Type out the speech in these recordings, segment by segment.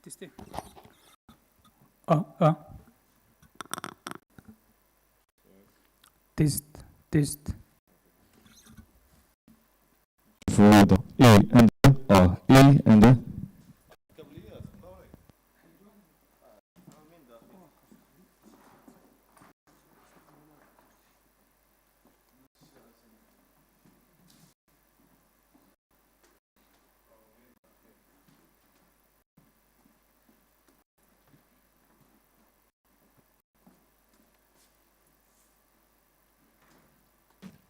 Testé. Ah. Test. فوضى A and A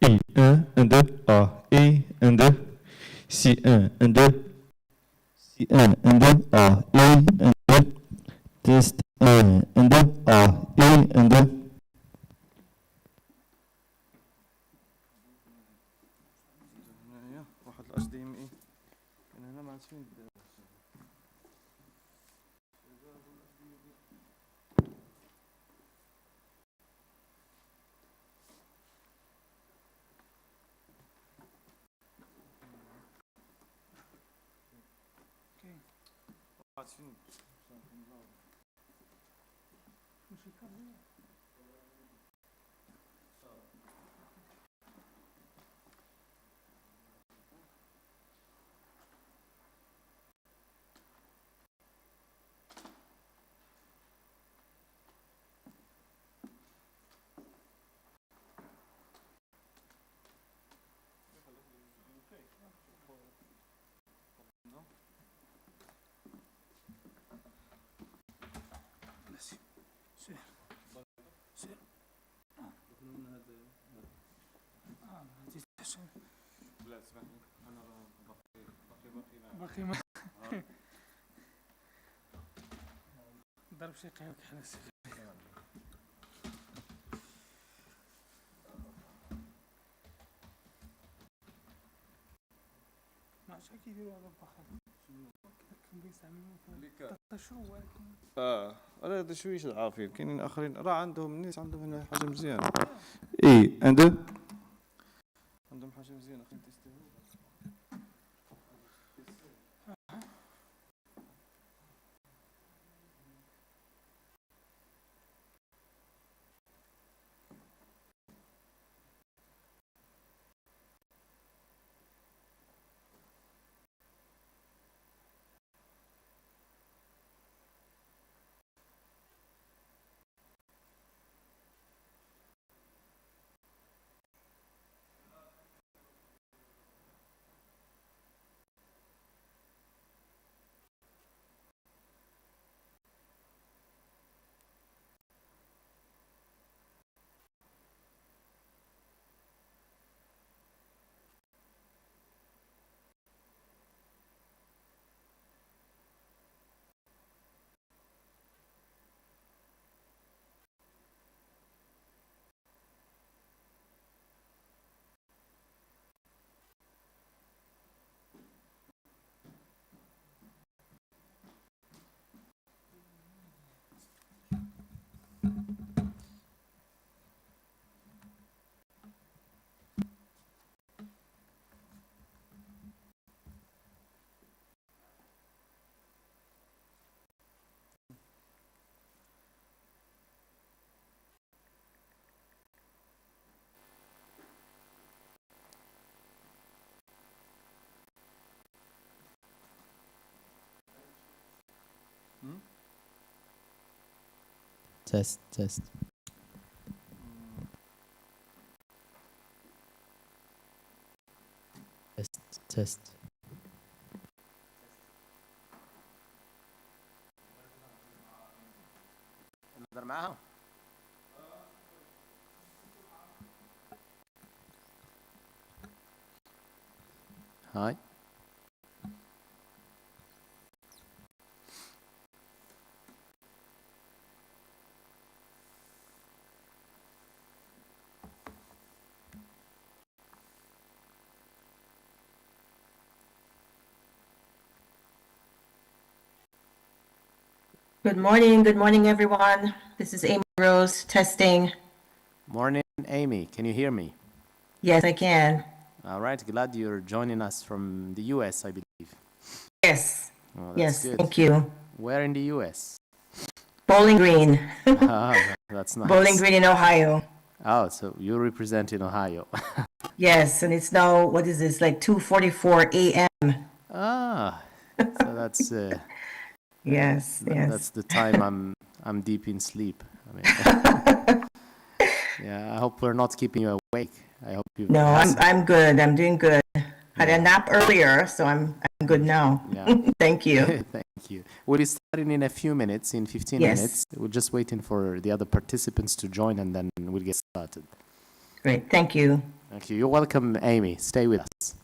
and E1 and A and C1 and C1 and A and test and A and واحد الاتش دي ام اي انا هنا ما عنديش فين لا اسمح لي انا باقي ضرب شي قهوة كحل ما عرفتش كيديروا هذا البخار كانوا بيستعملوه تطشوا ولكن انا هذا شويش عارفين كاينين اخرين راه عندهم الناس عندهم هنا حاجه مزيانه اي عندهم حاجه مزيانه خلينا نتيستيو Test. نقدر معاها هاي Good morning, everyone. This is Amy Rose testing. Morning, Amy. Can you hear me? Yes, I can. All right. Glad you're joining us from the US, I believe. Yes. Oh, that's Yes, good. thank you. Where in the US? Bowling Green. That's nice. Bowling Green in Ohio. Oh, so you represent in Ohio. Yes, and it's now, what is this, like 2:44 a.m. So that's Yes, yes. that's the time I'm deep in sleep. I mean, yeah. I hope we're not keeping you awake. I hope you. No, I'm good. I'm doing good. Had Yeah. a nap earlier, so I'm good now. Yeah. Thank you. Thank you. We'll be starting in a few minutes, in 15 Yes. minutes. We're just waiting for the other participants to join, and then we'll get started. Great. Thank you. Thank you. You're welcome, Amy. Stay with us.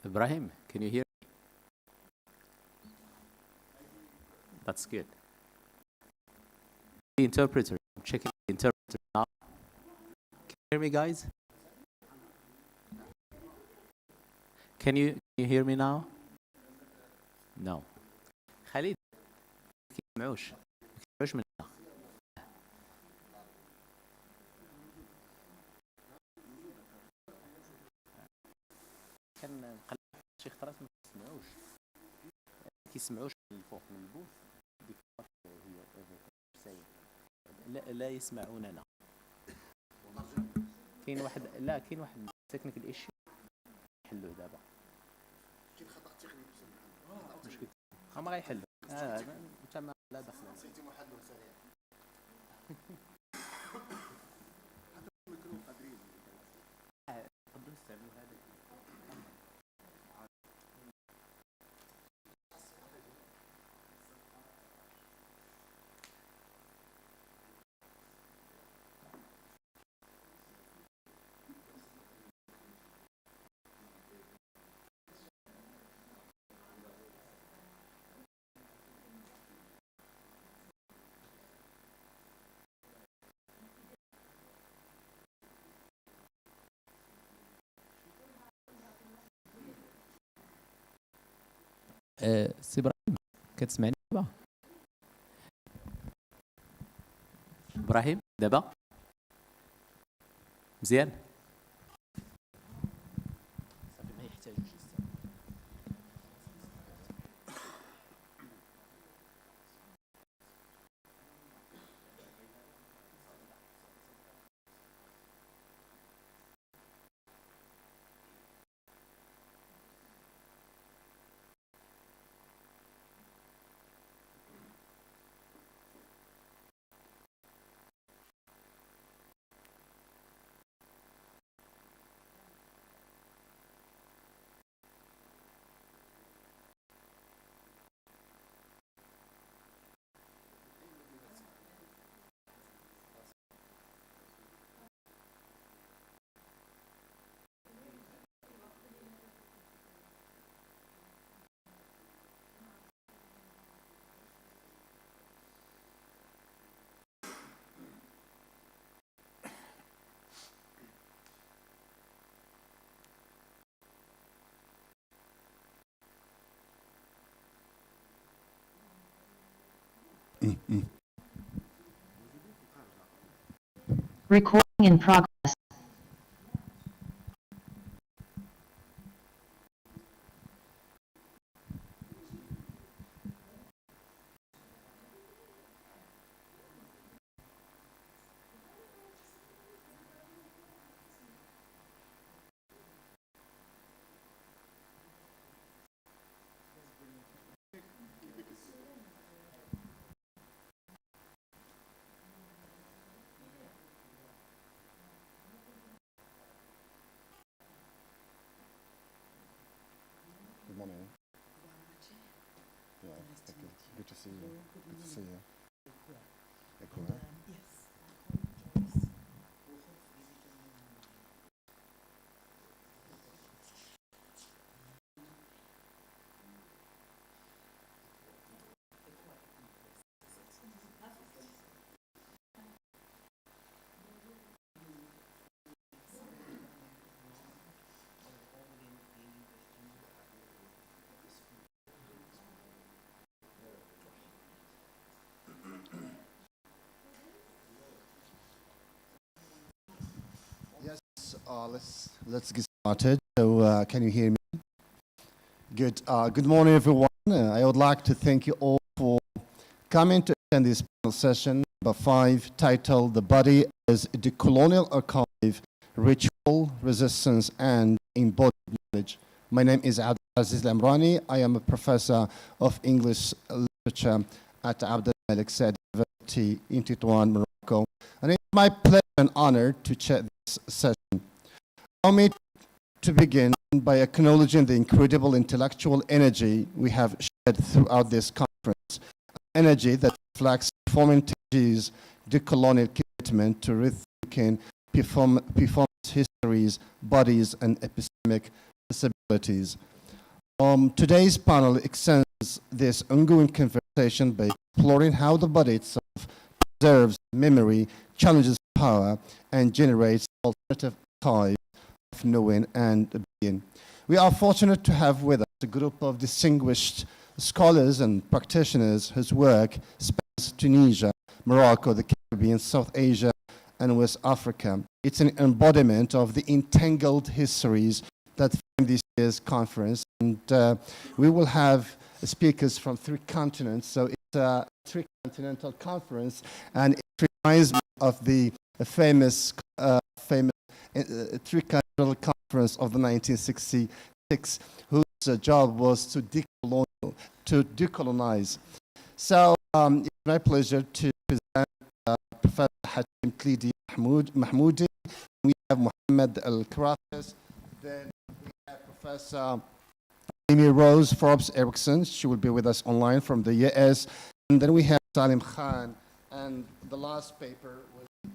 Ibrahim, can you hear me? That's good. The interpreter, I'm checking the interpreter now. Hear me, guys? Can you hear me now? No. خالد ما يسمعوش منا. كان نقلب شي خطرات ما كيسمعوش من الفوق من البوث ديك هي لا يسمعوننا. كاين واحد تكنيكال ايشيو نحلوه دابا. كاين خطا تقني مشكل هما غيحلوا. انت ما لا دخل نسيتي محل سريع. نقدروا نستعملوا هذا. سي ابراهيم كتسمعني دابا؟ ابراهيم دابا مزيان؟ صافي ما يحتاجوش Recording in progress. Good morning. Yeah, thank you. Good to see you. Good to see you. Echo, huh? Let's get started. So, can you hear me? Good. Good morning, everyone. I would like to thank you all for coming to attend this panel session number 5, titled "The Body as a Decolonial Archive: Ritual, Resistance, and Embodied Knowledge." My name is Abdelaziz Amrani. I am a professor of English literature at Abdelmalek University in Tetouan, Morocco, and it's my pleasure and honor to chair this session. Allow me to begin by acknowledging the incredible intellectual energy we have shared throughout this conference, energy that reflects Performing TG's decolonial commitment to rethinking performance histories, bodies, and epistemic sensibilities. Today's panel extends this ongoing conversation by exploring how the body itself preserves memory, challenges power, and generates imaginative archive of knowing and being. We are fortunate to have with us a group of distinguished scholars and practitioners whose work spans Tunisia, Morocco, the Caribbean, South Asia, and West Africa. It's an embodiment of the entangled histories that frame this year's conference. And we will have speakers from 3 continents, so it's a 3-continental conference, and it reminds me of the famous 3-continental conference of the 1966, whose job was to decolonize. So it's my pleasure to present Professor Hatim Tlidi Mahmoudi. We have Mohammed Al-Krafis. Then we have Professor Amy Rose Forbes Erickson. She will be with us online from the US. And then we have Salim Khan. And the last paper will be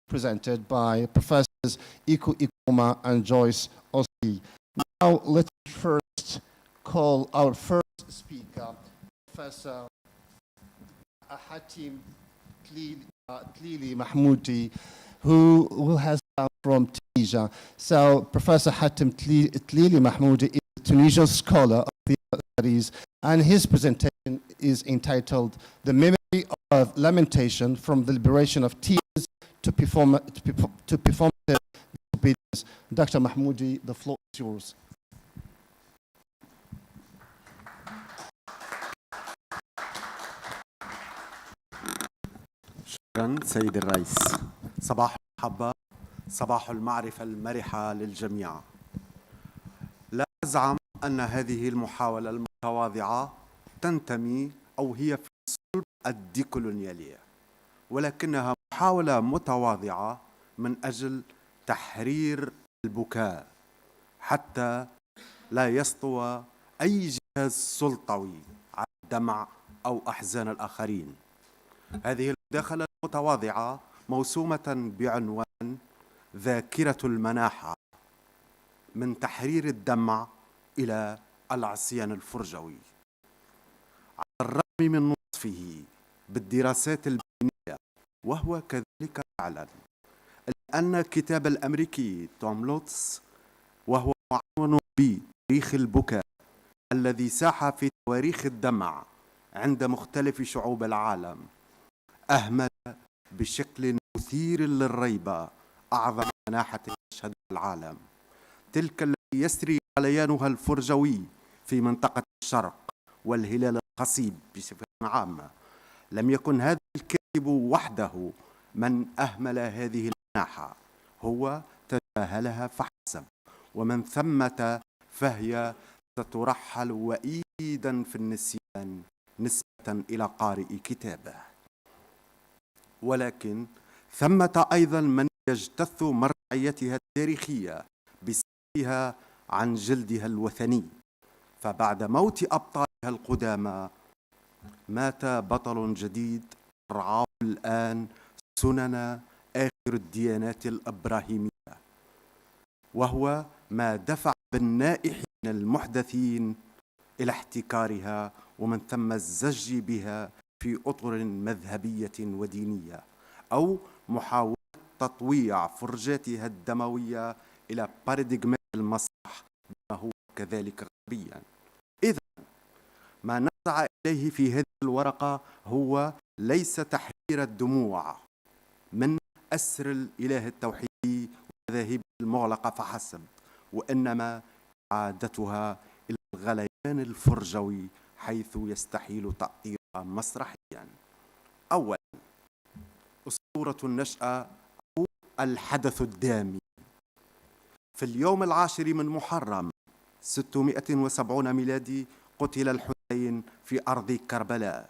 presented by Professors Iku Ikoma and Joyce Oski. Now let's first call our first speaker, Professor Hatim Tlidi Mahmoudi, who has come from Tunisia. So Professor Hatim Tlidi Mahmoudi is a Tunisian scholar of the studies, and his presentation is entitled "The Memory of Lamentation from the Liberation of Tears to Performative Disobedience." Dr. Mahmoudi, the floor is yours. شكرا سيد الرئيس. صباح المحبة، صباح المعرفة المرحة للجميع. لا أزعم أن هذه المحاولة المتواضعة تنتمي أو هي في صلب الديكولونيالية، ولكنها محاولة متواضعة من أجل تحرير البكاء حتى لا يسطو أي جهاز سلطوي على الدمع أو أحزان الآخرين. هذه المداخلة المتواضعة موسومة بعنوان ذاكرة المناحة، من تحرير الدمع إلى العصيان الفرجوي. على الرغم من نصفه بالدراسات البينية، وهو كذلك فعلا، أن الكتاب الأمريكي توم لوتس، وهو معاون بتاريخ البكاء الذي ساح في تواريخ الدمع عند مختلف شعوب العالم، أهمل بشكل مثير للريبة أعظم مناحة يشهدها العالم، تلك التي يسري غليانها الفرجوي في منطقة الشرق والهلال الخصيب بصفة عامة. لم يكن هذا الكاتب وحده من أهمل هذه المناحة، هو تجاهلها فحسب، ومن ثمة فهي سترحل وإيدا في النسيان نسبة إلى قارئ كتابه. ولكن ثمة أيضا من يجتث مرجعيتها التاريخية بسببها عن جلدها الوثني، فبعد موت أبطالها القدامى مات بطل جديد رعاه الآن سنن آخر الديانات الإبراهيمية، وهو ما دفع بالنائحين المحدثين إلى احتكارها ومن ثم الزج بها في أطر مذهبية ودينية، أو محاولة تطويع فرجاتها الدموية إلى باراديغمات المسرح بما هو كذلك غربيا. إذن ما نسعى إليه في هذه الورقة هو ليس تحرير الدموع من أسر الإله التوحيدي ومذاهبه المغلقة فحسب، وإنما إعادتها إلى الغليان الفرجوي حيث يستحيل تأطيرها مسرحيا. أولا، أسطورة النشأة أو الحدث الدامي. في اليوم 10 من محرم 670 ميلادي قتل الحسين في أرض كربلاء.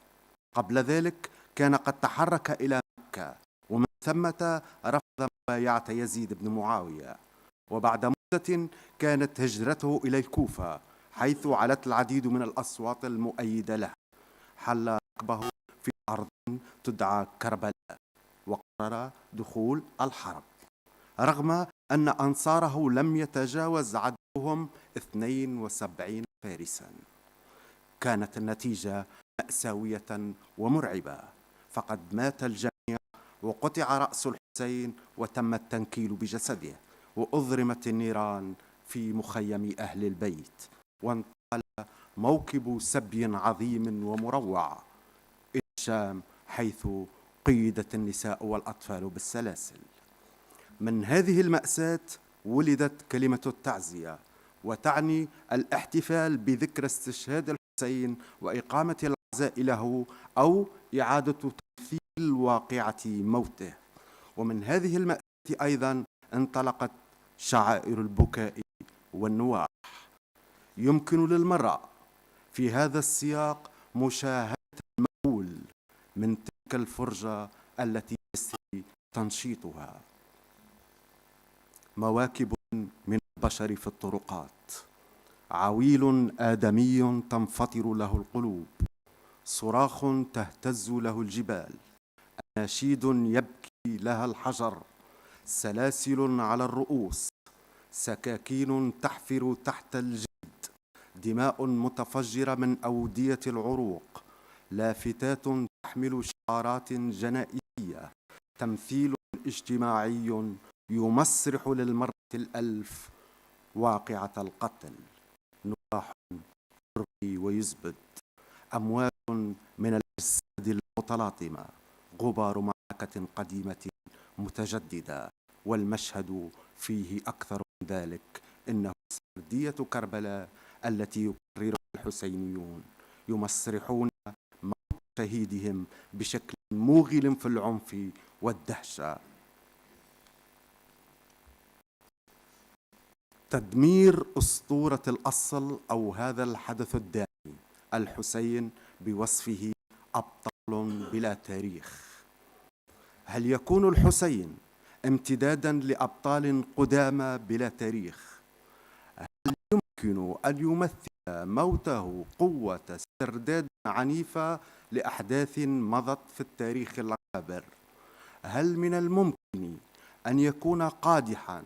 قبل ذلك كان قد تحرك إلى مكة، ومن ثمة رفض مبايعة يزيد بن معاوية، وبعد مدة كانت هجرته إلى الكوفة حيث علت العديد من الأصوات المؤيدة له. حل ركبه في أرض تدعى كربلاء وقرر دخول الحرب، رغم أن أنصاره لم يتجاوز عددهم 72 فارسا. كانت النتيجة مأساوية ومرعبة، فقد مات الجميع وقطع رأس الحسين وتم التنكيل بجسده، وأضرمت النيران في مخيم أهل البيت، وانتقل موكب سبي عظيم ومروع إلى الشام، حيث قيدت النساء والأطفال بالسلاسل. من هذه المأساة ولدت كلمة التعزية، وتعني الاحتفال بذكرى استشهاد الحسين وإقامة العزاء له أو إعادة تمثيل واقعة موته. ومن هذه المأساة أيضا انطلقت شعائر البكاء والنواح. يمكن للمرأة في هذا السياق مشاهدة المقول من تلك الفرجة التي يسري تنشيطها. مواكب من البشر في الطرقات، عويل آدمي تنفطر له القلوب، صراخ تهتز له الجبال، أناشيد يبكي لها الحجر، سلاسل على الرؤوس، سكاكين تحفر تحت الجلد، دماء متفجرة من أودية العروق، لافتات تحمل شعارات جنائزية، تمثيل اجتماعي يمسرح للمرة الألف واقعة القتل، نواح يرقي ويزبد، أموال من الأجساد المتلاطمة، غبار معركة قديمة متجددة، والمشهد فيه أكثر من ذلك. إنه سردية كربلاء التي يكررها الحسينيون، يمسرحون موت شهيدهم بشكل موغل في العنف والدهشة. تدمير أسطورة الأصل أو هذا الحدث الدامي، الحسين بوصفه أبطال بلا تاريخ. هل يكون الحسين امتدادا لأبطال قدامى بلا تاريخ؟ هل يمكن أن يمثل موته قوة استرداد عنيفة لأحداث مضت في التاريخ العابر؟ هل من الممكن أن يكون قادحا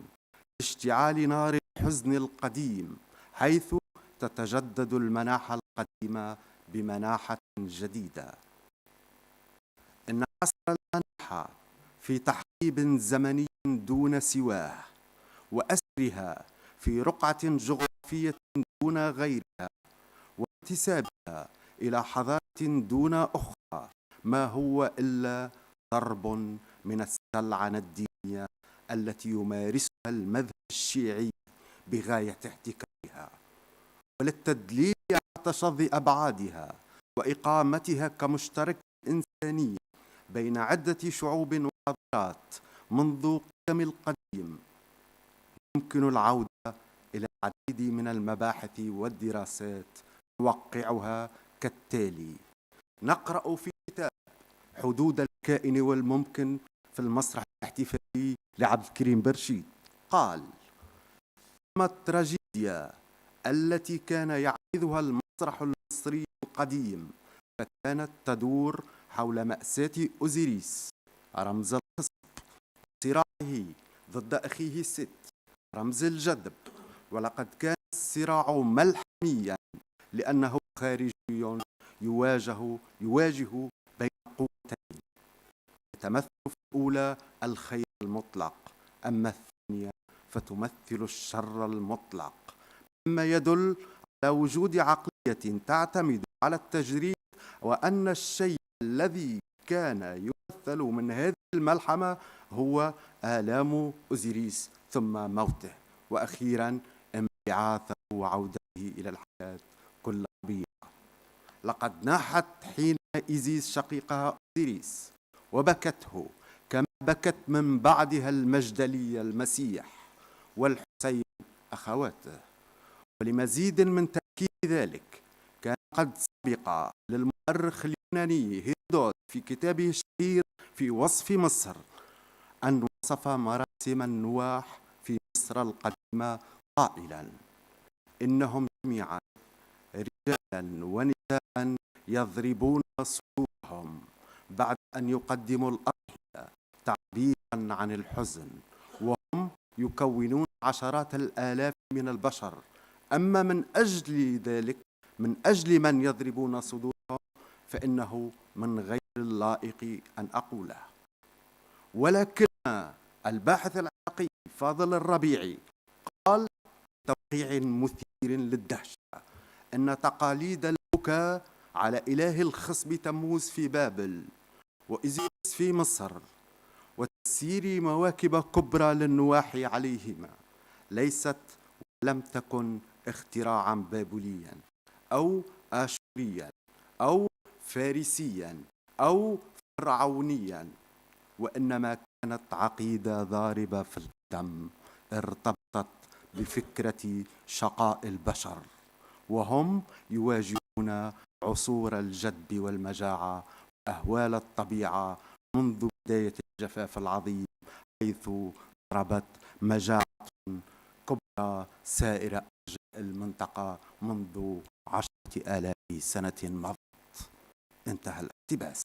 اشتعال نار الحزن القديم، حيث تتجدد المناحة القديمة بمناحة جديدة؟ إن عصر المناحة في تحقيب زمني دون سواه، وأسرها في رقعة جغرافية دون غيرها، وانتسابها إلى حضارة دون أخرى، ما هو إلا ضرب من السلعنة الدينية التي يمارسها المذهب الشيعي بغاية احتكارها، وللتدليل على تشظي أبعادها وإقامتها كمشترك إنساني بين عدة شعوب وحضارات منذ قدم القديم. يمكن العودة إلى العديد من المباحث والدراسات نوقعها كالتالي. نقرأ في كتاب حدود الكائن والممكن في المسرح الاحتفالي لعبد الكريم برشيد، قال: التراجيديا التي كان يعرضها المسرح المصري القديم فكانت تدور حول مأساة أوزيريس رمز القصب، صراعه ضد أخيه ست رمز الجذب، ولقد كان الصراع ملحميا لأنه خارجي يواجه بين قوتين، يتمثل في الأولى الخير المطلق، أما الثانية فتمثل الشر المطلق، مما يدل على وجود عقلية تعتمد على التجريد، وأن الشيء الذي كان يمثل من هذه الملحمة هو آلام أوزيريس ثم موته، وأخيرا انبعاثه وعودته إلى الحياة كل ربيع. لقد ناحت حين إيزيس شقيقها أوزيريس وبكته كما بكت من بعدها المجدلي المسيح والحسين أخواته. ولمزيد من تأكيد ذلك كان قد سبق للمؤرخ اليوناني هيرودوت في كتابه الشهير في وصف مصر أن وصف مراسم النواح في مصر القديمة قائلا: إنهم جميعا رجالا ونساء يضربون صدورهم بعد أن يقدموا الأضحية تعبيرا عن الحزن، وهم يكونون عشرات الآلاف من البشر. أما من أجل ذلك، من أجل من يضربون صدورهم، فإنه من غير اللائق أن أقوله. ولكن الباحث العراقي فاضل الربيعي قال توقيع مثير للدهشة أن تقاليد البكاء على إله الخصب تموز في بابل وإزيس في مصر وتسيير مواكب كبرى للنواحي عليهما ليست ولم تكن اختراعا بابليا أو آشوريا أو فارسيا أو فرعونيا، وإنما كانت عقيدة ضاربة في القدم ارتبطت بفكرة شقاء البشر، وهم يواجهون عصور الجدب والمجاعة وأهوال الطبيعة منذ بداية الجفاف العظيم، حيث ضربت مجاعة كبرى سائر أرجاء المنطقة منذ 10,000 سنة مضت. انتهى الاقتباس.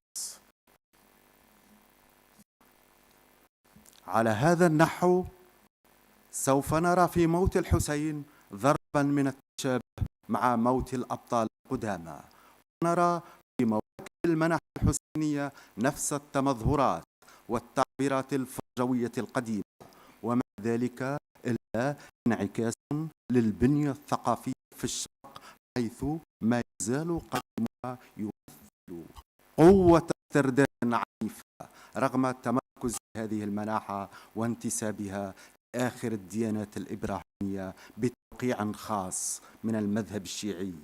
على هذا النحو سوف نرى في موت الحسين ضربا من التشابه مع موت الأبطال القدامى، ونرى في مواكب المنح الحسينية نفس التمظهرات والتعبيرات الفرجوية القديمة، ومع ذلك إلا انعكاس للبنية الثقافية في الشرق، حيث ما يزال قديمها يمثل قوة استرداد عنيفة رغم تمركز هذه المناحة وانتسابها لآخر الديانات الإبراهيمية بتوقيع خاص من المذهب الشيعي.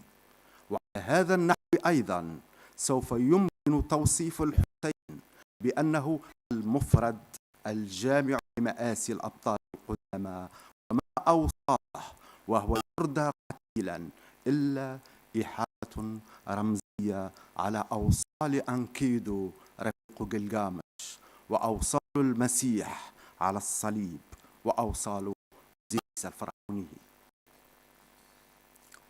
وعلى هذا النحو أيضا سوف يمكن توصيف الحسين بأنه المفرد الجامع لمآسي الأبطال القدامى وما أوصاه، وهو يردى قتيلا إلا إيحاءة رمزية على أوصال أنكيدو رفيق جلجامش، وأوصال المسيح على الصليب، وأوصال زيس الفرعوني.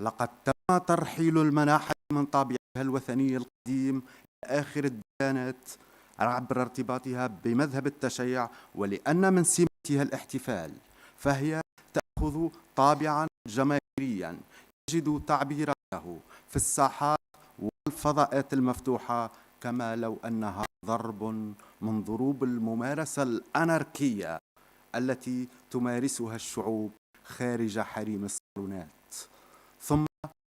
لقد تم ترحيل المناحة من طابعها الوثني القديم لآخر الديانات عبر ارتباطها بمذهب التشيع، ولأن من سماتها الاحتفال فهي تأخذ طابعا جماهيريا يجد تعبيراته في الساحات والفضاءات المفتوحة، كما لو أنها ضرب من ضروب الممارسة الأناركية التي تمارسها الشعوب خارج حريم الصالونات. ثم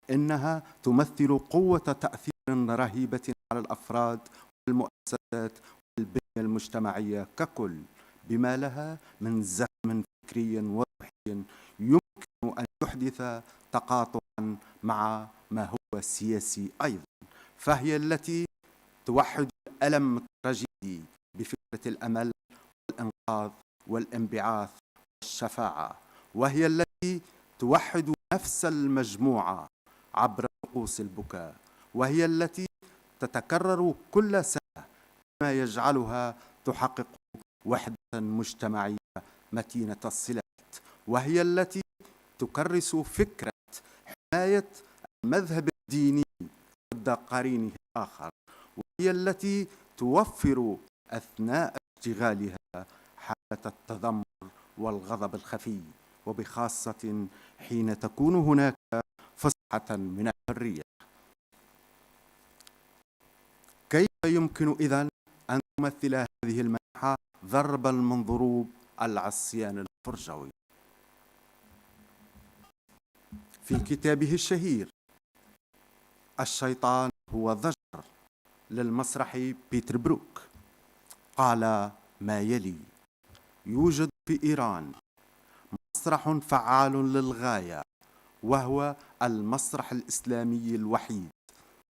إنها تمثل قوة تأثير رهيبة على الأفراد والمؤسسات والبنية المجتمعية ككل، بما لها من زخم فكري وروحي يمكن أن يحدث تقاطعا مع ما هو سياسي أيضا. فهي التي توحد الألم التراجيدي بفكرة الأمل والإنقاذ والانبعاث والشفاعة، وهي التي توحد نفس المجموعة عبر طقوس البكاء، وهي التي تتكرر كل سنة ما يجعلها تحقق وحدة مجتمعية متينة الصلات، وهي التي تكرس فكرة حماية المذهب الديني ضد قرينه الآخر، وهي التي توفر أثناء اشتغالها حالة التذمر والغضب الخفي، وبخاصة حين تكون هناك فسحة من الحرية. كيف يمكن إذن أن تمثل هذه المنحة ضربا من ضروب العصيان الفرجوي؟ في كتابه الشهير الشيطان هو ضجر للمسرح بيتر بروك قال ما يلي: يوجد في إيران مسرح فعال للغاية، وهو المسرح الإسلامي الوحيد،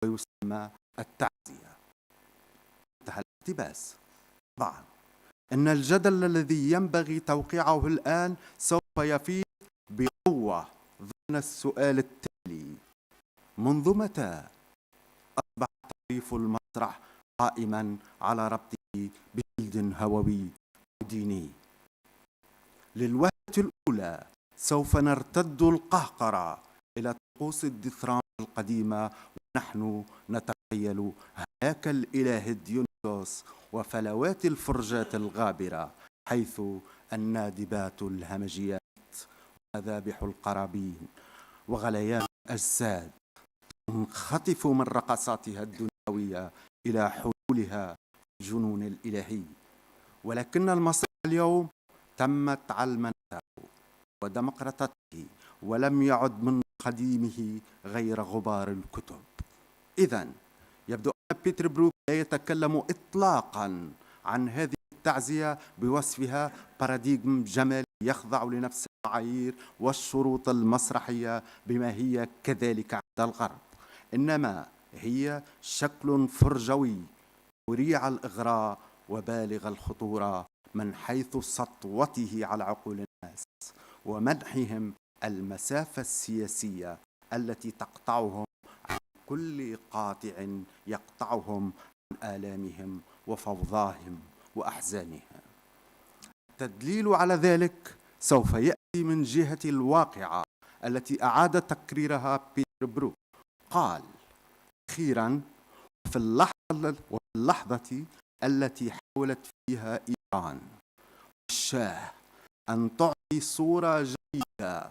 ويسمى التعزية. انتهى الاقتباس. طبعا إن الجدل الذي ينبغي توقيعه الآن سوف يفيض بقوة ضمن السؤال التالي: منذ متى أصبح تعريف المسرح قائما على ربطه بجلد هووي وديني؟ للوهلة الأولى سوف نرتد القهقرة إلى طقوس الدثران القديمة، ونحن نتخيل هلاك الإله ديونيسوس وفلوات الفرجات الغابرة، حيث النادبات الهمجيات ومذابح القرابين وغليان الأجساد تنخطف من رقصاتها الدنيوية إلى حلولها الجنون الإلهي. ولكن المسرح اليوم تمت علمنته وديمقراطيته، ولم يعد من قديمه غير غبار الكتب. إذن يبدو أن بيتر بروك لا يتكلم إطلاقا عن هذه التعزية بوصفها باراديغم جمالي يخضع لنفس المعايير والشروط المسرحية بما هي كذلك عند الغرب، إنما هي شكل فرجوي مريع الإغراء وبالغ الخطورة من حيث سطوته على عقول الناس ومنحهم المسافة السياسية التي تقطعهم عن كل قاطع يقطعهم عن آلامهم وفوضاهم وأحزانهم. التدليل على ذلك سوف يأتي من جهة الواقعة التي أعاد تكريرها بيتر بروك. قال أخيرا: في اللحظة التي حاولت فيها إيران والشاه أن تعطي صورة جيدة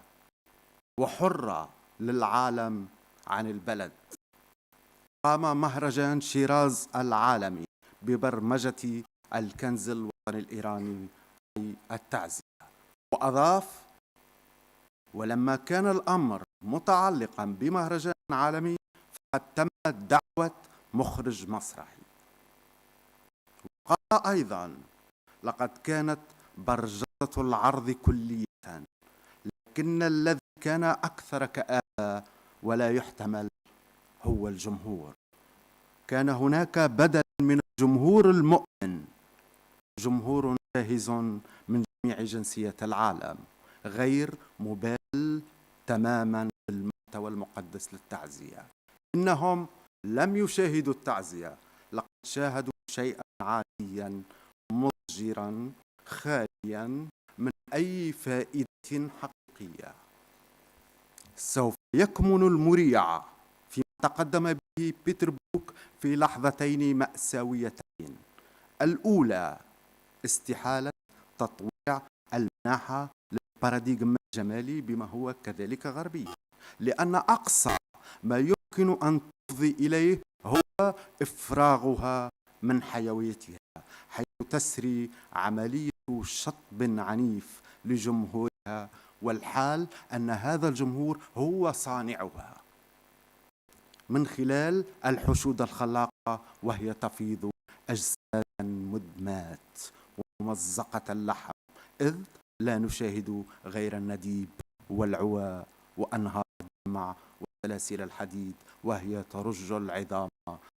وحرة للعالم عن البلد، قام مهرجان شيراز العالمي ببرمجة الكنز الوطني الإيراني أي التعزية، وأضاف: ولما كان الأمر متعلقا بمهرجان عالمي فقد تمت دعوة مخرج مسرحي. وقال أيضا: لقد كانت برجة العرض كلية، لكن الذي كان أكثر كآبة ولا يحتمل هو الجمهور. كان هناك بدلا من الجمهور المؤمن جمهور جاهز من جميع جنسيات العالم غير مبال تماما بالمحتوى المقدس للتعزية. إنهم لم يشاهدوا التعزية، لقد شاهدوا شيئا عاديا مضجرا خاليا من أي فائدة حقيقية. سوف يكمن المريع فيما تقدم به بيتر بروك في لحظتين مأساويتين. الأولى استحالة تطويع المناحة للباراديغم الجمالي بما هو كذلك غربي، لأن أقصى ما يمكن أن تفضي إليه هو إفراغها من حيويتها، حيث تسري عملية شطب عنيف لجمهورها، والحال أن هذا الجمهور هو صانعها من خلال الحشود الخلاقة، وهي تفيض أجسادا مدمات وممزقة اللحم، إذ لا نشاهد غير النديب والعوى وأنهار الدمع وسلاسل الحديد وهي ترج العظام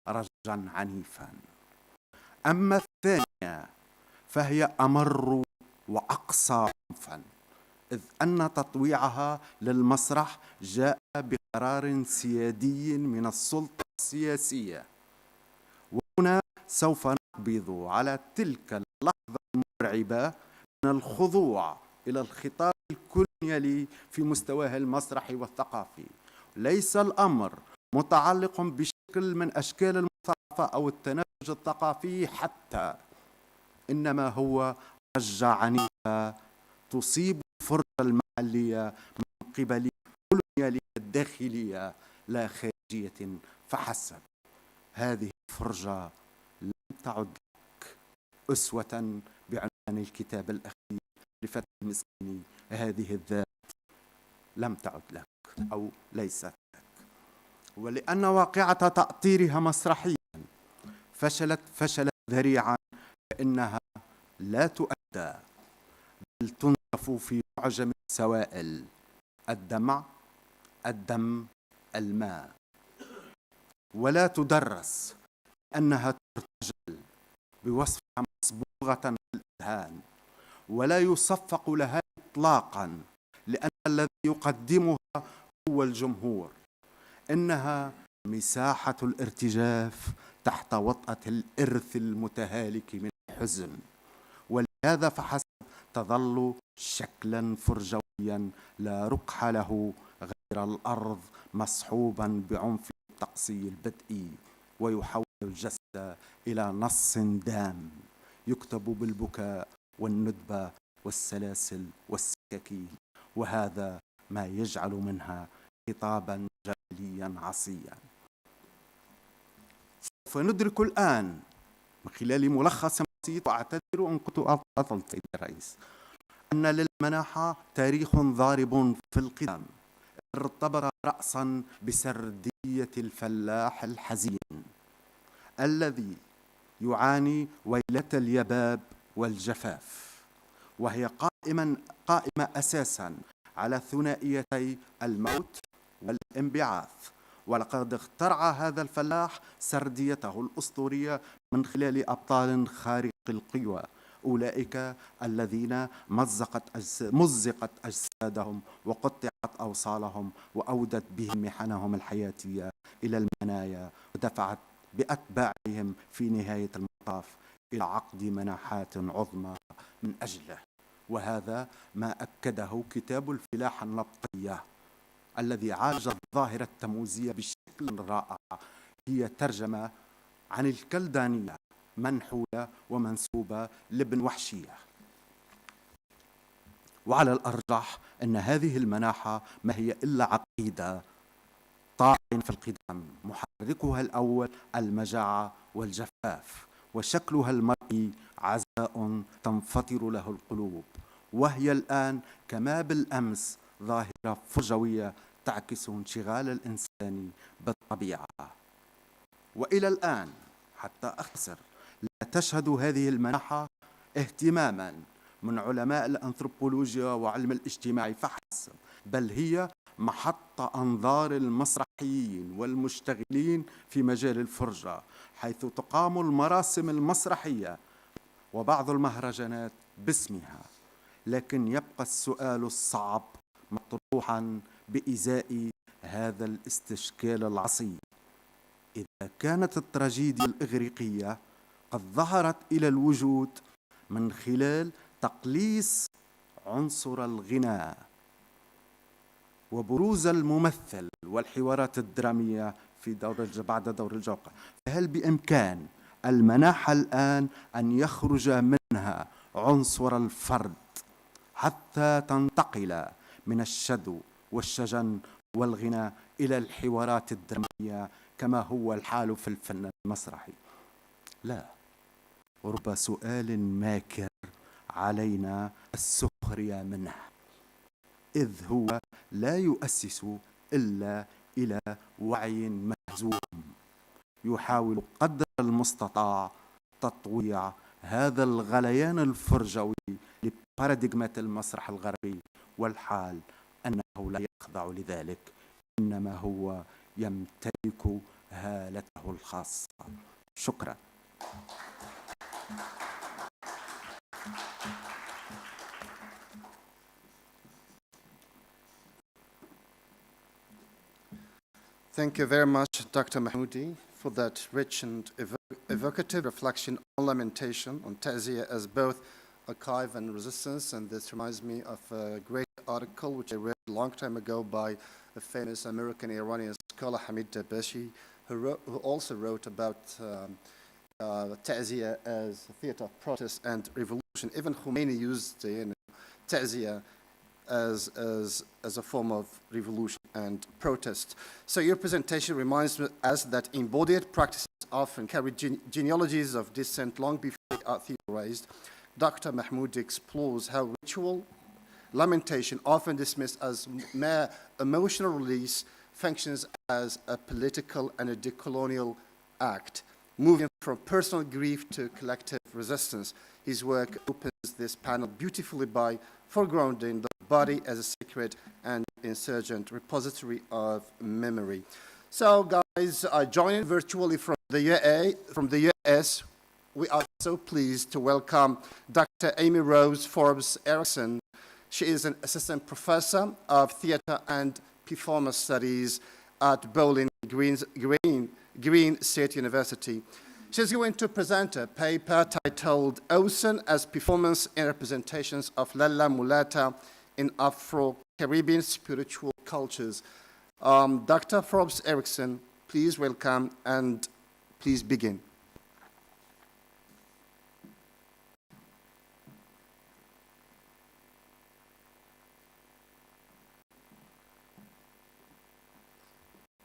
رجا عنيفا. أما الثانية فهي أمر وأقصى عنفا، إذ أن تطويعها للمسرح جاء بقرار سيادي من السلطة السياسية. وهنا سوف نقبض على تلك اللحظة المرعبة من الخضوع إلى الخطاب الكولونيالي في مستواه المسرحي والثقافي. ليس الأمر متعلق بشكل من أشكال المثقفة أو التنافس الثقافي حتى، إنما هو رجة عنيفة تصيب الفرصة المحلية من قبل الكولونيالية الداخلية لا خارجية فحسب. هذه الفرجة لم تعد لك أسوة بعنوان الكتاب الأخير لفتح المسكيني. هذه الذات لم تعد لك أو ليست لك، ولأن واقعة تأطيرها مسرحيا فشلت ذريعا، فإنها لا تؤدى بل تنصف في معجم السوائل: الدمع، الدم، الماء، ولا تدرس أنها ترتجل بوصفها مصبوغة في الأذهان، ولا يصفق لها إطلاقا لأن الذي يقدمها هو الجمهور. إنها مساحة الارتجاف تحت وطأة الإرث المتهالك من الحزن، ولهذا فحسب تظل شكلا فرجويا لا رقح له غير الأرض مصحوبا بعنف التقصي البدئي، ويحول الجسد إلى نص دام يكتب بالبكاء والندبة والسلاسل والسكاكين، وهذا ما يجعل منها خطابا جماليا عصيا. سوف ندرك الآن من خلال ملخص بسيط، وأعتذر إن كنت أطلت سيد الرئيس، أن للمناحة تاريخ ضارب في القدم ارتبط رأسا بسردية الفلاح الحزين الذي يعاني ويلة اليباب والجفاف، وهي قائمة أساسا على ثنائيتي الموت والانبعاث. ولقد اخترع هذا الفلاح سرديته الأسطورية من خلال أبطال خارق القوى، أولئك الذين مزقت أجسادهم وقطعت أوصالهم وأودت بهم محنهم الحياتية إلى المنايا، ودفعت بأتباعهم في نهاية المطاف إلى عقد مناحات عظمى من أجله. وهذا ما أكده كتاب الفلاحة النبطية الذي عالج الظاهرة التموزية بشكل رائع. هي ترجمة عن الكلدانية منحولة ومنسوبة لابن وحشية. وعلى الأرجح أن هذه المناحة ما هي إلا عقيدة طاعن في القدم، محركها الأول المجاعة والجفاف، وشكلها المرئي عزاء تنفطر له القلوب، وهي الآن كما بالأمس ظاهرة فرجوية تعكس انشغال الإنسان بالطبيعة. وإلى الآن حتى أختصر، لا تشهد هذه المناحة اهتماما من علماء الأنثروبولوجيا وعلم الاجتماع فحسب، بل هي محط أنظار المسرحيين والمشتغلين في مجال الفرجة، حيث تقام المراسم المسرحية وبعض المهرجانات باسمها. لكن يبقى السؤال الصعب مطروحا بإزاء هذا الاستشكال العصي: إذا كانت التراجيديا الإغريقية قد ظهرت إلى الوجود من خلال تقليص عنصر الغناء وبروز الممثل والحوارات الدرامية في بعد دور الجوقة، فهل بإمكان المناحة الآن أن يخرج منها عنصر الفرد حتى تنتقل من الشدو والشجن والغناء إلى الحوارات الدرامية كما هو الحال في الفن المسرحي؟ لا، رب سؤال ماكر علينا السخرية منه، إذ هو لا يؤسس إلا إلى وعي مهزوم يحاول قدر المستطاع تطويع هذا الغليان الفرجوي لباراديغمات المسرح الغربي، والحال أنه لا يخضع لذلك، إنما هو يمتلك هالته الخاصة. شكرا. Thank you very much, Dr. Mahmoudi, for that rich and evocative reflection on lamentation, on ta'ziyah as both archive and resistance. And this reminds me of a great article which I read a long time ago by a famous American Iranian scholar, Hamid Dabashi, who also wrote about ta'ziyah as a theater of protest and revolution. Even Khomeini used ta'ziyah as a form of revolution and protest. So your presentation reminds us that embodied practices often carry genealogies of dissent long before they are theorized. Dr. Mahmoudi explores how ritual lamentation, often dismissed as mere emotional release, functions as a political and a decolonial act, moving from personal grief to collective resistance. His work opens this panel beautifully by foregrounding the body as a sacred and insurgent repository of memory. So, guys, joining virtually from the US, we are so pleased to welcome Dr. Amy Rose Forbes Erickson. She is an assistant professor of theater and performance studies at Bowling Green State University. She's going to present a paper titled Ocean as Performance and Representations of Lalla Mulata in Afro-Caribbean Spiritual Cultures. Dr. Forbes Erickson, please welcome and please begin.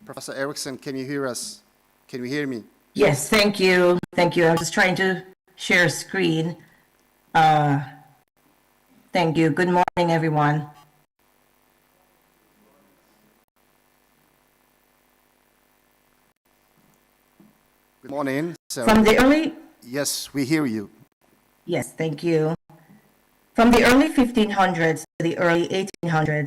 Professor Erickson, can you hear us? Can you hear me? Yes, thank you. Thank you. I'm just trying to share screen. Thank you. Good morning, everyone. Good morning. So, From the early, yes, we hear you. yes, thank you. From the early 1500s to the early 1800s,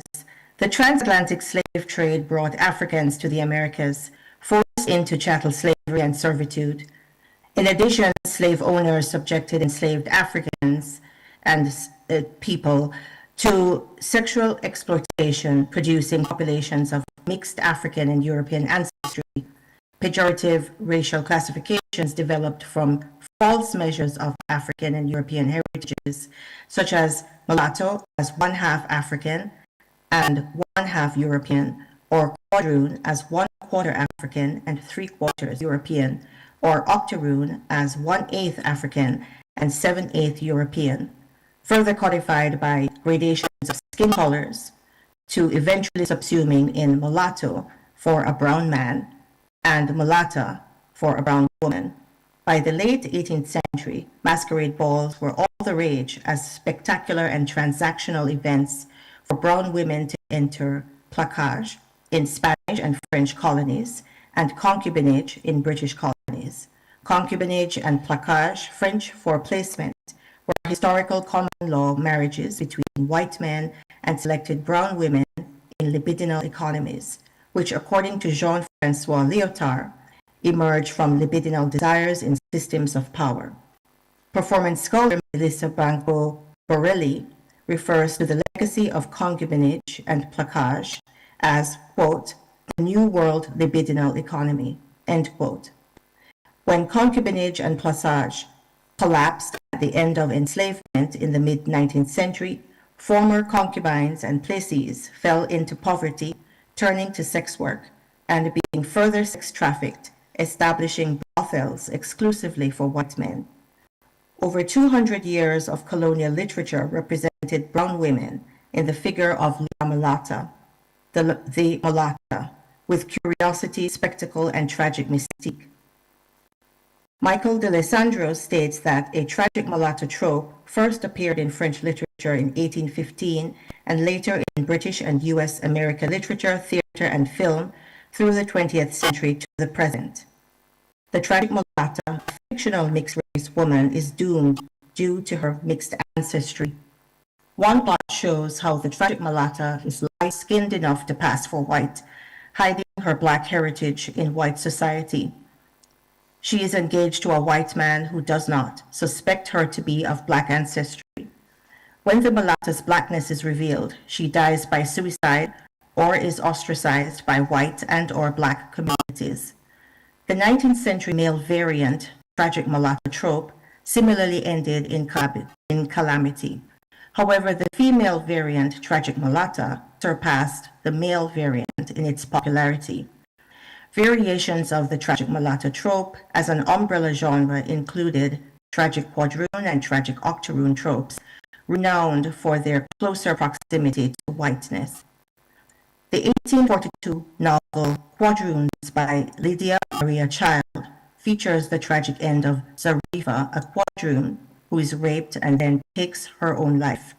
the transatlantic slave trade brought Africans to the Americas, forced into chattel slavery and servitude. In addition, slave owners subjected enslaved Africans and people to sexual exploitation, producing populations of mixed African and European ancestry. Pejorative racial classifications developed from false measures of African and European heritages, such as mulatto as 1/2 African and 1/2 European, or quadroon as 1/4 African and 3/4 European, or octoroon as 1/8 African and 7/8 European, further codified by gradations of skin colors to eventually subsuming in mulatto for a brown man and mulatta for a brown woman. By the late 18th century, masquerade balls were all the rage as spectacular and transactional events for brown women to enter placage in Spanish and French colonies and concubinage in British colonies. Concubinage and placage, French for placement, were historical common law marriages between white men and selected brown women in libidinal economies, which, according to Jean-Francois Lyotard, emerged from libidinal desires in systems of power. Performance scholar Melissa Branco Borelli refers to the legacy of concubinage and placage as, quote, the New World libidinal economy, end quote. When concubinage and placage collapsed at the end of enslavement in the mid-19th century, former concubines and placees fell into poverty, turning to sex work and being further sex trafficked, establishing brothels exclusively for white men. Over 200 years of colonial literature represented brown women in the figure of La Mulatta, the mulatta, with curiosity, spectacle, and tragic mystique. Michael D'Alessandro states that a tragic mulatto trope first appeared in French literature in 1815 and later in British and U.S. American literature, theater, and film through the 20th century to the present. The tragic mulatta, a fictional mixed-race woman, is doomed due to her mixed ancestry. One plot shows how the tragic mulatta is light-skinned enough to pass for white, hiding her black heritage in white society. She is engaged to a white man who does not suspect her to be of black ancestry. When the mulatta's blackness is revealed, she dies by suicide or is ostracized by white and or black communities. The 19th century male variant, tragic mulatto trope, similarly ended in calamity. However, the female variant, tragic mulatta, surpassed the male variant in its popularity. Variations of the tragic mulatto trope as an umbrella genre included tragic quadroon and tragic octoroon tropes, renowned for their closer proximity to whiteness. The 1842 novel Quadroons by Lydia Maria Child features the tragic end of Zarifa, a quadroon who is raped and then takes her own life,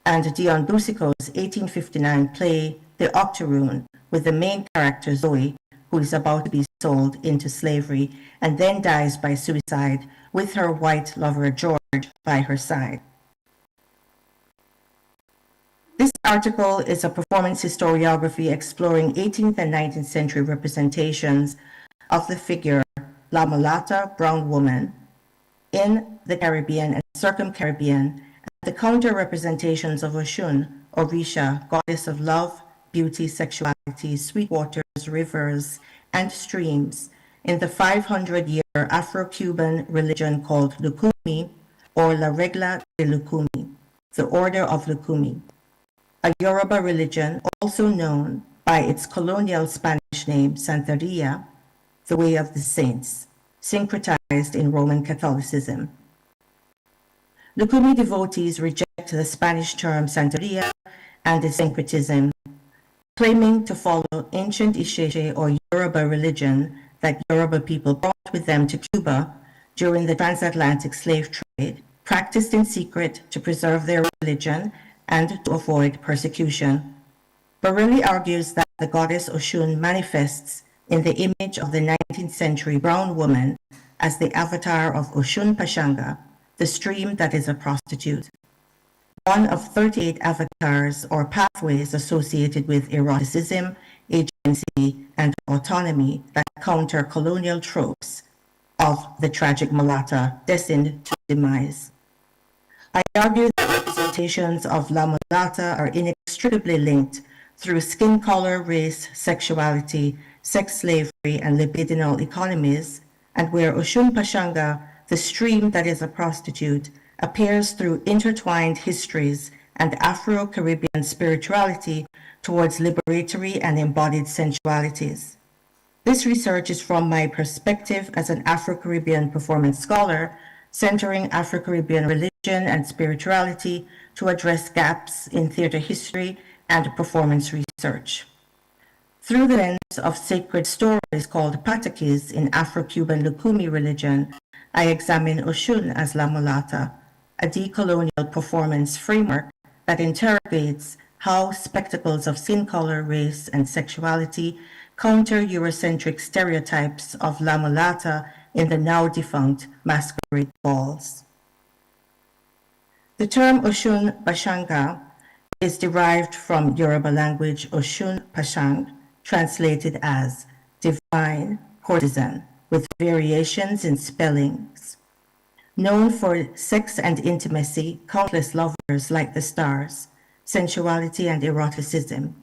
and Dion Boucicault's 1859 play The Octoroon, with the main character Zoe, who is about to be sold into slavery and then dies by suicide with her white lover George by her side. This article is a performance historiography exploring 18th and 19th century representations of the figure La Mulatta, brown woman, in the Caribbean and circum-Caribbean, and the counter-representations of Oshun, Orisha, goddess of love, beauty, sexuality, sweet waters, rivers, and streams, in the 500-year Afro-Cuban religion called Lukumi, or La Regla de Lukumi, the Order of Lukumi, a Yoruba religion also known by its colonial Spanish name Santeria, the Way of the Saints, syncretized in Roman Catholicism. Lukumi devotees reject the Spanish term Santeria and its syncretism, claiming to follow ancient Isheshe or Yoruba religion that Yoruba people brought with them to Cuba during the transatlantic slave trade, practiced in secret to preserve their religion and to avoid persecution. Bareilly argues that the goddess Oshun manifests in the image of the 19th century brown woman as the avatar of Oshun Pashanga, the stream that is a prostitute. One of 38 avatars or pathways associated with eroticism, agency, and autonomy that counter colonial tropes of the tragic mulatta destined to demise. I argue that representations of La Mulatta are inextricably linked through skin color, race, sexuality, sex slavery, and libidinal economies, and where Oshun Pashanga, the stream that is a prostitute, appears through intertwined histories and Afro-Caribbean spirituality towards liberatory and embodied sensualities. This research is from my perspective as an Afro-Caribbean performance scholar, centering Afro-Caribbean religion and spirituality to address gaps in theater history and performance research. Through the lens of sacred stories called patakis in Afro-Cuban Lukumi religion, I examine Oshun as La Mulatta, a decolonial performance framework that interrogates how spectacles of skin color, race, and sexuality counter Eurocentric stereotypes of La Mulatta in the now defunct masquerade balls. The term Oshun Bashanga is derived from Yoruba language Oshun Pashang, translated as divine courtesan, with variations in spellings. Known for sex and intimacy, countless lovers like the stars, sensuality and eroticism.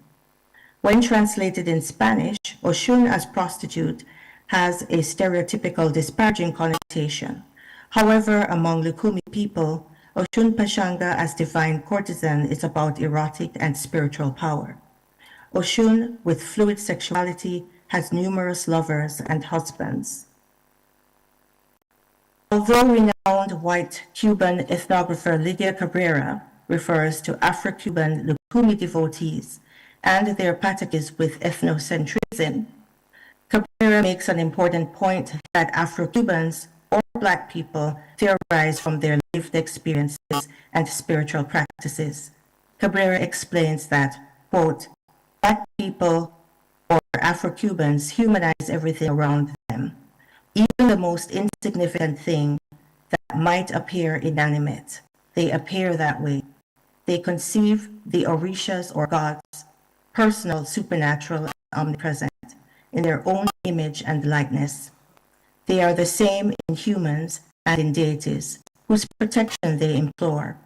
When translated in Spanish, Oshun as prostitute has a stereotypical disparaging connotation. However, among Lukumi people, Oshun Pashanga as divine courtesan is about erotic and spiritual power. Oshun, with fluid sexuality, has numerous lovers and husbands. Although renowned white Cuban ethnographer Lydia Cabrera refers to Afro-Cuban Lukumi devotees and their patakis with ethnocentrism, Cabrera makes an important point that Afro-Cubans or Black people theorize from their lived experiences and spiritual practices. Cabrera explains that, quote, Black people or Afro-Cubans humanize everything around them, even the most insignificant thing that might appear inanimate. They appear that way. They conceive the orishas or gods, personal, supernatural, and omnipresent, in their own image and likeness. They are the same in humans and in deities, whose protection they implore.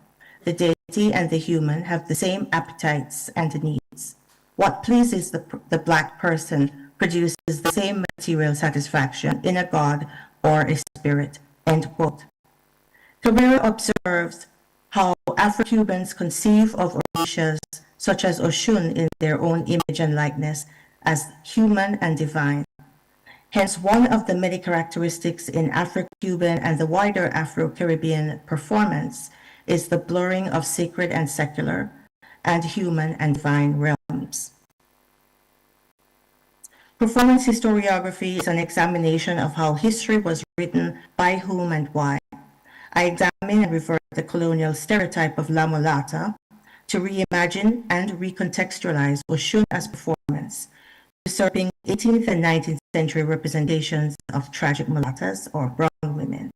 The deity and the human have the same appetites and needs. What pleases the Black person produces the same material satisfaction in a god or a spirit, end quote. Cabrera observes how Afro-Cubans conceive of orishas such as Oshun in their own image and likeness as human and divine. Hence, one of the many characteristics in Afro-Cuban and the wider Afro-Caribbean performance is the blurring of sacred and secular, and human and divine realms. Performance historiography is an examination of how history was written, by whom and why. I examine and revert the colonial stereotype of La Mulatta to reimagine and recontextualize Oshun as performance, usurping 18th and 19th century representations of tragic mulattas or brown women.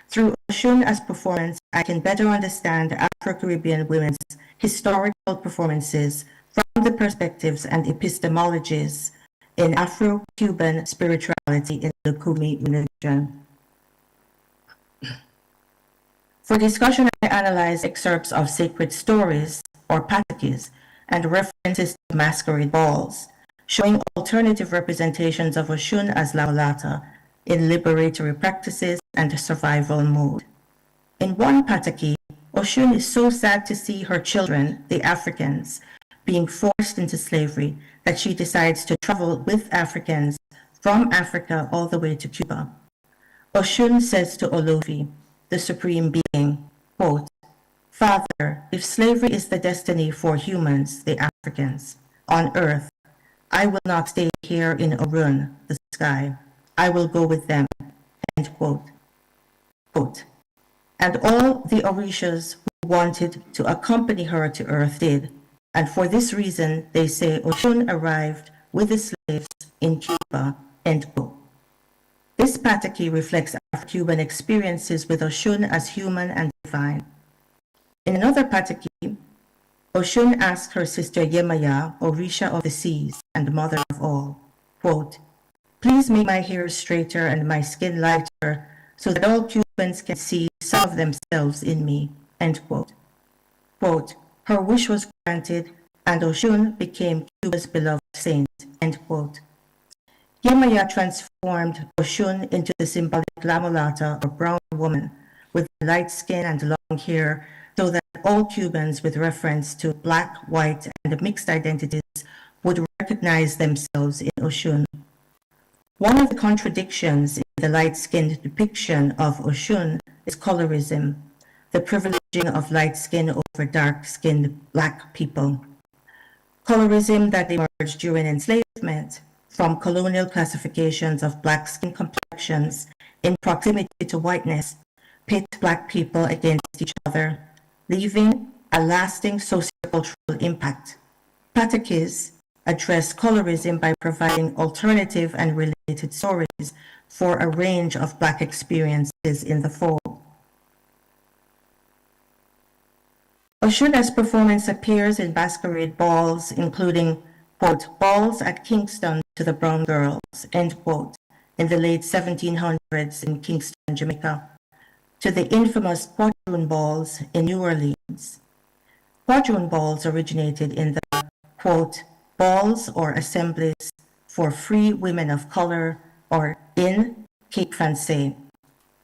Through Oshun as performance, I can better understand Afro-Caribbean women's historical performances from the perspectives and epistemologies in Afro-Cuban spirituality in the Lukumi religion. For discussion, I analyze excerpts of sacred stories or patakis and references to masquerade balls, showing alternative representations of Oshun as La Mulatta in liberatory practices and survival mode. In one pataki, Oshun is so sad to see her children, the Africans, being forced into slavery that she decides to travel with Africans from Africa all the way to Cuba. Oshun says to Olofi, the supreme being, quote, Father, if slavery is the destiny for humans, the Africans, on earth, I will not stay here in Orun, the sky. I will go with them, end quote. Quote, and all the Orishas who wanted to accompany her to earth did, and for this reason they say Oshun arrived with the slaves in Cuba, end quote. This pataki reflects Afro-Cuban experiences with Oshun as human and divine. In another pataki, Oshun asked her sister Yemaya, Orisha of the seas and mother of all, quote, please make my hair straighter and my skin lighter so that all Cubans can see some of themselves in me, end quote. Quote, her wish was granted and Oshun became Cuba's beloved saint, end quote. Yemaya transformed Oshun into the symbolic La Mulata, or brown woman, with light skin and long hair, so that all Cubans with reference to black, white, and mixed identities would recognize themselves in Oshun. One of the contradictions in the light-skinned depiction of Oshun is colorism, the privileging of light skin over dark-skinned black people. Colorism that emerged during enslavement from colonial classifications of black skin complexions in proximity to whiteness pit black people against each other, leaving a lasting sociocultural impact. Patakis address colorism by providing alternative and related stories for a range of black experiences in the fall. Oshuna's performance appears in masquerade balls, including, quote, balls at Kingston to the Brown Girls, end quote, in the late 1700s in Kingston, Jamaica, to the infamous quadroon balls in New Orleans. Quadroon balls originated in the, quote, balls or assemblies for free women of color, or in Cape Francais,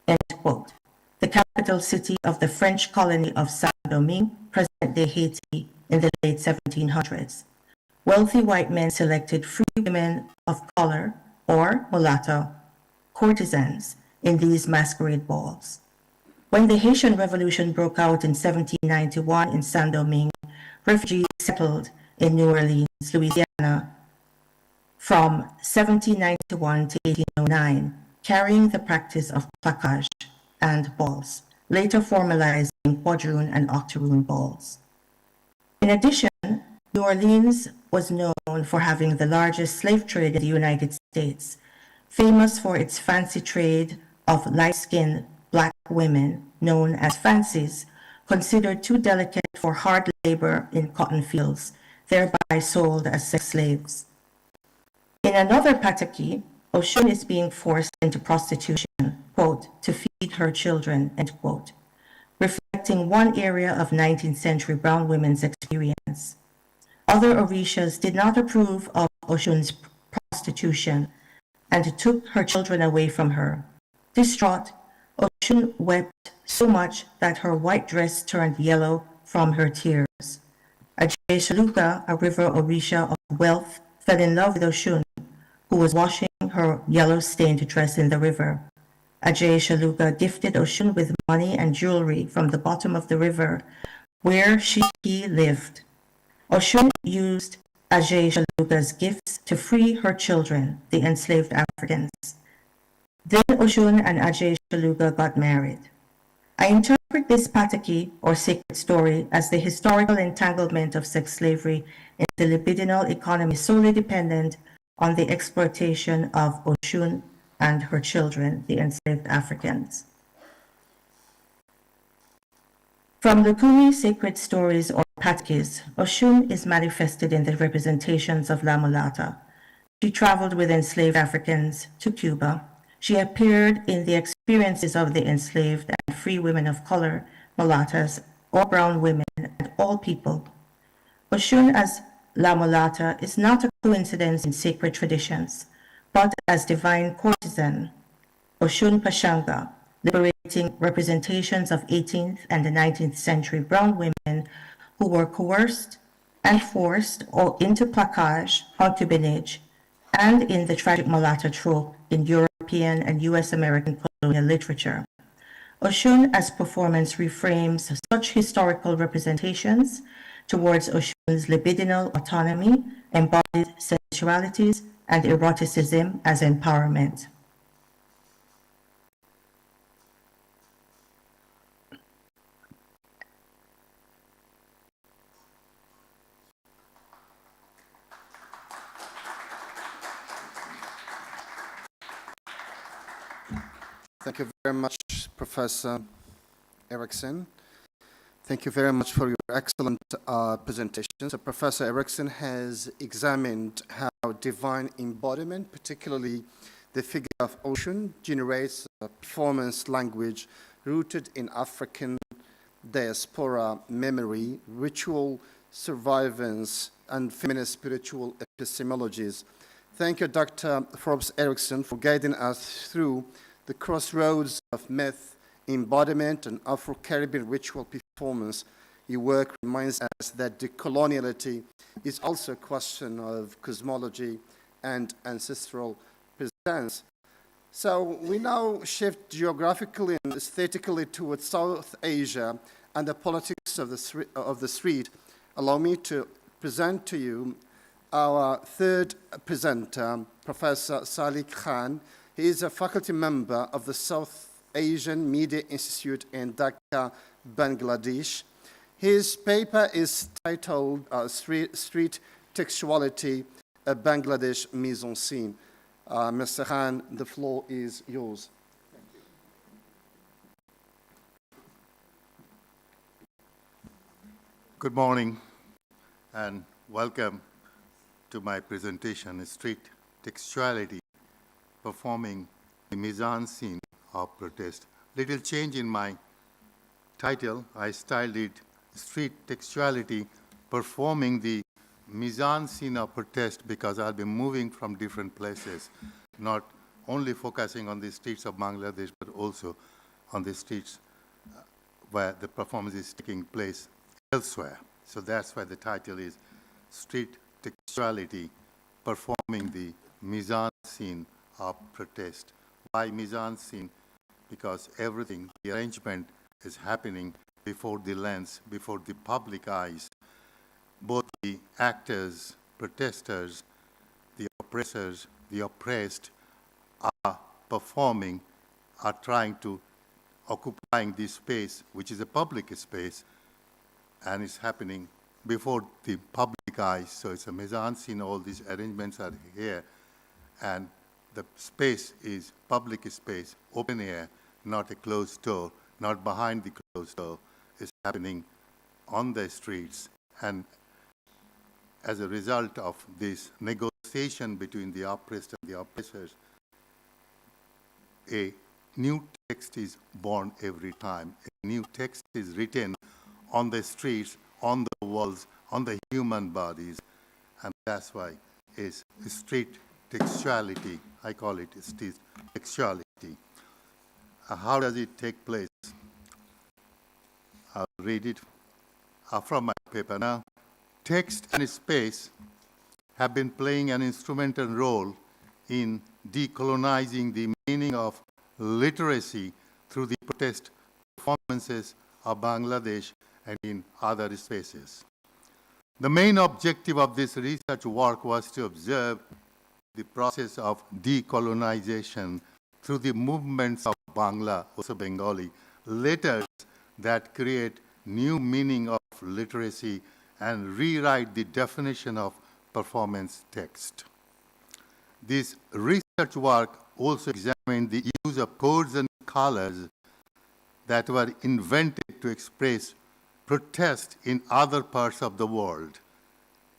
end quote, the capital city of the French colony of Saint-Domingue, present-day Haiti, in the late 1700s. Wealthy white men selected free women of color, or mulatto, courtesans in these masquerade balls. When the Haitian Revolution broke out in 1791 in Saint-Domingue, refugees settled in New Orleans, Louisiana, from 1791 to 1809, carrying the practice of placage and balls, later formalized in quadroon and octoroon balls. In addition, New Orleans was known for having the largest slave trade in the United States, famous for its fancy trade of light-skinned black women, known as fancies, considered too delicate for hard labor in cotton fields, thereby sold as sex slaves. In another pataki, Oshun is being forced into prostitution, quote, to feed her children, end quote, reflecting one area of 19th century brown women's experience. Other Orishas did not approve of Oshun's prostitution and took her children away from her. Distraught, Oshun wept so much that her white dress turned yellow from her tears. Ajay Shaluka, a river Orisha of wealth, fell in love with Oshun, who was washing her yellow-stained dress in the river. Ajay Shaluka gifted Oshun with money and jewelry from the bottom of the river, where he lived. Oshun used Ajay Shaluka's gifts to free her children, the enslaved Africans. Then Oshun and Ajay Shaluka got married. I interpret this pataki, or sacred story, as the historical entanglement of sex slavery in the libidinal economy solely dependent on the exploitation of Oshun and her children, the enslaved Africans. From Lukumi sacred stories or patakis, Oshun is manifested in the representations of La Mulata. She traveled with enslaved Africans to Cuba. She appeared in the experiences of the enslaved and free women of color, mulattas, or brown women, and all people. Oshun as La Mulata is not a coincidence in sacred traditions, but as divine courtesan. Oshun Pashanga, liberating representations of 18th and 19th century brown women who were coerced and forced into placage, concubinage, and in the tragic mulatta trope in European and U.S. American colonial literature. Oshun as performance reframes such historical representations towards Oshun's libidinal autonomy, embodied sensualities, and eroticism as empowerment. Thank you very much, Professor Erickson. Thank you very much for your excellent presentation. So Professor Erickson has examined how divine embodiment, particularly the figure of ocean, generates a performance language rooted in African diaspora memory, ritual survivance, and feminist spiritual epistemologies. Thank you, Dr. Forbes Erickson, for guiding us through the crossroads of myth, embodiment, and Afro-Caribbean ritual performance. Your work reminds us that decoloniality is also a question of cosmology and ancestral presence. So we now shift geographically and aesthetically towards South Asia and the politics of the street. Allow me to present to you our third presenter, Professor Salih Khan. He is a faculty member of the South Asian Media Institute in Dhaka, Bangladesh. His paper is titled Street Textuality, a Bangladesh Mise-en-Scene. Mr. Khan, the floor is yours. Good morning and welcome to my presentation, Street Textuality, Performing the Mise-en-Scene of Protest. Little change in my title. I styled it Street Textuality, Performing the Mise-en-Scene of Protest because I'll be moving from different places, not only focusing on the streets of Bangladesh, but also on the streets where the performance is taking place elsewhere. So that's why the title is Street Textuality, Performing the Mise-en-Scene of Protest. Why mise-en-scene? Because everything, the arrangement is happening before the lens, before the public eyes. Both the actors, protesters, the oppressors, the oppressed are performing, are trying to occupying this space, which is a public space, and it's happening before the public eyes. So it's a mise-en-scene, all these arrangements are here, and the space is public space, open air, not a closed door, not behind the closed door. It's happening on the streets. And as a result of this negotiation between the oppressed and the oppressors, a new text is born every time. A new text is written on the streets, on the walls, on the human bodies. And that's why it's street textuality. I call it street textuality. How does it take place? I'll read it from my paper now. Text and space have been playing an instrumental role in decolonizing the meaning of literacy through the protest performances of Bangladesh and in other spaces. The main objective of this research work was to observe the process of decolonization through the movements of Bangla, also Bengali, letters that create new meaning of literacy and rewrite the definition of performance text. This research work also examined the use of codes and colors that were invented to express protest in other parts of the world.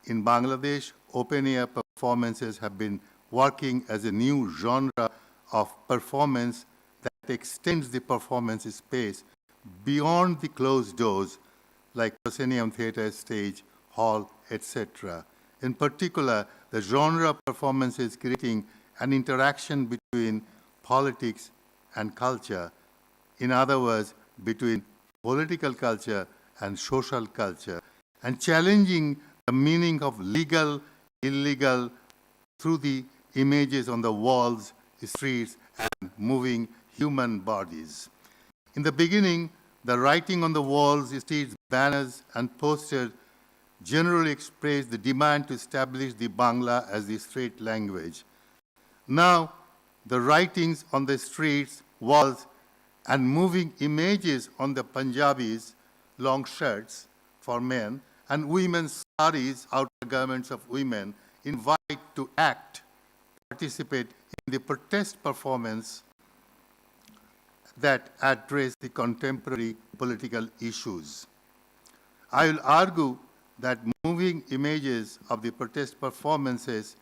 In Bangladesh, open-air performances have been working as a new genre of performance that extends the performance space beyond the closed doors, like proscenium theater, stage, hall, etc. In particular, the genre of performance is creating an interaction between politics and culture. In other words, between political culture and social culture, and challenging the meaning of legal, illegal through the images on the walls, streets, and moving human bodies. In the beginning, the writing on the walls, streets, banners, and posters generally expressed the demand to establish the Bangla as the state language. Now, the writings on the streets, walls, and moving images on the Punjabis, long shirts for men, and women's saris, outer garments of women, invite to act, participate in the protest performance that address the contemporary political issues. I will argue that moving images of the protest performances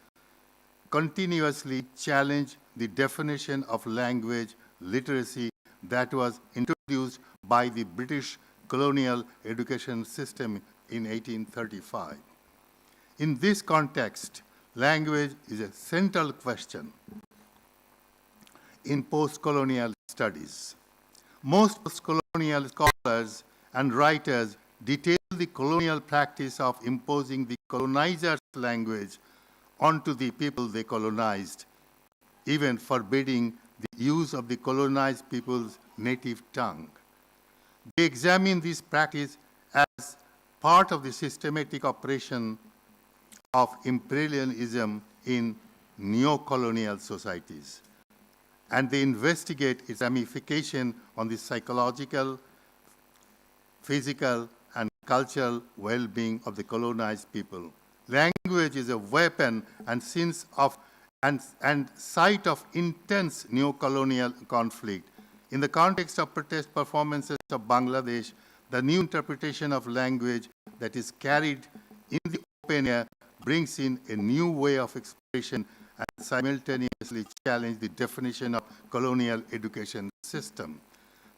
continuously challenge the definition of language literacy that was introduced by the British colonial education system in 1835. In this context, language is a central question in post-colonial studies. Most post-colonial scholars and writers detail the colonial practice of imposing the colonizer's language onto the people they colonized, even forbidding the use of the colonized people's native tongue. They examine this practice as part of the systematic operation of imperialism in neo-colonial societies, and they investigate its ramification on the psychological, physical, and cultural well-being of the colonized people. Language is a weapon and site of intense neo-colonial conflict. In the context of protest performances of Bangladesh, the new interpretation of language that is carried in the open air brings in a new way of expression and simultaneously challenge the definition of colonial education system.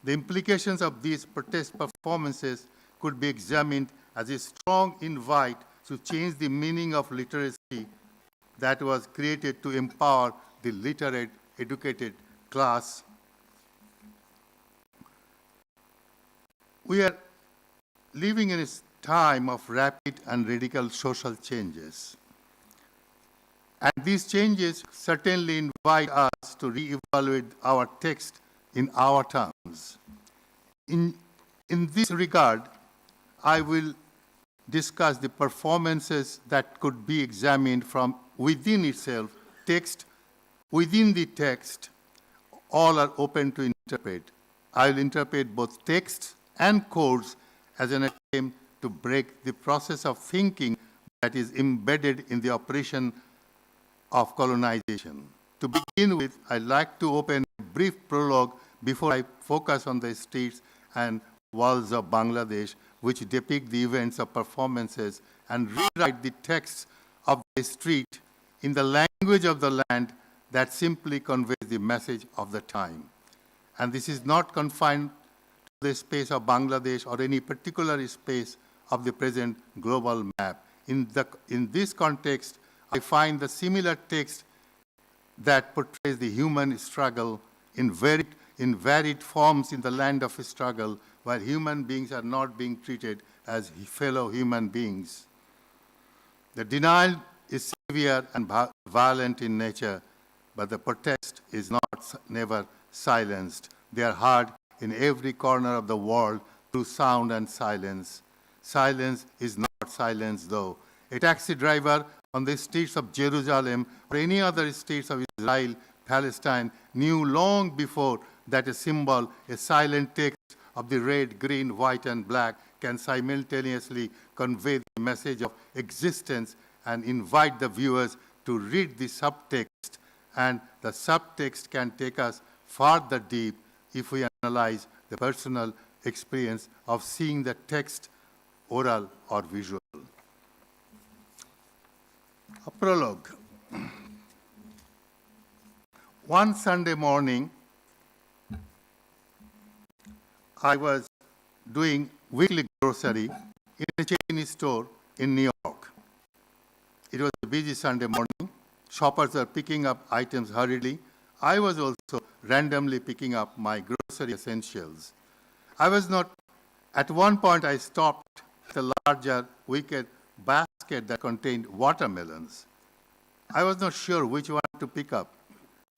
The implications of these protest performances could be examined as a strong invite to change the meaning of literacy that was created to empower the literate, educated class. We are living in a time of rapid and radical social changes. And these changes certainly invite us to reevaluate our text in our terms. In this regard, I will discuss the performances that could be examined from within itself, text, within the text, all are open to interpret. I will interpret both texts and codes as an attempt to break the process of thinking that is embedded in the operation of colonization. To begin with, I'd like to open a brief prologue before I focus on the streets and walls of Bangladesh, which depict the events of performances and rewrite the texts of the street in the language of the land that simply conveys the message of the time. And this is not confined to the space of Bangladesh or any particular space of the present global map. In this context, I find the similar text that portrays the human struggle in varied forms in the land of struggle, where human beings are not being treated as fellow human beings. The denial is severe and violent in nature, but the protest is never silenced. They are heard in every corner of the world through sound and silence. Silence is not silence, though. A taxi driver on the streets of Jerusalem or any other streets of Israel, Palestine, knew long before that a symbol, a silent text of the red, green, white, and black can simultaneously convey the message of existence and invite the viewers to read the subtext. And the subtext can take us farther deep if we analyze the personal experience of seeing the text, oral or visual. A prologue. One Sunday morning, I was doing weekly grocery in a chain store in New York. It was a busy Sunday morning. Shoppers were picking up items hurriedly. I was also randomly picking up my grocery essentials. At one point I stopped at a larger wicker basket that contained watermelons. I was not sure which one to pick up.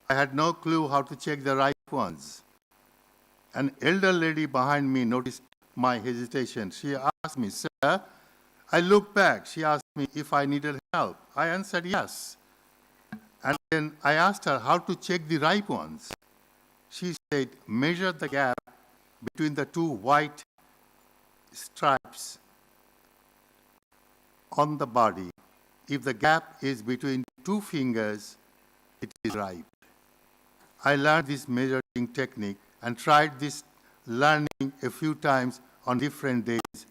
I had no clue how to check the ripe ones. An elder lady behind me noticed my hesitation. She asked me, "Sir," I looked back. She asked me if I needed help. I answered yes. And then I asked her how to check the ripe ones. She said, "Measure the gap between the two white stripes on the body. If the gap is between two fingers, it is ripe." I learned this measuring technique and tried this learning a few times on different days.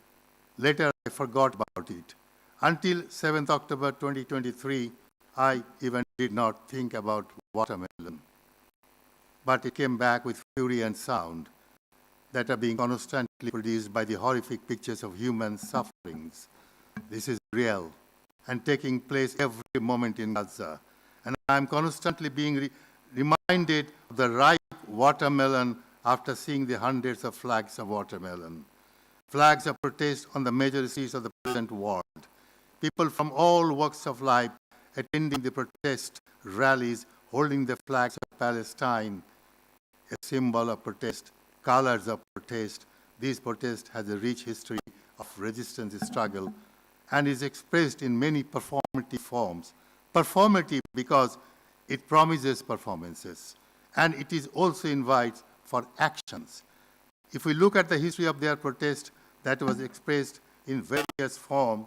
Later, I forgot about it. Until 7th October 2023, I even did not think about watermelon. But it came back with fury and sound that are being constantly produced by the horrific pictures of human sufferings. This is real and taking place every moment in Gaza. And I'm constantly being reminded of the ripe watermelon after seeing the hundreds of flags of watermelon. Flags of protest on the major cities of the present world. People from all walks of life attending the protest rallies, holding the flags of Palestine, a symbol of protest, colors of protest. This protest has a rich history of resistance struggle and is expressed in many performative forms. Performative because it promises performances, and it is also invites for actions. If we look at the history of their protest that was expressed in various forms,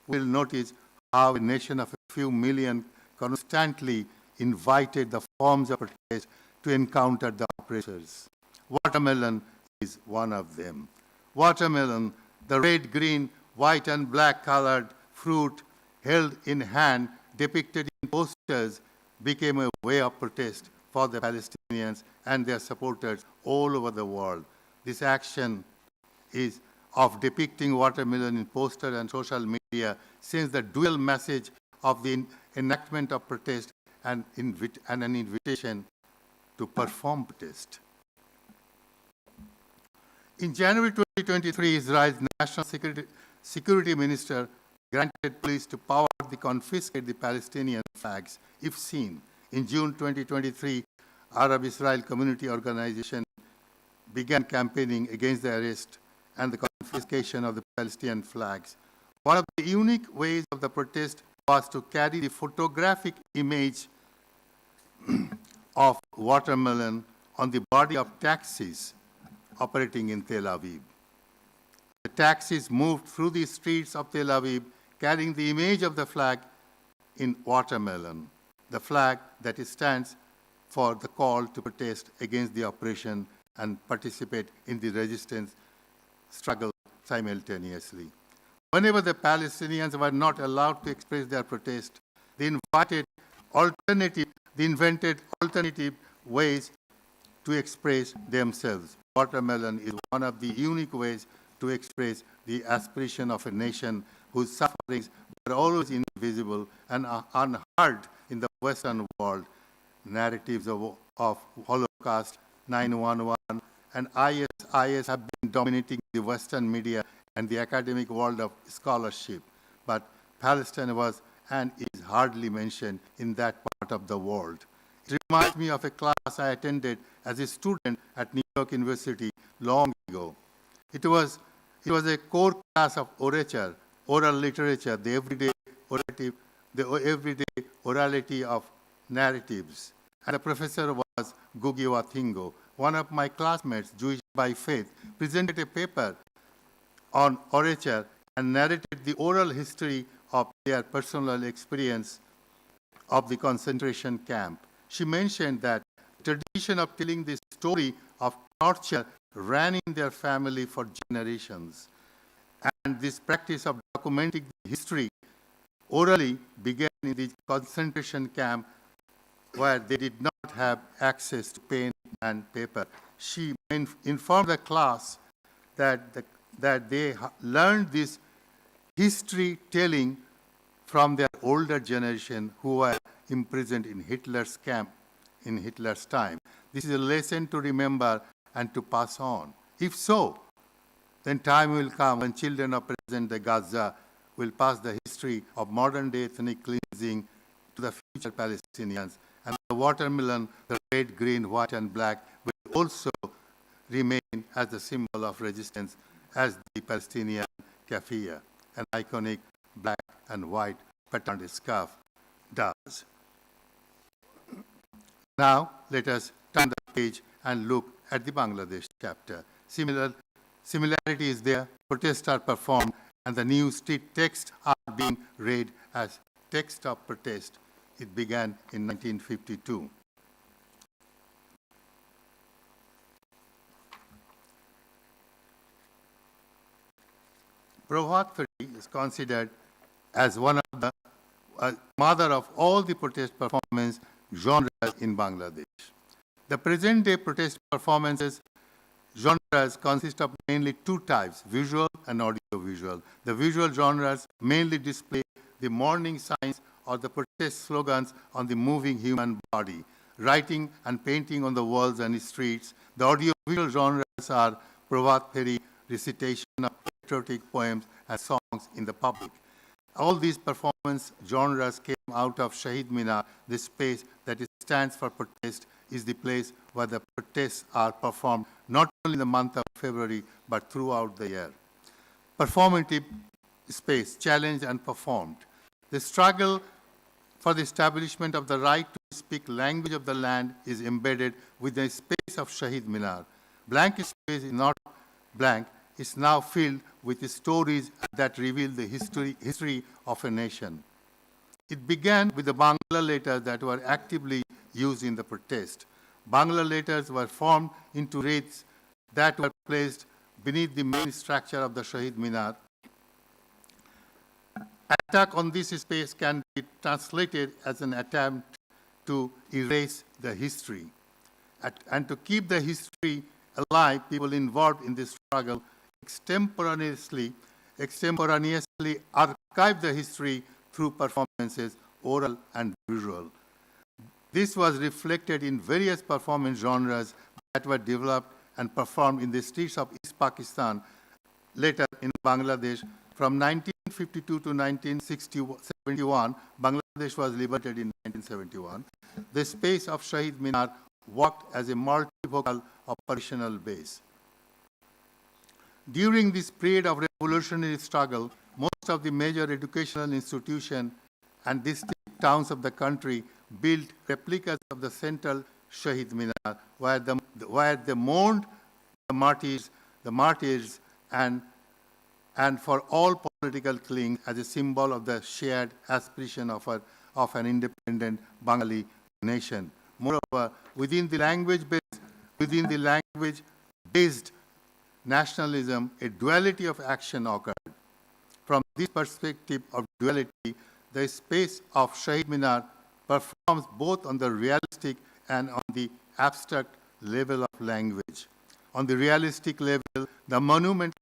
we'll notice how a nation of a few million constantly invited the forms of protest to encounter the oppressors. Watermelon is one of them. Watermelon, the red, green, white, and black colored fruit held in hand, depicted in posters, became a way of protest for the Palestinians and their supporters all over the world. This action is of depicting watermelon in poster and social media sends the dual message of the enactment of protest and an invitation to perform protest. In January 2023, Israel's National Security Minister granted police to power to confiscate the Palestinian flags if seen. In June 2023, Arab Israel Community Organization began campaigning against the arrest and the confiscation of the Palestinian flags. One of the unique ways of the protest was to carry the photographic image of watermelon on the body of taxis operating in Tel Aviv. The taxis moved through the streets of Tel Aviv carrying the image of the flag in watermelon, the flag that stands for the call to protest against the oppression and participate in the resistance struggle simultaneously. Whenever the Palestinians were not allowed to express their protest, they invented alternative ways to express themselves. Watermelon is one of the unique ways to express the aspiration of a nation whose sufferings were always invisible and unheard in the Western world. Narratives of Holocaust, 9/11, and IS have been dominating the Western media and the academic world of scholarship, but Palestine was and is hardly mentioned in that part of the world. It reminds me of a class I attended as a student at New York University long ago. It was a core class of orature, oral literature, the everyday orality of narratives. And the professor was Gugi Wathingo. One of my classmates, Jewish by faith, presented a paper on orature and narrated the oral history of their personal experience of the concentration camp. She mentioned that the tradition of telling the story of torture ran in their family for generations. And this practice of documenting the history orally began in the concentration camp where they did not have access to pen and paper. She informed the class that they learned this history telling from their older generation who were imprisoned in Hitler's camp in Hitler's time. This is a lesson to remember and to pass on. If so, then time will come when children of present-day Gaza will pass the history of modern-day ethnic cleansing to the future Palestinians. And the watermelon, the red, green, white, and black, will also remain as the symbol of resistance as the Palestinian keffiyeh, an iconic black and white patterned scarf, does. Now, let us turn the page and look at the Bangladesh chapter. Similarity is there, protests are performed, and the new street texts are being read as text of protest. It began in 1952. Prabhat Feri is considered as one of the mother of all the protest performance genres in Bangladesh. The present-day protest performances genres consist of mainly two types, visual and audiovisual. The visual genres mainly display the mourning signs or the protest slogans on the moving human body, writing and painting on the walls and streets. The audiovisual genres are Prabhat Feri recitation of patriotic poems and songs in the public. All these performance genres came out of Shahid Minar. The space that stands for protest is the place where the protests are performed not only in the month of February but throughout the year. Performative space, challenged and performed. The struggle for the establishment of the right to speak language of the land is embedded with the space of Shahid Minar. Blank space is not blank, it's now filled with stories that reveal the history of a nation. It began with the Bangla letters that were actively used in the protest. Bangla letters were formed into wreaths that were placed beneath the main structure of the Shahid Minar. Attack on this space can be translated as an attempt to erase the history. And to keep the history alive, people involved in this struggle extemporaneously archive the history through performances, oral and visual. This was reflected in various performance genres that were developed and performed in the streets of East Pakistan, later in Bangladesh. From 1952 to 1971, Bangladesh was liberated in 1971. The space of Shahid Minar worked as a multivocal operational base. During this period of revolutionary struggle, most of the major educational institutions and district towns of the country built replicas of the central Shahid Minar, where they mourned the martyrs and for all political killings as a symbol of the shared aspiration of an independent Bengali nation. Moreover, within the language-based nationalism, a duality of action occurred. From this perspective of duality, the space of Shahid Minar performs both on the realistic and on the abstract level of language. On the realistic level, the monument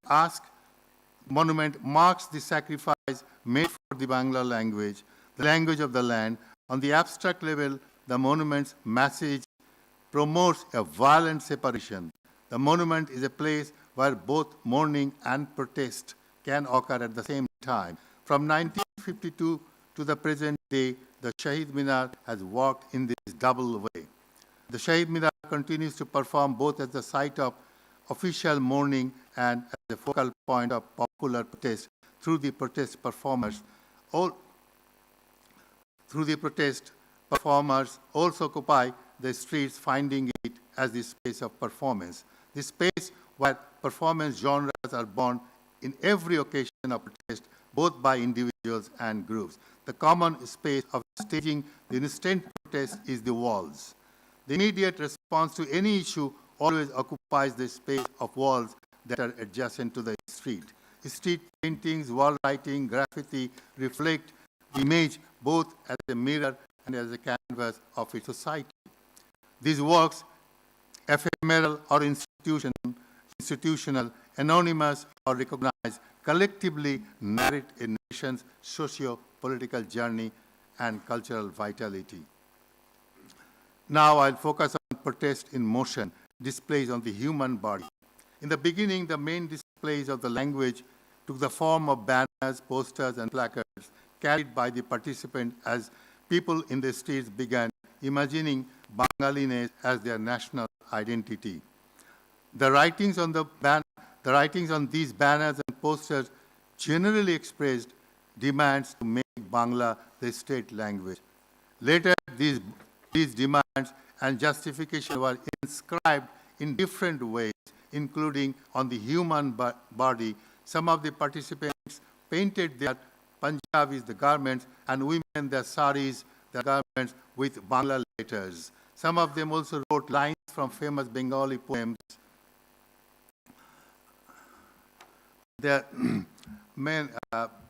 marks the sacrifice made for the Bangla language, the language of the land. On the abstract level, the monument's message promotes a violent separation. The monument is a place where both mourning and protest can occur at the same time. From 1952 to the present day, the Shahid Minar has worked in this double way. The Shahid Minar continues to perform both as the site of official mourning and as a focal point of popular protest through the protest performers. Also occupy the streets, finding it as the space of performance. The space where performance genres are born in every occasion of protest, both by individuals and groups. The common space of staging the instant protest is the walls. The immediate response to any issue always occupies the space of walls that are adjacent to the street. Street paintings, wall writing, graffiti reflect the image both as a mirror and as a canvas of its society. These works, ephemeral or institutional, anonymous or recognized, collectively narrate a nation's socio-political journey and cultural vitality. Now I'll focus on protest in motion, displays on the human body. In the beginning, the main displays of the language took the form of banners, posters, and placards carried by the participants as people in the streets began imagining Bengaliness as their national identity. The writings on these banners and posters generally expressed demands to make Bangla the state language. Later, these demands and justification were inscribed in different ways, including on the human body. Some of the participants painted their Punjabis, the garments, and women their saris, the garments, with Bangla letters. Some of them also wrote lines from famous Bengali poems. men,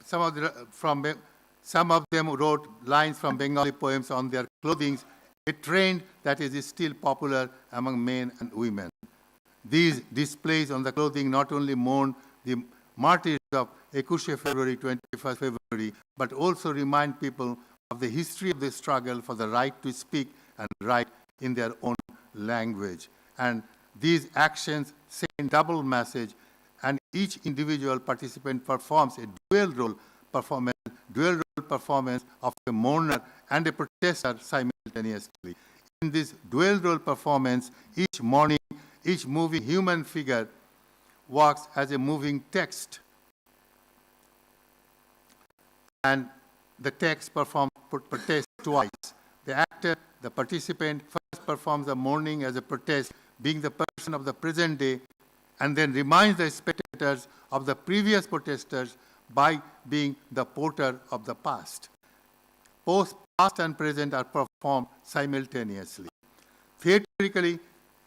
some of them wrote lines from Bengali poems on their clothing, a trend that is still popular among men and women. These displays on the clothing not only mourn the martyrs of 21 February, 21st February, but also remind people of the history of the struggle for the right to speak and write in their own language. And these actions send double message, and each individual participant performs a dual role performance of a mourner and a protester simultaneously. In this dual role performance, each morning, each moving human figure works as a moving text, and the text protests twice. The actor, the participant, first performs the mourning as a protest, being the person of the present day, and then reminds the spectators of the previous protesters by being the porter of the past. Both past and present are performed simultaneously. Theatrically,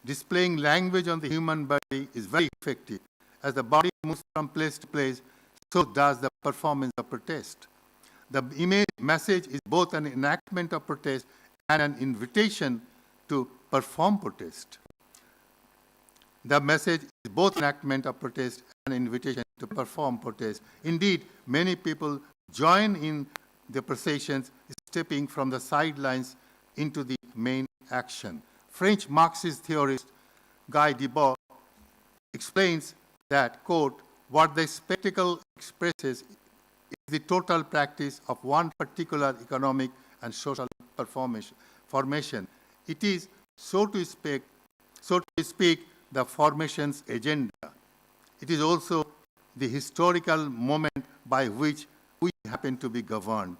displaying language on the human body is very effective. As the body moves from place to place, so does the performance of protest. The message is both an enactment of protest and an invitation to perform protest. The message is both enactment of protest and invitation to perform protest. Indeed, many people join in the processions, stepping from the sidelines into the main action. French Marxist theorist Guy Debord explains that, quote, what the spectacle expresses is the total practice of one particular economic and social formation. It is, so to speak, the formation's agenda. It is also the historical moment by which we happen to be governed.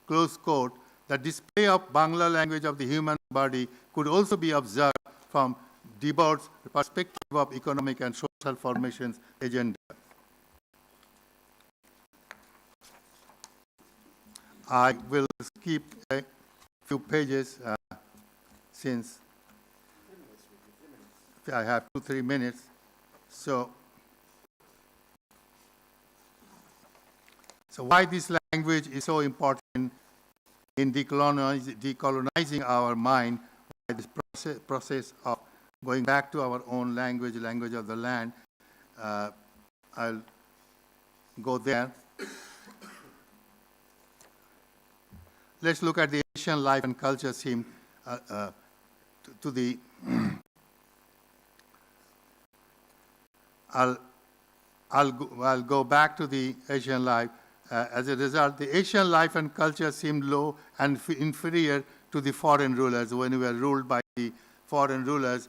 Close quote. The display of Bangla language of the human body could also be observed from Debord's perspective of economic and social formations agenda. I will skip a few pages since I have 2-3 minutes. So why this language is so important in decolonizing our mind, why this process of going back to our own language of the land. I'll go there. Let's look at the Asian life and culture scene to the I'll go back to the Asian life. As a result, the Asian life and culture seemed low and inferior to the foreign rulers. When we were ruled by the foreign rulers,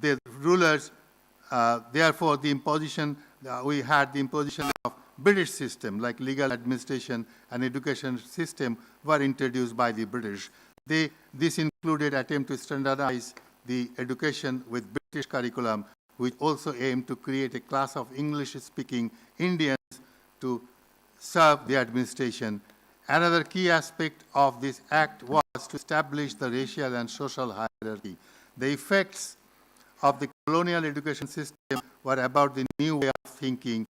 the rulers, therefore, the imposition, we had the imposition of British system, like legal administration and education system were introduced by the British. This included attempt to standardize the education with British curriculum, which also aimed to create a class of English-speaking Indians to serve the administration. Another key aspect of this act was to establish the racial and social hierarchy. The effects of the colonial education system were about the new way of thinking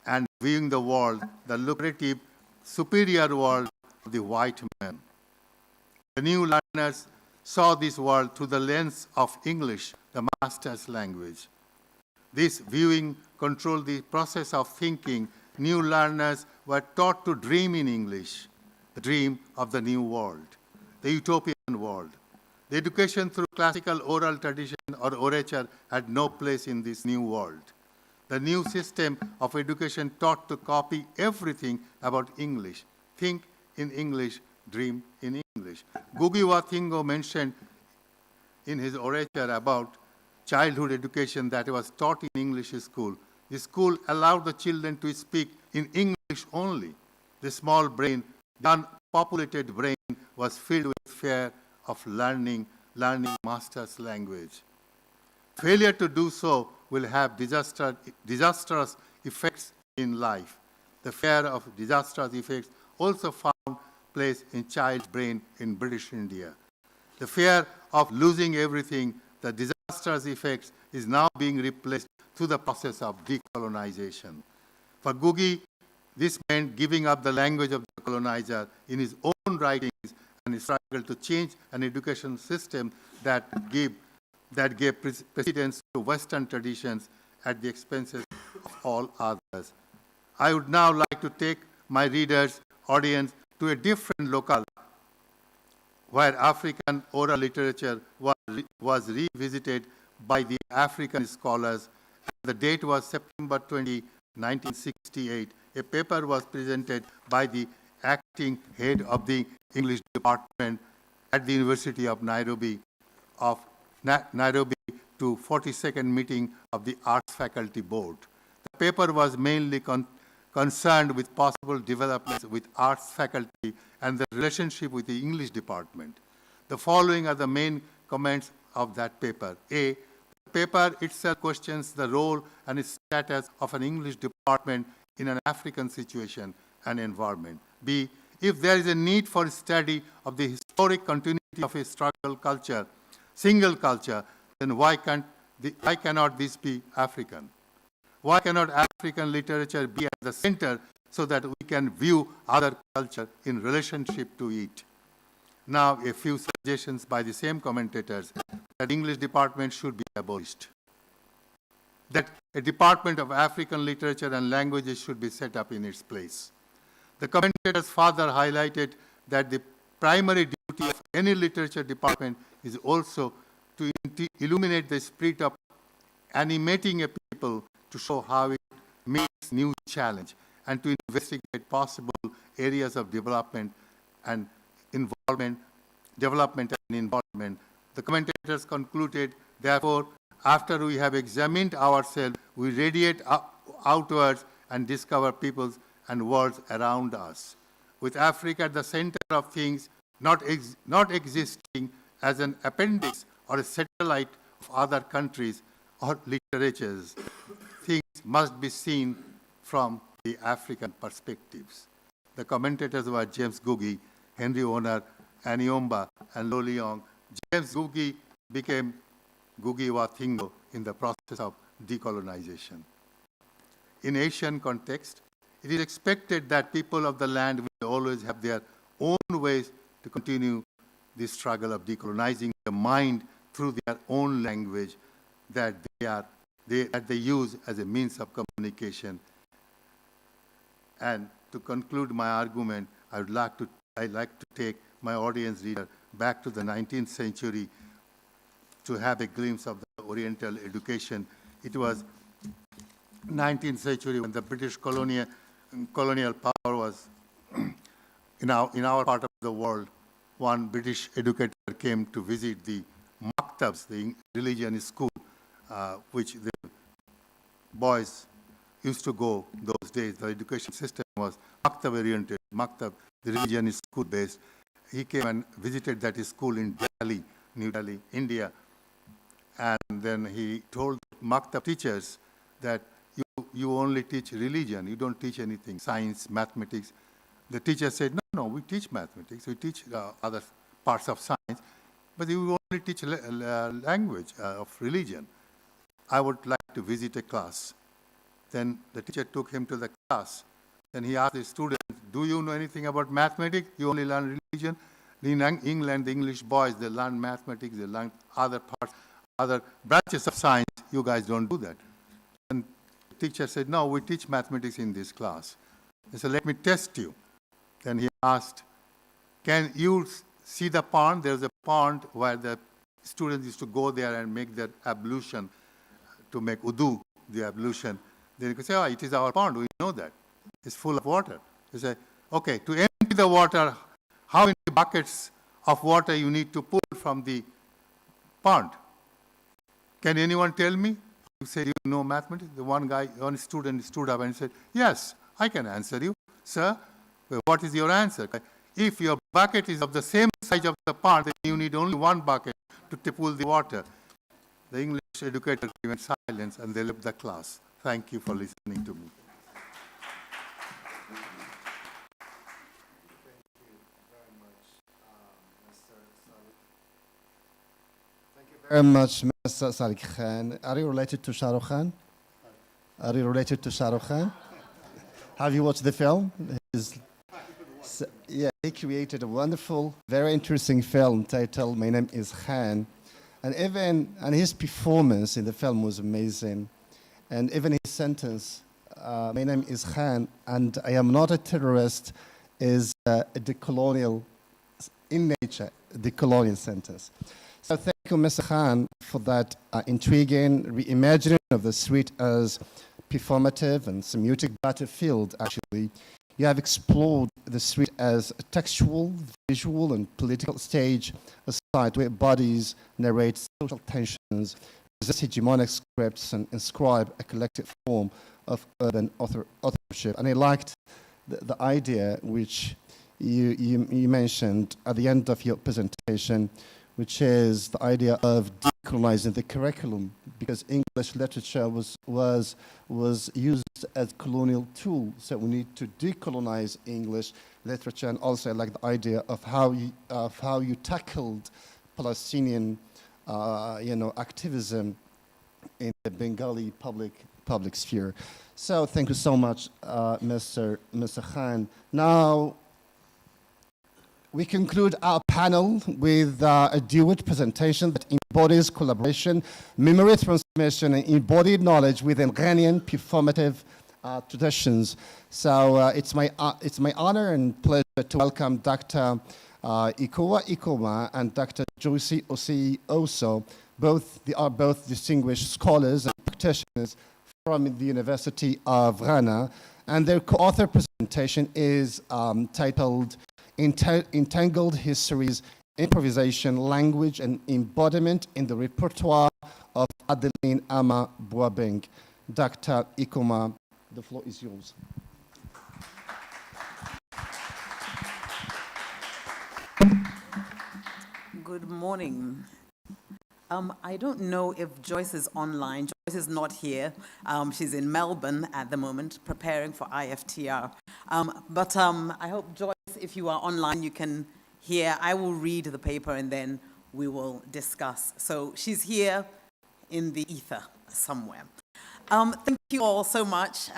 and viewing the world, the lucrative, superior world of the white man. The new learners saw this world through the lens of English, the master's language. This viewing controlled the process of thinking. New learners were taught to dream in English, the dream of the new world, the utopian world. The education through classical oral tradition or orature had no place in this new world. The new system of education taught to copy everything about English. Think in English, dream in English. Ngugi wa Thiong'o mentioned in his orature about childhood education that was taught in English school. The school allowed the children to speak in English only. The small brain, the unpopulated brain, was filled with fear of learning master's language. Failure to do so will have disastrous effects in life. The fear of disastrous effects also found place in child's brain in British India. The fear of losing everything, the disastrous effects, is now being replaced through the process of decolonization. For Ngugi, This meant giving up the language of the colonizer in his own writings and his struggle to change an education system that gave precedence to Western traditions at the expenses of all others. I would now like to take my readers' audience to a different locale where African oral literature was revisited by the African scholars. The date was September 20, 1968. A paper was presented by the acting head of the English department at the University of Nairobi to 42nd meeting of the Arts Faculty Board. The paper was mainly concerned with possible developments with arts faculty and the relationship with the English department. The following are the main comments of that paper. A, the paper itself questions the role and status of an English department in an African situation and environment. B, if there is a need for study of the historic continuity of a struggle culture, single culture, then why cannot this be African? Why cannot African literature be at the center so that we can view other culture in relationship to it? Now, a few suggestions by the same commentators that English department should be abolished, that a department of African literature and languages should be set up in its place. The commentators further highlighted that the primary duty of any literature department is also to illuminate the spirit of animating a people to show how it meets new challenge and to investigate possible areas of development and involvement. The commentators concluded, therefore, after we have examined ourselves, we radiate outwards and discover peoples and worlds around us. With Africa at the center of things, not existing as an appendix or a satellite of other countries or literatures, things must be seen from the African perspectives. The commentators were James Googie, Henry Warner, Aniomba, and Lo Leong. James Googie became Ngugi wa Thiong'o in the process of decolonization. In Asian context, it is expected that people of the land will always have their own ways to continue the struggle of decolonizing the mind through their own language that they use as a means of communication. And to conclude my argument, I'd like to take my audience reader back to the 19th century to have a glimpse of the Oriental education. It was 19th century when the British colonial power was in our part of the world. One British educator came to visit the maktabs, the religion school, which the boys used to go those days. The education system was maktab-oriented, maktab, the religion is school-based. He came and visited that school in Delhi, New Delhi, India. And then he told maktab teachers that you only teach religion, you don't teach anything, science, mathematics. The teacher said, no, we teach mathematics, we teach other parts of science, but you only teach language of religion. I would like to visit a class. Then the teacher took him to the class. Then he asked the students, do you know anything about mathematics? You only learn religion? In England, the English boys, they learn mathematics, they learn other parts, other branches of science. You guys don't do that. And the teacher said, no, we teach mathematics in this class. He said, let me test you. Then he asked, can you see the pond? There's a pond where the students used to go there and make their ablution, to make wudu, the ablution. Then you could say, oh, it is our pond, we know that. It's full of water. You say, okay, to empty the water, how many buckets of water you need to pull from the pond? Can anyone tell me? You say, you know mathematics? The one student stood up and said, yes, I can answer you. Sir, what is your answer? If your bucket is of the same size of the pond, then you need only one bucket to pull the water. The English educator came in silence and they left the class. Thank you for listening to me. Very much, Mr. Sadiq Khan. Are you related to Shah Rukh Khan? Are you related to Shah Rukh Khan? Have you watched the film? Yeah, he created a wonderful, very interesting film titled My Name is Khan. And his performance in the film was amazing. And even his sentence, my name is Khan, and I am not a terrorist, is a decolonial in nature, decolonial sentence. So thank you, Mr. Khan, for that intriguing reimagining of the street as performative and semiotic battlefield, actually. You have explored the street as a textual, visual, and political stage, a site where bodies narrate social tensions, resist hegemonic scripts, and inscribe a collective form of urban authorship. And I liked the idea which you mentioned at the end of your presentation, which is the idea of decolonizing the curriculum, because English literature was used as colonial tool. So we need to decolonize English literature, and also I like the idea of how you tackled Palestinian, activism in the Bengali public sphere. So thank you so much, Mr. Khan. Now, we conclude our panel with a duet presentation that embodies collaboration, memory transmission, and embodied knowledge within Ghanaian performative traditions. So it's my honor and pleasure to welcome Dr. Ikowa Ikoma and Dr. Josie Osei Oso. They are both distinguished scholars and practitioners from the University of Ghana, and their co-author presentation is titled Entangled Histories, Improvisation, Language, and Embodiment in the Repertoire of Adeline Ama Boabeng. Dr. Ikoma, the floor is yours. Good morning. I don't know if Joyce is online. Joyce is not here. She's in Melbourne at the moment, preparing for IFTR. But I hope, Joyce, if you are online, you can hear. I will read the paper and then we will discuss. So she's here in the ether somewhere. Thank you all so much,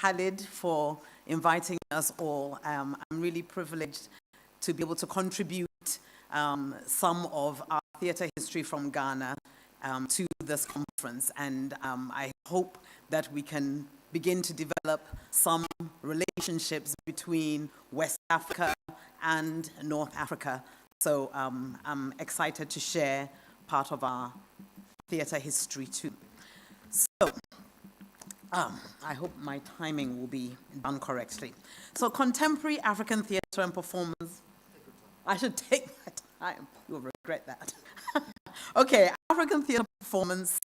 Khalid, for inviting us all. I'm really privileged to be able to contribute some of our theatre history from Ghana to this conference, and I hope that we can begin to develop some relationships between West Africa and North Africa. So I'm excited to share part of our theatre history too. So I hope my timing will be done correctly. So contemporary African theatre and performance. I should take my time. You'll regret that. Okay, African theatre performance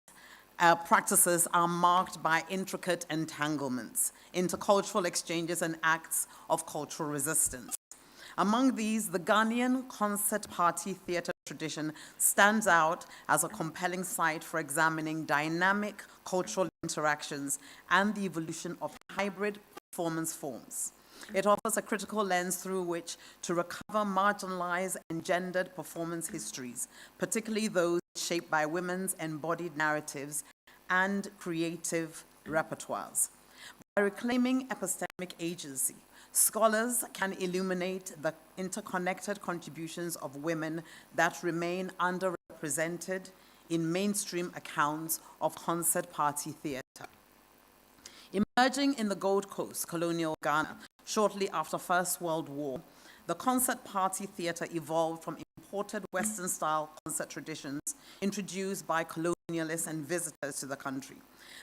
practices are marked by intricate entanglements, intercultural exchanges, and acts of cultural resistance. Among these, the Ghanaian concert party theatre tradition stands out as a compelling site for examining dynamic cultural interactions and the evolution of hybrid performance forms. It offers a critical lens through which to recover marginalized and gendered performance histories, particularly those shaped by women's embodied narratives and creative repertoires. By reclaiming epistemic agency, scholars can illuminate the interconnected contributions of women that remain underrepresented in mainstream accounts of concert party theatre. Emerging in the Gold Coast, colonial Ghana, shortly after First World War, the concert party theatre evolved from imported Western-style concert traditions introduced by colonialists and visitors to the country.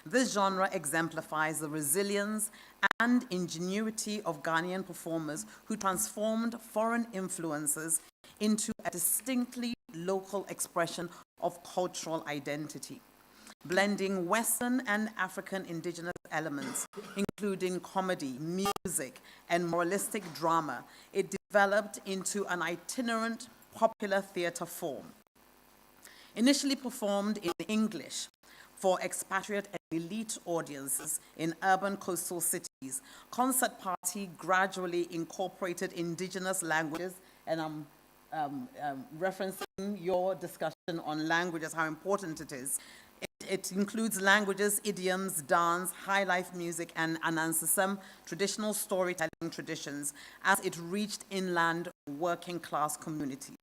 This genre exemplifies the resilience and ingenuity of Ghanaian performers who transformed foreign influences into a distinctly local expression of cultural identity. Blending Western and African indigenous elements, including comedy, music, and moralistic drama, it developed into an itinerant popular theatre form. Initially performed in English for expatriate and elite audiences in urban coastal cities, concert party gradually incorporated indigenous languages, and I'm referencing your discussion on languages, how important it is. It it includes languages, idioms, dance, high life music, and Anansesem, traditional storytelling traditions, as it reached inland working class communities.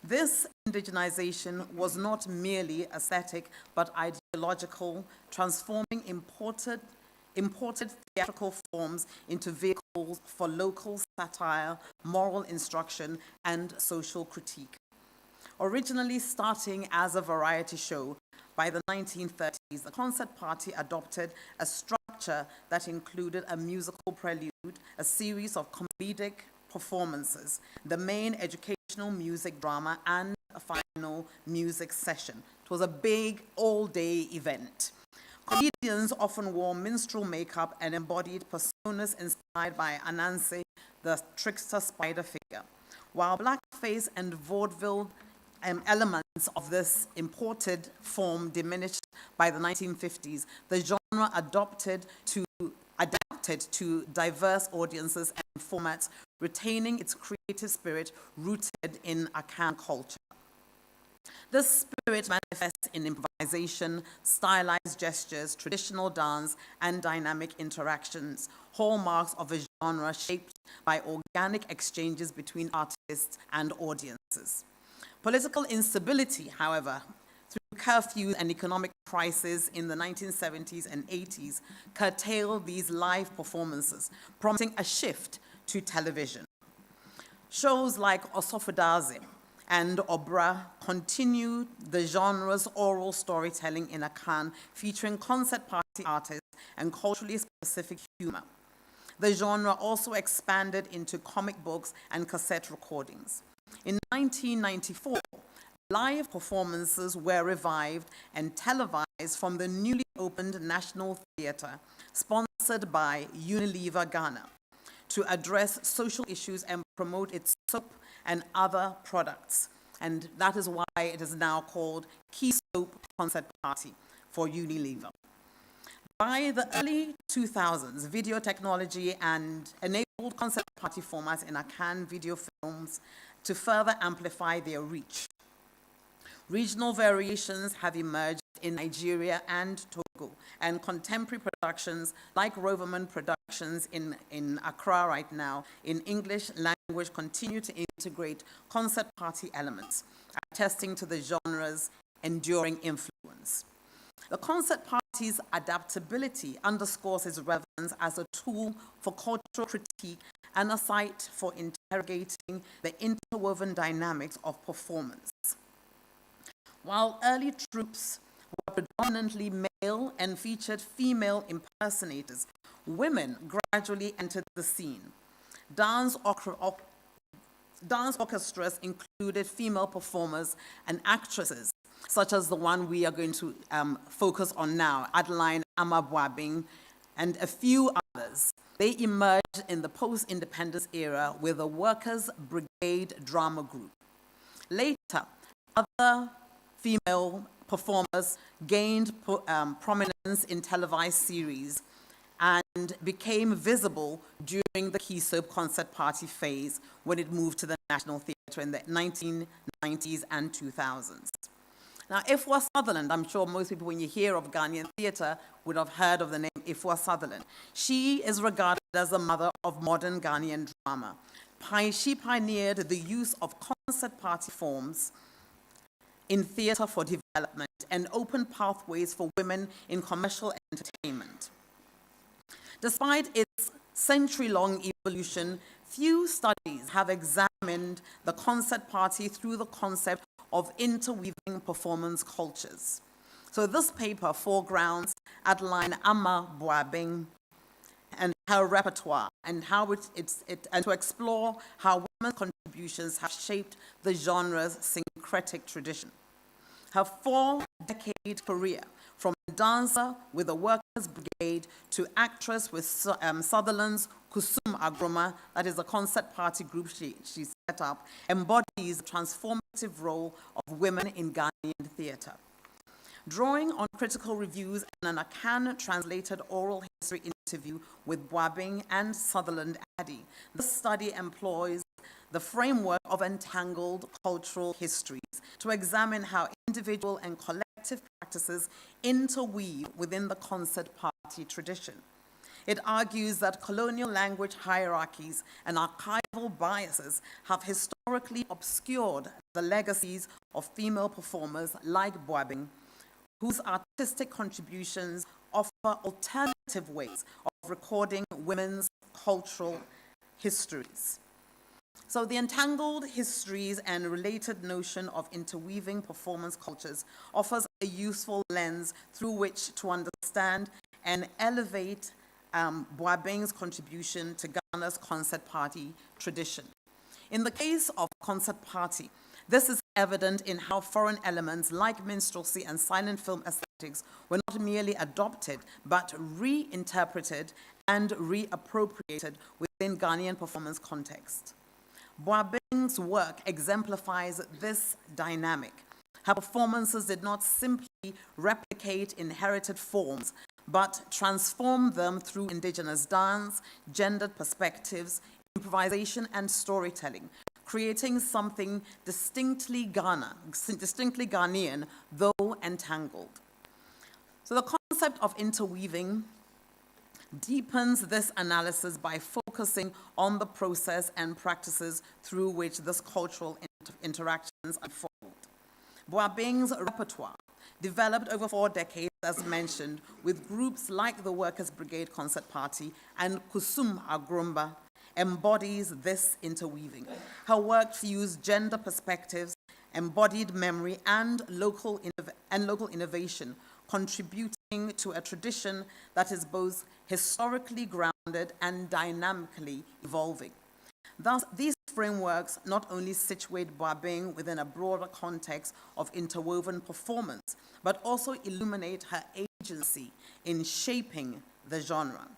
This indigenization was not merely aesthetic, but ideological, transforming imported theatrical forms into vehicles for local satire, moral instruction, and social critique. Originally starting as a variety show, by the 1930s, the concert party adopted a structure that included a musical prelude, a series of comedic performances, the main educational music drama, and a final music session. It was a big all-day event. Comedians often wore minstrel makeup and embodied personas inspired by Anansi, the trickster spider figure. While blackface and vaudeville elements of this imported form diminished by the 1950s, the genre adapted to diverse audiences and formats, retaining its creative spirit rooted in Akan culture. This spirit manifests in improvisation, stylized gestures, traditional dance, and dynamic interactions, hallmarks of a genre shaped by organic exchanges between artists and audiences. Political instability, however, through curfews and economic crisis in the 1970s and 80s, curtailed these live performances, prompting a shift to television. Shows like Osofadazi and Obra continued the genre's oral storytelling in Akan, featuring concert party artists and culturally specific humor. The genre also expanded into comic books and cassette recordings. In 1994, live performances were revived and televised from the newly opened National Theatre, sponsored by Unilever Ghana, to address social issues and promote its soap and other products. And that is why it is now called Key Soap Concert Party for Unilever. By the early 2000s, video technology and enabled concert party formats in Akan video films to further amplify their reach. Regional variations have emerged in Nigeria and Togo, and contemporary productions like Roverman Productions in Accra right now, in English language, continue to integrate concert party elements, attesting to the genre's enduring influence. The concert party's adaptability underscores its relevance as a tool for cultural critique and a site for interrogating the interwoven dynamics of performance. While early troupes were predominantly male and featured female impersonators, women gradually entered the scene. Dance orchestras included female performers and actresses, such as the one we are going to focus on now, Adeline Amabwabing, and a few others. They emerged in the post-independence era with the Workers' Brigade Drama Group. Later, other female performers gained prominence in televised series and became visible during the Key Soap concert party phase when it moved to the National Theatre in the 1990s and 2000s. Now, Ifwa Sutherland, I'm sure most people, when you hear of Ghanaian theatre, would have heard of the name Ifwa Sutherland. She is regarded as the mother of modern Ghanaian drama. She pioneered the use of concert party forms in theatre for development and opened pathways for women in commercial entertainment. Despite its century-long evolution, few studies have examined the concert party through the concept of interweaving performance cultures. So this paper foregrounds Adeline Amabwabing and her repertoire and how and to explore how women's contributions have shaped the genre's syncretic tradition. Her 4-decade career, from dancer with the Workers' Brigade to actress with Sutherland's Kusum Agroma, that is the concert party group she set up, embodies the transformative role of women in Ghanaian theatre. Drawing on critical reviews and an Akan translated oral history interview with Bwabing and Sutherland Addy, this study employs the framework of entangled cultural histories to examine how individual and collective collective practices interweave within the concert party tradition. It argues that colonial language hierarchies and archival biases have historically obscured the legacies of female performers like Boabeng, whose artistic contributions offer alternative ways of recording women's cultural histories. So the entangled histories and related notion of interweaving performance cultures offers a useful lens through which to understand and elevate Boabeng's contribution to Ghana's concert party tradition. In the case of concert party, this is evident in how foreign elements like minstrelsy and silent film aesthetics were not merely adopted, but reinterpreted and reappropriated within Ghanaian performance context. Boabeng's work exemplifies this dynamic. Her performances did not simply replicate inherited forms, but transformed them through indigenous dance, gendered perspectives, improvisation, and storytelling, creating something distinctly Ghanaian, though entangled. So the concept of interweaving deepens this analysis by focusing on the process and practices through which this cultural interactions unfold. Boabeng's repertoire, developed over 4 decades, as mentioned, with groups like the Workers' Brigade Concert Party and Kusum Agrumba, embodies this interweaving. Her work fused gender perspectives, embodied memory, and local innovation, contributing to a tradition that is both historically grounded and dynamically evolving. Thus, these frameworks not only situate Boabeng within a broader context of interwoven performance, but also illuminate her agency in shaping the genre.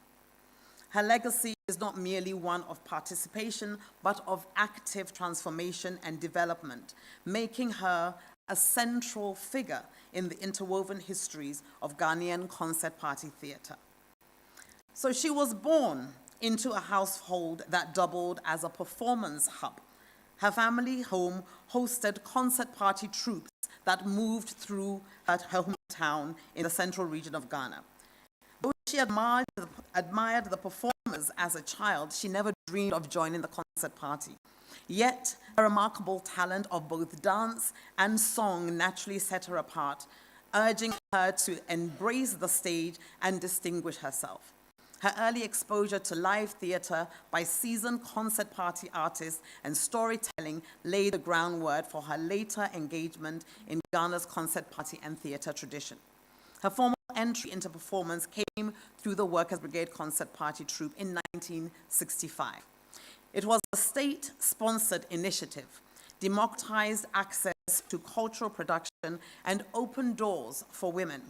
Her legacy is not merely one of participation, but of active transformation and development, making her a central figure in the interwoven histories of Ghanaian concert party theatre. So she was born into a household that doubled as a performance hub. Her family home hosted concert party troupes that moved through her hometown in the central region of Ghana. Though she admired the performers as a child, she never dreamed of joining the concert party. Yet, her remarkable talent of both dance and song naturally set her apart, urging her to embrace the stage and distinguish herself. Her early exposure to live theatre by seasoned concert party artists and storytelling laid the groundwork for her later engagement in Ghana's concert party and theatre tradition. Her formal entry into performance came through the Workers' Brigade Concert Party troupe in 1965. It was a state-sponsored initiative, democratized access to cultural production, and opened doors for women.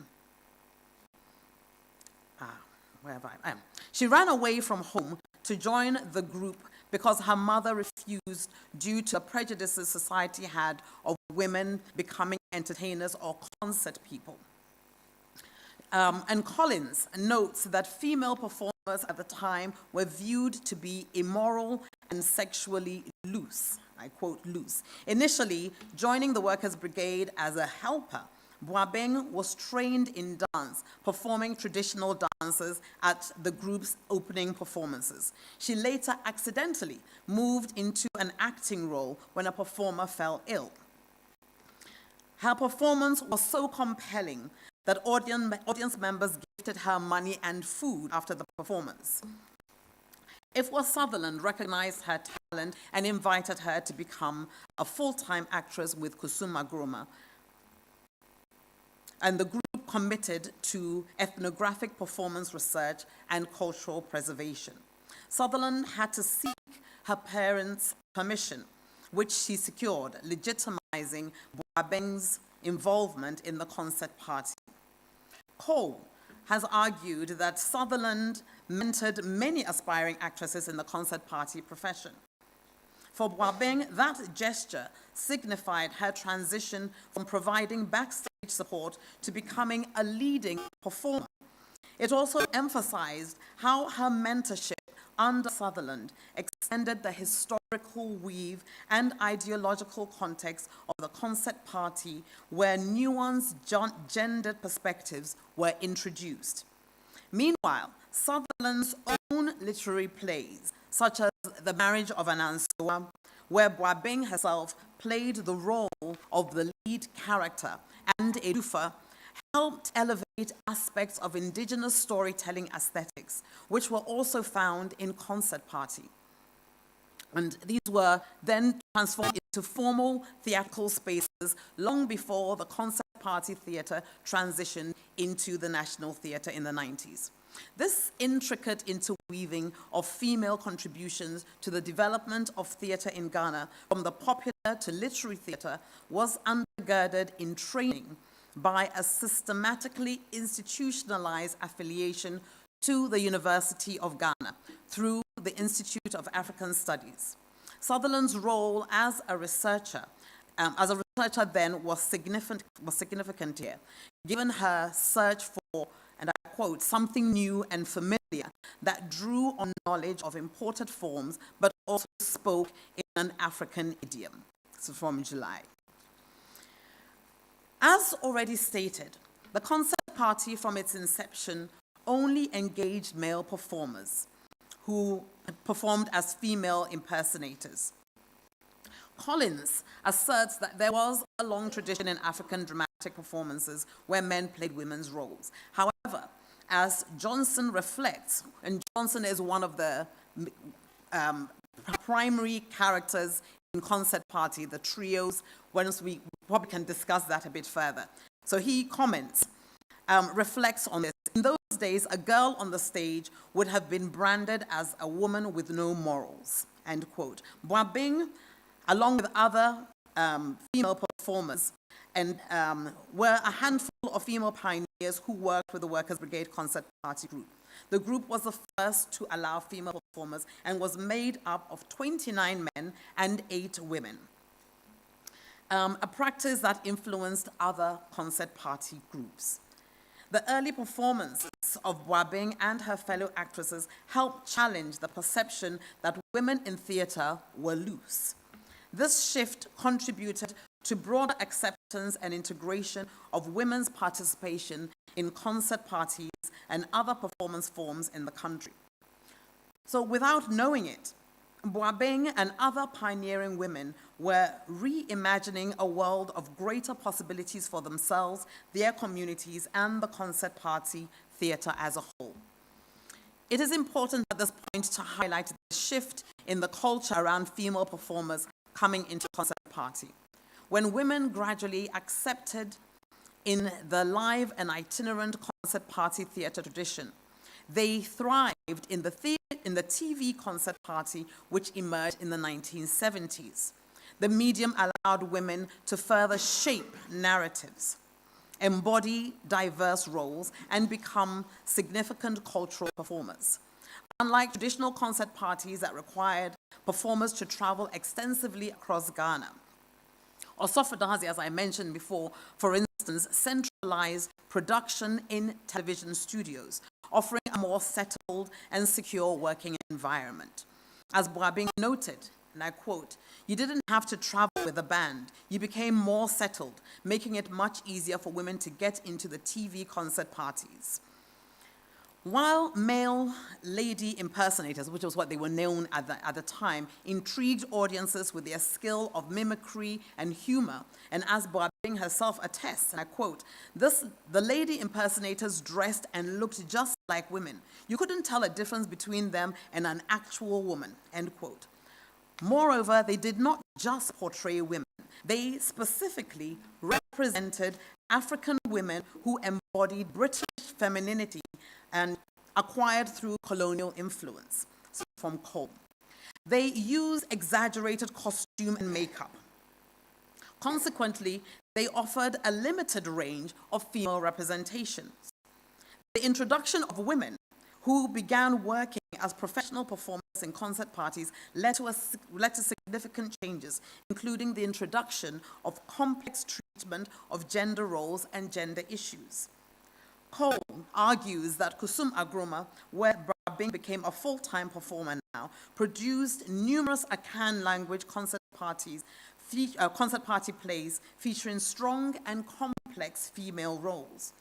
She ran away from home to join the group because her mother refused due to the prejudices society had of women becoming entertainers or concert people. And Collins notes that female performers at the time were viewed to be immoral and sexually loose. I quote, loose. Initially, joining the Workers' Brigade as a helper, Boabeng was trained in dance, performing traditional dances at the group's opening performances. She later accidentally moved into an acting role when a performer fell ill. Her performance was so compelling that audience members gifted her money and food after the performance. Ifwa Sutherland recognized her talent and invited her to become a full-time actress with Kusum Agrumba, and the group committed to ethnographic performance research and cultural preservation. Sutherland had to seek her parents' permission, which she secured, legitimizing Boabeng's involvement in the concert party. Cole has argued that Sutherland mentored many aspiring actresses in the concert party profession. For Boabeng, that gesture signified her transition from providing backstage support to becoming a leading performer. It also emphasized how her mentorship under Sutherland extended the historical weave and ideological context of the concept party where nuanced gendered perspectives were introduced. Meanwhile, Sutherland's own literary plays, such as The Marriage of an Ansoa, where Boabeng herself played the role of the lead character, and Edufa, helped elevate aspects of indigenous storytelling aesthetics, which were also found in Concert Party. And these were then transformed into formal theatrical spaces long before the Concert Party Theatre transitioned into the National Theatre in the 90s. This intricate interweaving of female contributions to the development of theatre in Ghana, from the popular to literary theatre, was undergirded in training by a systematically institutionalized affiliation to the University of Ghana through the Institute of African Studies. Sutherland's role as a researcher then was significant here, given her search for, and I quote, something new and familiar that drew on knowledge of imported forms, but also spoke in an African idiom. So from July. As already stated, the Concert Party from its inception only engaged male performers who performed as female impersonators. Collins asserts that there was a long tradition in African dramatic performances where men played women's roles. However, as Johnson reflects, and Johnson is one of the primary characters in Concert Party, the trios, once we probably can discuss that a bit further. So he comments, reflects on this. In those days, a girl on the stage would have been branded as a woman with no morals, end quote. Boabeng, along with other female performers, and were a handful of female pioneers who worked with the Workers' Brigade Concert Party group. The group was the first to allow female performers and was made up of 29 men and 8 women, a practice that influenced other Concert Party groups. The early performances of Boabeng and her fellow actresses helped challenge the perception that women in theatre were loose. This shift contributed to broader acceptance and integration of women's participation in concert parties and other performance forms in the country. So without knowing it, Boabeng and other pioneering women were reimagining a world of greater possibilities for themselves, their communities, and the concert party theatre as a whole. It is important at this point to highlight the shift in the culture around female performers coming into concert party. When women gradually accepted in the live and itinerant concert party theatre tradition, they thrived in the TV concert party, which emerged in the 1970s. The medium allowed women to further shape narratives, embody diverse roles, and become significant cultural performers. Unlike traditional concert parties that required performers to travel extensively across Ghana, Osofadazi, as I mentioned before, for instance, centralized production in television studios, offering a more settled and secure working environment. As Boabeng noted, and I quote, "You didn't have to travel with a band. You became more settled, making it much easier for women to get into the TV concert parties." While male lady impersonators, which was what they were known at the time, intrigued audiences with their skill of mimicry and humor, and as Boabeng herself attests, and I quote, "The lady impersonators dressed and looked just like women. You couldn't tell a difference between them and an actual woman," end quote. Moreover, they did not just portray women. They specifically represented African women who embodied British femininity and acquired through colonial influence from Cole. They used exaggerated costume and makeup. Consequently, they offered a limited range of female representations. The introduction of women who began working as professional performers in concert parties led to significant changes, including the introduction of complex treatment of gender roles and gender issues. Cole argues that Kusum Agroma, where Bing became a full-time performer now, produced numerous Akan language concert party plays featuring strong and complex female roles.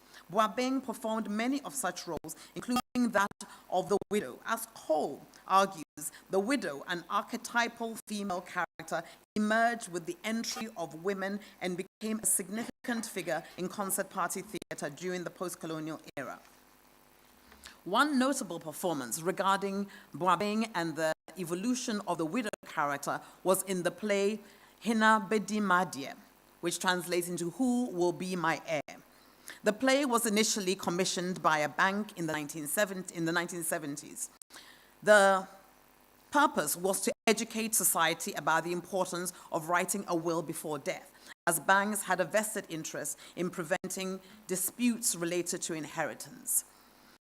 Bing performed many of such roles, including that of the widow. As Cole argues, the widow, an archetypal female character, emerged with the entry of women and became a significant figure in concert party theatre during the post-colonial era. One notable performance regarding Bing and the evolution of the widow character was in the play Hina Bedi Madie, which translates into Who Will Be My Heir? The play was initially commissioned by a bank in the 1970s. The purpose was to educate society about the importance of writing a will before death, as banks had a vested interest in preventing disputes related to inheritance.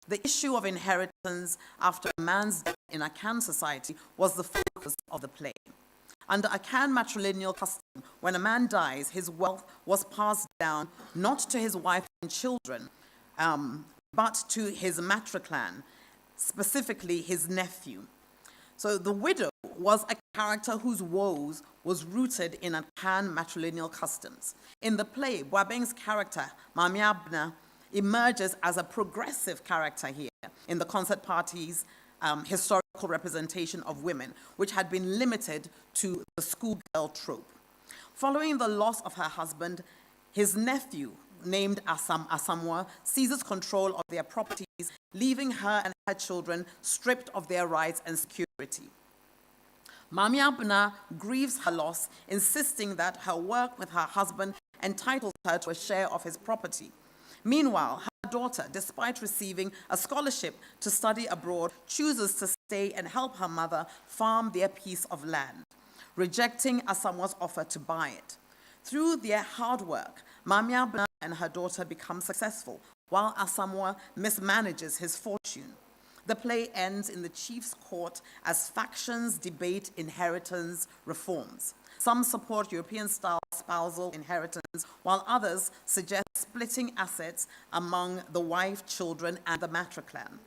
The issue of inheritance after a man's death in Akan society was the focus of the play. Under Akan matrilineal custom, when a man dies, his wealth was passed down not to his wife and children, but to his matriclan, specifically his nephew. So the widow was a character whose woes was rooted in Akan matrilineal customs. In the play, Bing's character, Mamiabna, emerges as a progressive character here in the concert party's historical representation of women, which had been limited to the schoolgirl trope. Following the loss of her husband, his nephew, named Asamoah, seizes control of their properties, leaving her and her children stripped of their rights and security. Mamiabna grieves her loss, insisting that her work with her husband entitles her to a share of his property. Meanwhile, her daughter, despite receiving a scholarship to study abroad, chooses to stay and help her mother farm their piece of land, rejecting Asamoah's offer to buy it. Through their hard work, Mamiabna and her daughter become successful, while Asamoah mismanages his fortune. The play ends in the chief's court as factions debate inheritance reforms. Some support European-style spousal inheritance, while others suggest splitting assets among the wife, children, and the matriclan.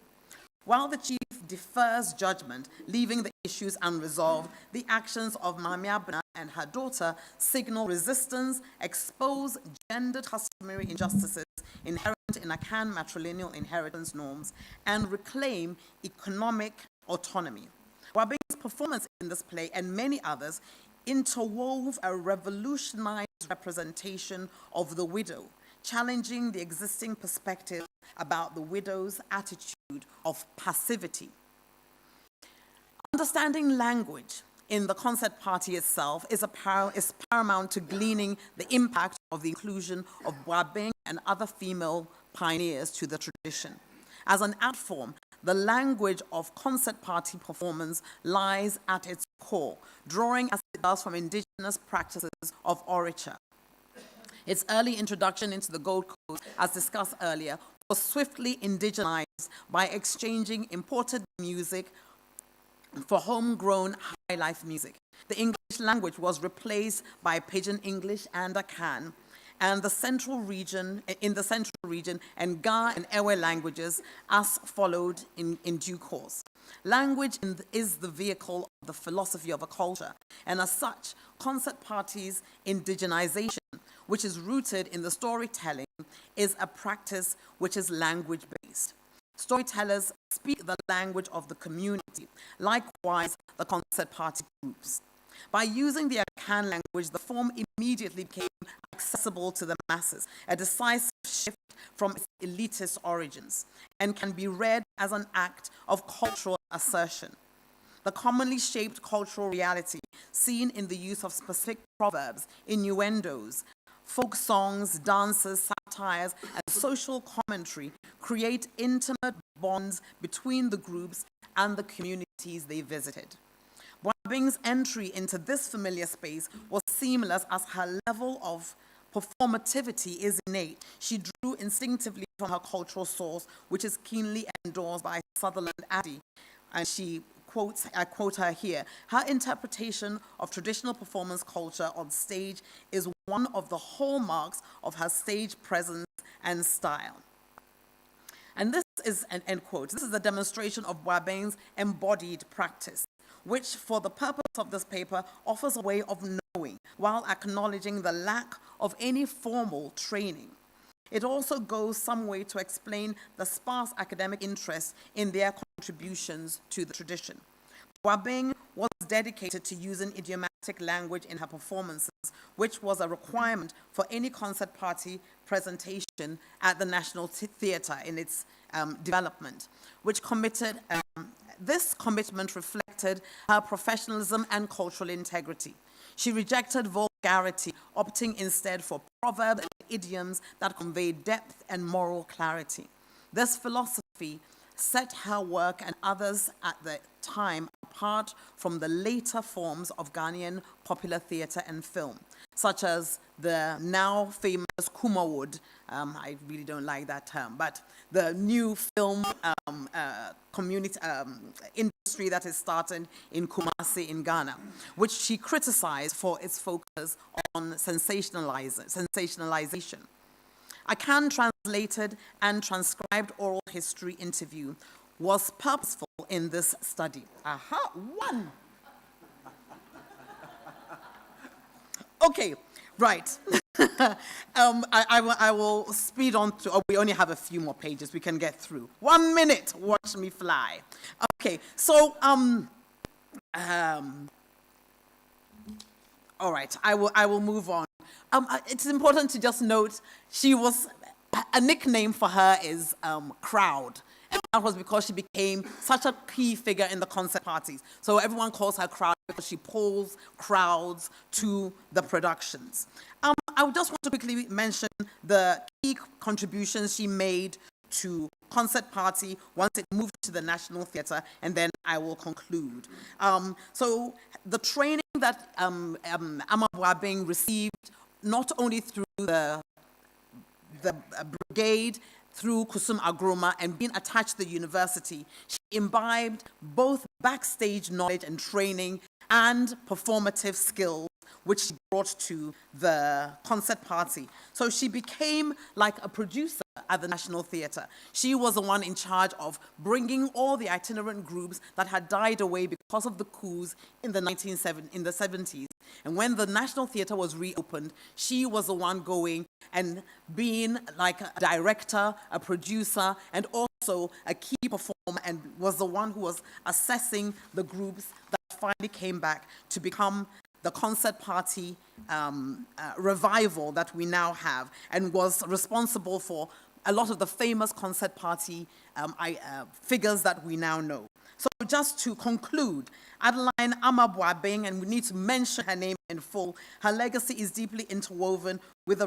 While the chief defers judgment, leaving the issues unresolved, the actions of Mamiabna and her daughter signal resistance, expose gendered customary injustices inherent in Akan matrilineal inheritance norms, and reclaim economic autonomy. Wabing's performance in this play and many others interwove a revolutionized representation of the widow, challenging the existing perspective about the widow's attitude of passivity. Understanding language in the concert party itself is paramount to gleaning the impact of the inclusion of Wabing and other female pioneers to the tradition. As an art form, the language of concert party performance lies at its core, drawing as it does from indigenous practices of orature. Its early introduction into the Gold Coast, as discussed earlier, was swiftly indigenized by exchanging imported music for homegrown high-life music. The English language was replaced by Pidgin English and Akan, and the central region, and Ga and Ewe languages as followed in due course. Language is the vehicle of the philosophy of a culture, and as such, concert parties' indigenization, which is rooted in the storytelling, is a practice which is language-based. Storytellers speak the language of the community, likewise the concert party groups. By using the Akan language, the form immediately became accessible to the masses, a decisive shift from its elitist origins, and can be read as an act of cultural assertion. The commonly shaped cultural reality seen in the use of specific proverbs, innuendos, folk songs, dances, satires, and social commentary create intimate bonds between the groups and the communities they visited. Wabing's entry into this familiar space was seamless as her level of performativity is innate. She drew instinctively from her cultural source, which is keenly endorsed by Sutherland Addy, and she quotes, I quote her here, her interpretation of traditional performance culture on stage is one of the hallmarks of her stage presence and style. And this is an end quote. This is a demonstration of Boabeng's embodied practice, which for the purpose of this paper offers a way of knowing while acknowledging the lack of any formal training. It also goes some way to explain the sparse academic interest in their contributions to the tradition. Boabeng was dedicated to using idiomatic language in her performances, which was a requirement for any concert party presentation at the National Theatre in its development, which this commitment reflected her professionalism and cultural integrity. She rejected vulgarity, opting instead for proverbs and idioms that conveyed depth and moral clarity. This philosophy set her work and others at the time apart from the later forms of Ghanaian popular theatre and film, such as the now famous Kumawood. I really don't like that term, but the new film community industry that is starting in Kumasi in Ghana, which she criticized for its focus on sensationalization. A translated and transcribed oral history interview was purposeful in this study. Aha, one. Okay, right. I will speed on to, we only have a few more pages we can get through. 1 minute, watch me fly. Okay, so, all right, I will move on. It's important to just note a nickname for her is Crowd. And that was because she became such a key figure in the concert parties. So everyone calls her Crowd because she pulls crowds to the productions. I just want to quickly mention the key contributions she made to concert party once it moved to the National Theatre, and then I will conclude. So the training that Ama Boabeng received, not only through the brigade, through Kusum Agroma, and being attached to the university, she imbibed both backstage knowledge and training and performative skills, which she brought to the concert party. So she became like a producer at the National Theatre. She was the one in charge of bringing all the itinerant groups that had died away because of the coups in the 70s. And when the National Theatre was reopened, she was the one going and being like a director, a producer, and also a key performer, and was the one who was assessing the groups that finally came back to become the concert party revival that we now have, and was responsible for a lot of the famous concert party figures that we now know. So just to conclude, Adeline Ama Boabeng, and we need to mention her name in full, her legacy is deeply interwoven with the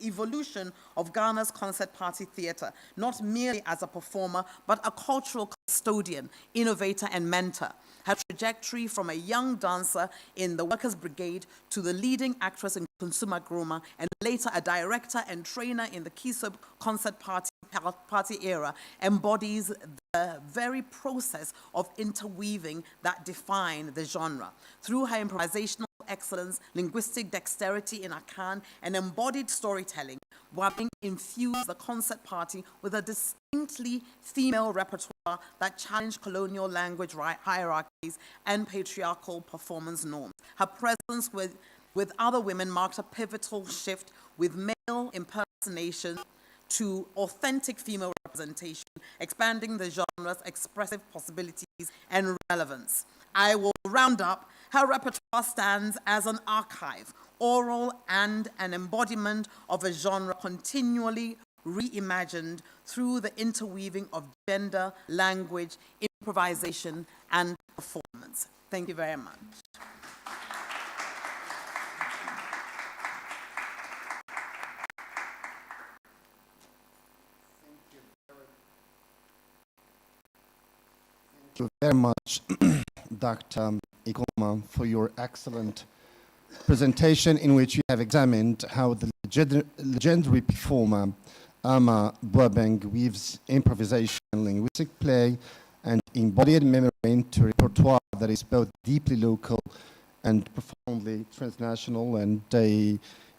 evolution of Ghana's concert party theatre, not merely as a performer, but a cultural custodian, innovator, and mentor. Her trajectory from a young dancer in the Workers' Brigade to the leading actress in Consumer Groma, and later a director and trainer in the Kisub concert party era, embodies the very process of interweaving that defined the genre. Through her improvisational excellence, linguistic dexterity in Akan, and embodied storytelling, Boabeng infused the concert party with a distinctly female repertoire that challenged colonial language hierarchies and patriarchal performance norms. Her presence with other women marked a pivotal shift with male impersonation to authentic female representation, expanding the genre's expressive possibilities and relevance. I will round up. Her repertoire stands as an archive, oral and an embodiment of a genre continually reimagined through the interweaving of gender, language, improvisation, and performance. Thank you very much. Thank you very much, Dr. Ikoma, for your excellent presentation in which you have examined how the legendary performer Ama Boabeng weaves improvisation, linguistic play, and embodied memory into a repertoire that is both deeply local and profoundly transnational, and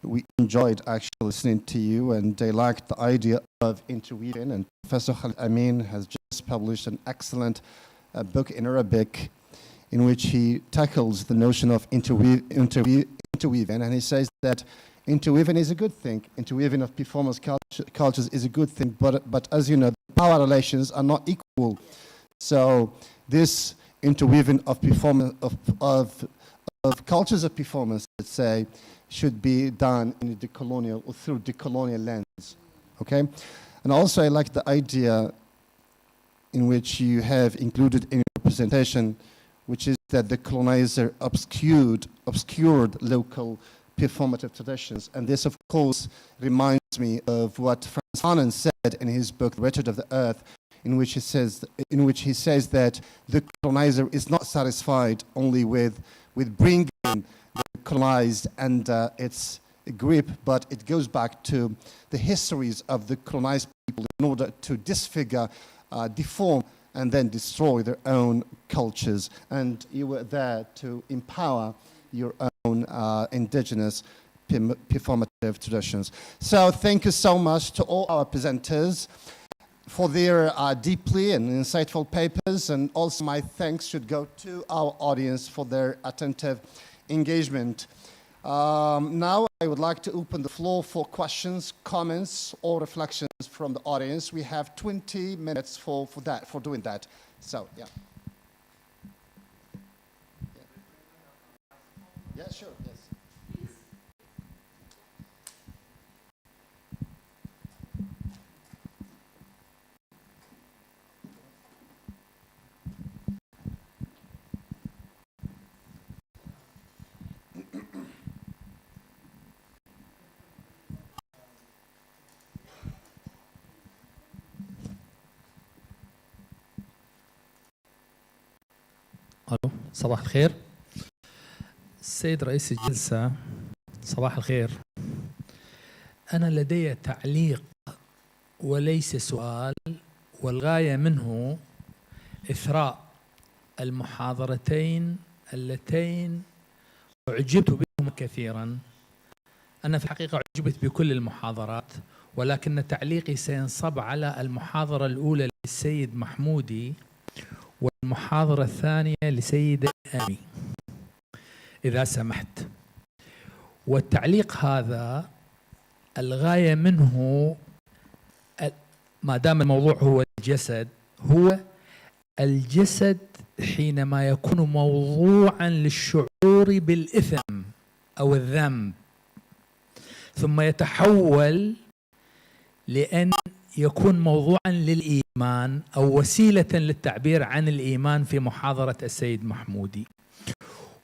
we enjoyed actually listening to you, and they liked the idea of interweaving. And Professor Khalid Amin has just published an excellent book in Arabic in which he tackles the notion of interweaving, and he says that interweaving is a good thing. Interweaving of performance cultures is a good thing, but as you know, power relations are not equal. So this interweaving of performance of cultures of performance, let's say, should be done in a decolonial or through decolonial lens. Okay, and also I like the idea in which you have included in your presentation, which is that the colonizer obscured local performative traditions. And this, of course, reminds me of what Frantz Fanon said in his book, The Wretched of the Earth, in which he says that the colonizer is not satisfied only with bringing the colonized and its grip, but it goes back to the histories of the colonized people in order to disfigure, deform, and then destroy their own cultures. And you were there to empower your own indigenous performative traditions. So thank you so much to all our presenters for their deeply and insightful papers, and also my thanks should go to our audience for their attentive engagement. Now I would like to open the floor for questions, comments, or reflections from the audience. We have 20 minutes for doing that. So, yeah. Yeah, sure, yes. ألو، صباح الخير. السيد رئيس الجلسة، صباح الخير. أنا لدي تعليق وليس سؤال، والغاية منه إثراء المحاضرتين اللتين أعجبت بهما كثيرا. أنا في الحقيقة أعجبت بكل المحاضرات، ولكن تعليقي سينصب على المحاضرة الأولى للسيد محمودي والمحاضرة الثانية لسيد أمي إذا سمحت. والتعليق هذا الغاية منه، ما دام الموضوع هو الجسد، هو الجسد حينما يكون موضوعا للشعور بالإثم أو الذنب، ثم يتحول لأن يكون موضوعا للإيمان أو وسيلة للتعبير عن الإيمان في محاضرة السيد محمودي.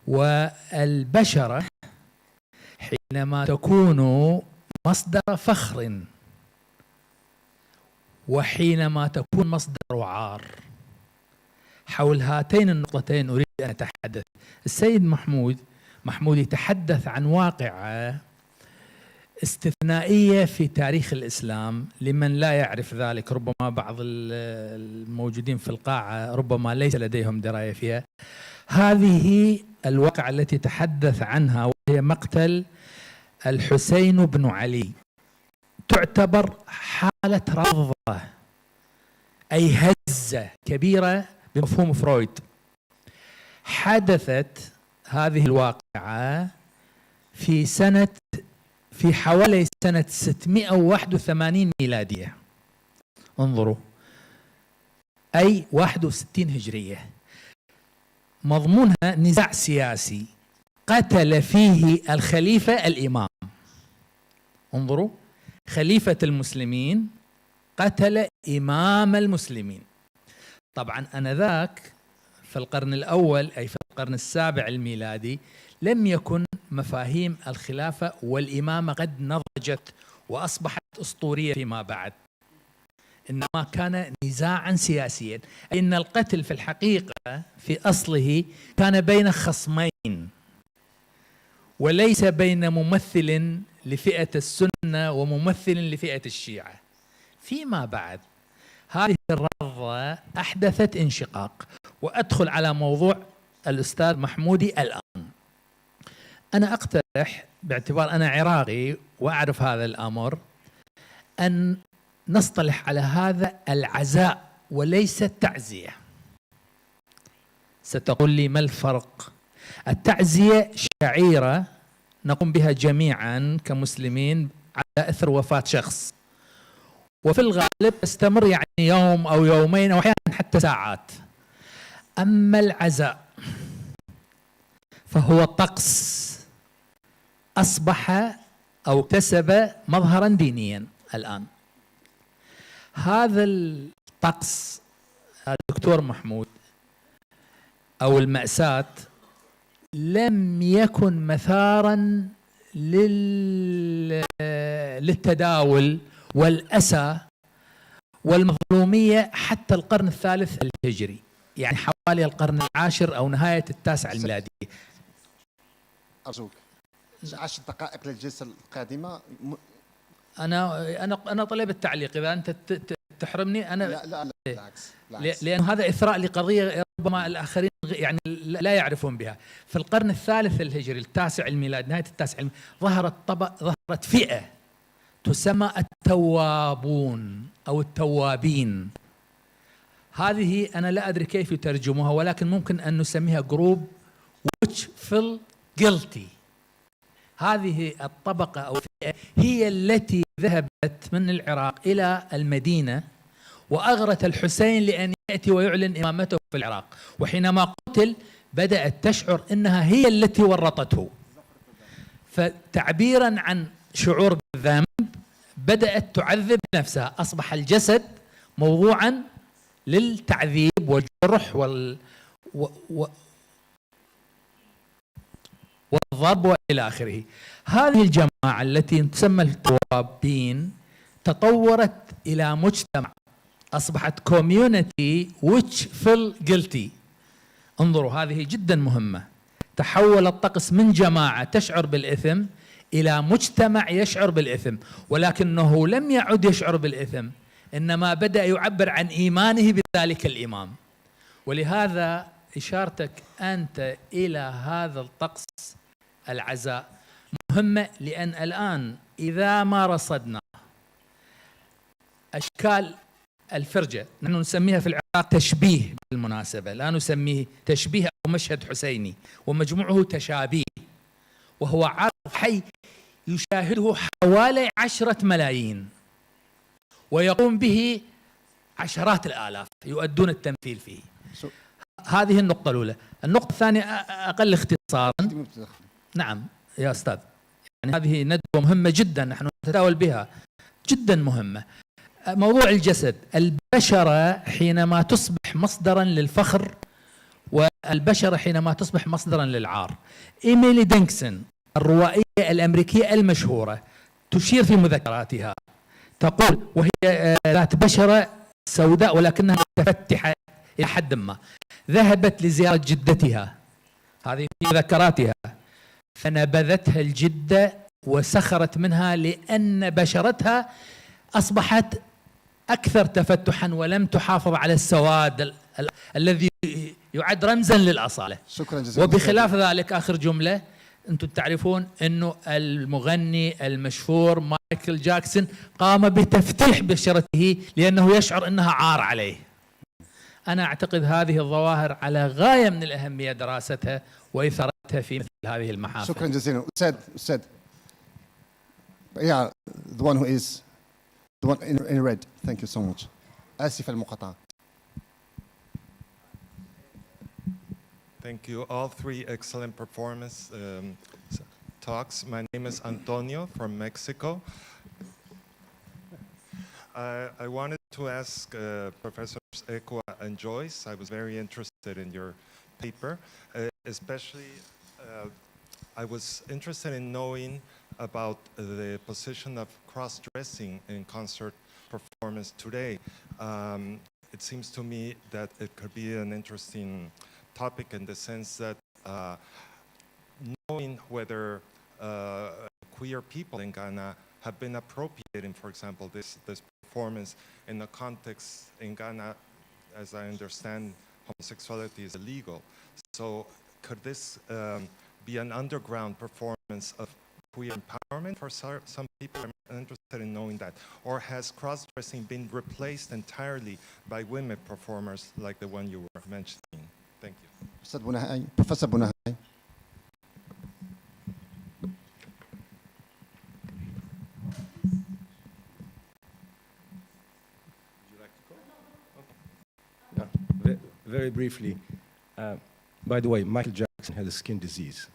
والبشرة حينما تكون مصدر فخر وحينما تكون مصدر عار، حول هاتين النقطتين أريد أن أتحدث. السيد محمودي تحدث عن واقعة استثنائية في تاريخ الإسلام. لمن لا يعرف ذلك، ربما بعض الموجودين في القاعة ربما ليس لديهم دراية فيها. هذه الواقعة التي تحدث عنها وهي مقتل الحسين بن علي تعتبر حالة رضة، أي هزة كبيرة بمفهوم فرويد. حدثت هذه الواقعة في حوالي سنة 681 ميلادية، انظروا، أي 61 هجرية. مضمونها نزاع سياسي قتل فيه الخليفة الإمام. انظروا، خليفة المسلمين قتل إمام المسلمين. طبعا أنذاك في القرن الأول، أي في القرن السابع الميلادي، لم يكن مفاهيم الخلافة والإمامة قد نضجت وأصبحت أسطورية فيما بعد، إنما كان نزاعا سياسيا. أي أن القتل في الحقيقة في أصله كان بين خصمين، وليس بين ممثل لفئة السنة وممثل لفئة الشيعة. فيما بعد هذه الرضة أحدثت انشقاق، وأدخل على موضوع الأستاذ محمودي الآن. أنا أقترح باعتبار أنا عراقي وأعرف هذا الأمر أن نصطلح على هذا العزاء وليس التعزية. ستقول لي ما الفرق؟ التعزية شعيرة نقوم بها جميعا كمسلمين على إثر وفاة شخص، وفي الغالب تستمر يعني يوم أو يومين أو أحيانا حتى ساعات. أما العزاء فهو طقس أصبح أو اكتسب مظهرا دينيا الآن. هذا الطقس الدكتور محمود أو المأساة لم يكن مثارا للتداول والأسى والمظلومية حتى القرن الثالث الهجري، يعني حوالي القرن العاشر أو نهاية التاسع الميلادي. أرجوك 10 دقائق للجلسة القادمة. أنا طلبت تعليق إذا أنت تحرمني. أنا لا بالعكس. لأن هذا إثراء لقضية ربما الآخرين يعني لا يعرفون بها. في القرن الثالث الهجري التاسع الميلادي، نهاية التاسع الميلادي، ظهرت فئة تسمى التوابون أو التوابين. هذه أنا لا أدري كيف يترجموها، ولكن ممكن أن نسميها جروب which feel guilty. هذه الطبقة أو الفئة هي التي ذهبت من العراق إلى المدينة وأغرت الحسين لأن يأتي ويعلن إمامته في العراق، وحينما قتل بدأت تشعر أنها هي التي ورطته، فتعبيرا عن شعور بالذنب بدأت تعذب نفسها. أصبح الجسد موضوعا للتعذيب والجرح والضرب وإلى آخره. هذه الجماعة التي تسمى التوابين تطورت إلى مجتمع، أصبحت community which feel guilty. انظروا، هذه جدا مهمة. تحول الطقس من جماعة تشعر بالإثم إلى مجتمع يشعر بالإثم، ولكنه لم يعد يشعر بالإثم، إنما بدأ يعبر عن إيمانه بذلك الإمام. ولهذا إشارتك أنت إلى هذا الطقس العزاء مهمة، لأن الآن إذا ما رصدنا أشكال الفرجة، نحن نسميها في العراق تشبيه بالمناسبة، لا نسميه تشبيه أو مشهد حسيني، ومجموعه تشابيه، وهو عرض حي يشاهده حوالي 10 ملايين ويقوم به عشرات الآلاف يؤدون التمثيل فيه. هذه النقطة الأولى. النقطة الثانية أقل اختصارا. نعم يا أستاذ، يعني هذه ندوة مهمة جدا نحن نتداول بها، جدا مهمة. موضوع الجسد، البشرة حينما تصبح مصدرا للفخر والبشرة حينما تصبح مصدرا للعار. إيميلي دينكسون الروائية الأمريكية المشهورة تشير في مذكراتها، تقول وهي ذات بشرة سوداء ولكنها متفتحة إلى حد ما، ذهبت لزيارة جدتها، هذه في مذكراتها، فنبذتها الجدة وسخرت منها لأن بشرتها أصبحت أكثر تفتحا ولم تحافظ على السواد الذي يعد رمزا للأصالة. شكرا جزيلا. وبخلاف ذلك آخر جملة، أنتم تعرفون أنه المغني المشهور مايكل جاكسون قام بتفتيح بشرته لأنه يشعر أنها عار عليه. أنا أعتقد هذه الظواهر على غاية من الأهمية دراستها وإثارتها في مثل هذه المحافل. شكرا جزيلا. أستاذ yeah, the one who is the one in red. Thank you so much. آسف المقاطعة. Thank you. All three excellent performance talks. My name is Antonio from Mexico. I wanted to ask Professors Ekwa and Joyce, I was very interested in your paper, especially I was interested in knowing about the position of cross-dressing in concert performance today. It seems to me that it could be an interesting topic in the sense that knowing whether queer people in Ghana have been appropriating, for example, this performance in the context in Ghana, as I understand, homosexuality is illegal. So could this be an underground performance of queer empowerment for some people? I'm interested in knowing that. Or has cross-dressing been replaced entirely by women performers like the one you were mentioning? Thank you. Professor Bunahai. Very briefly, by the way, Michael Jackson had a skin disease.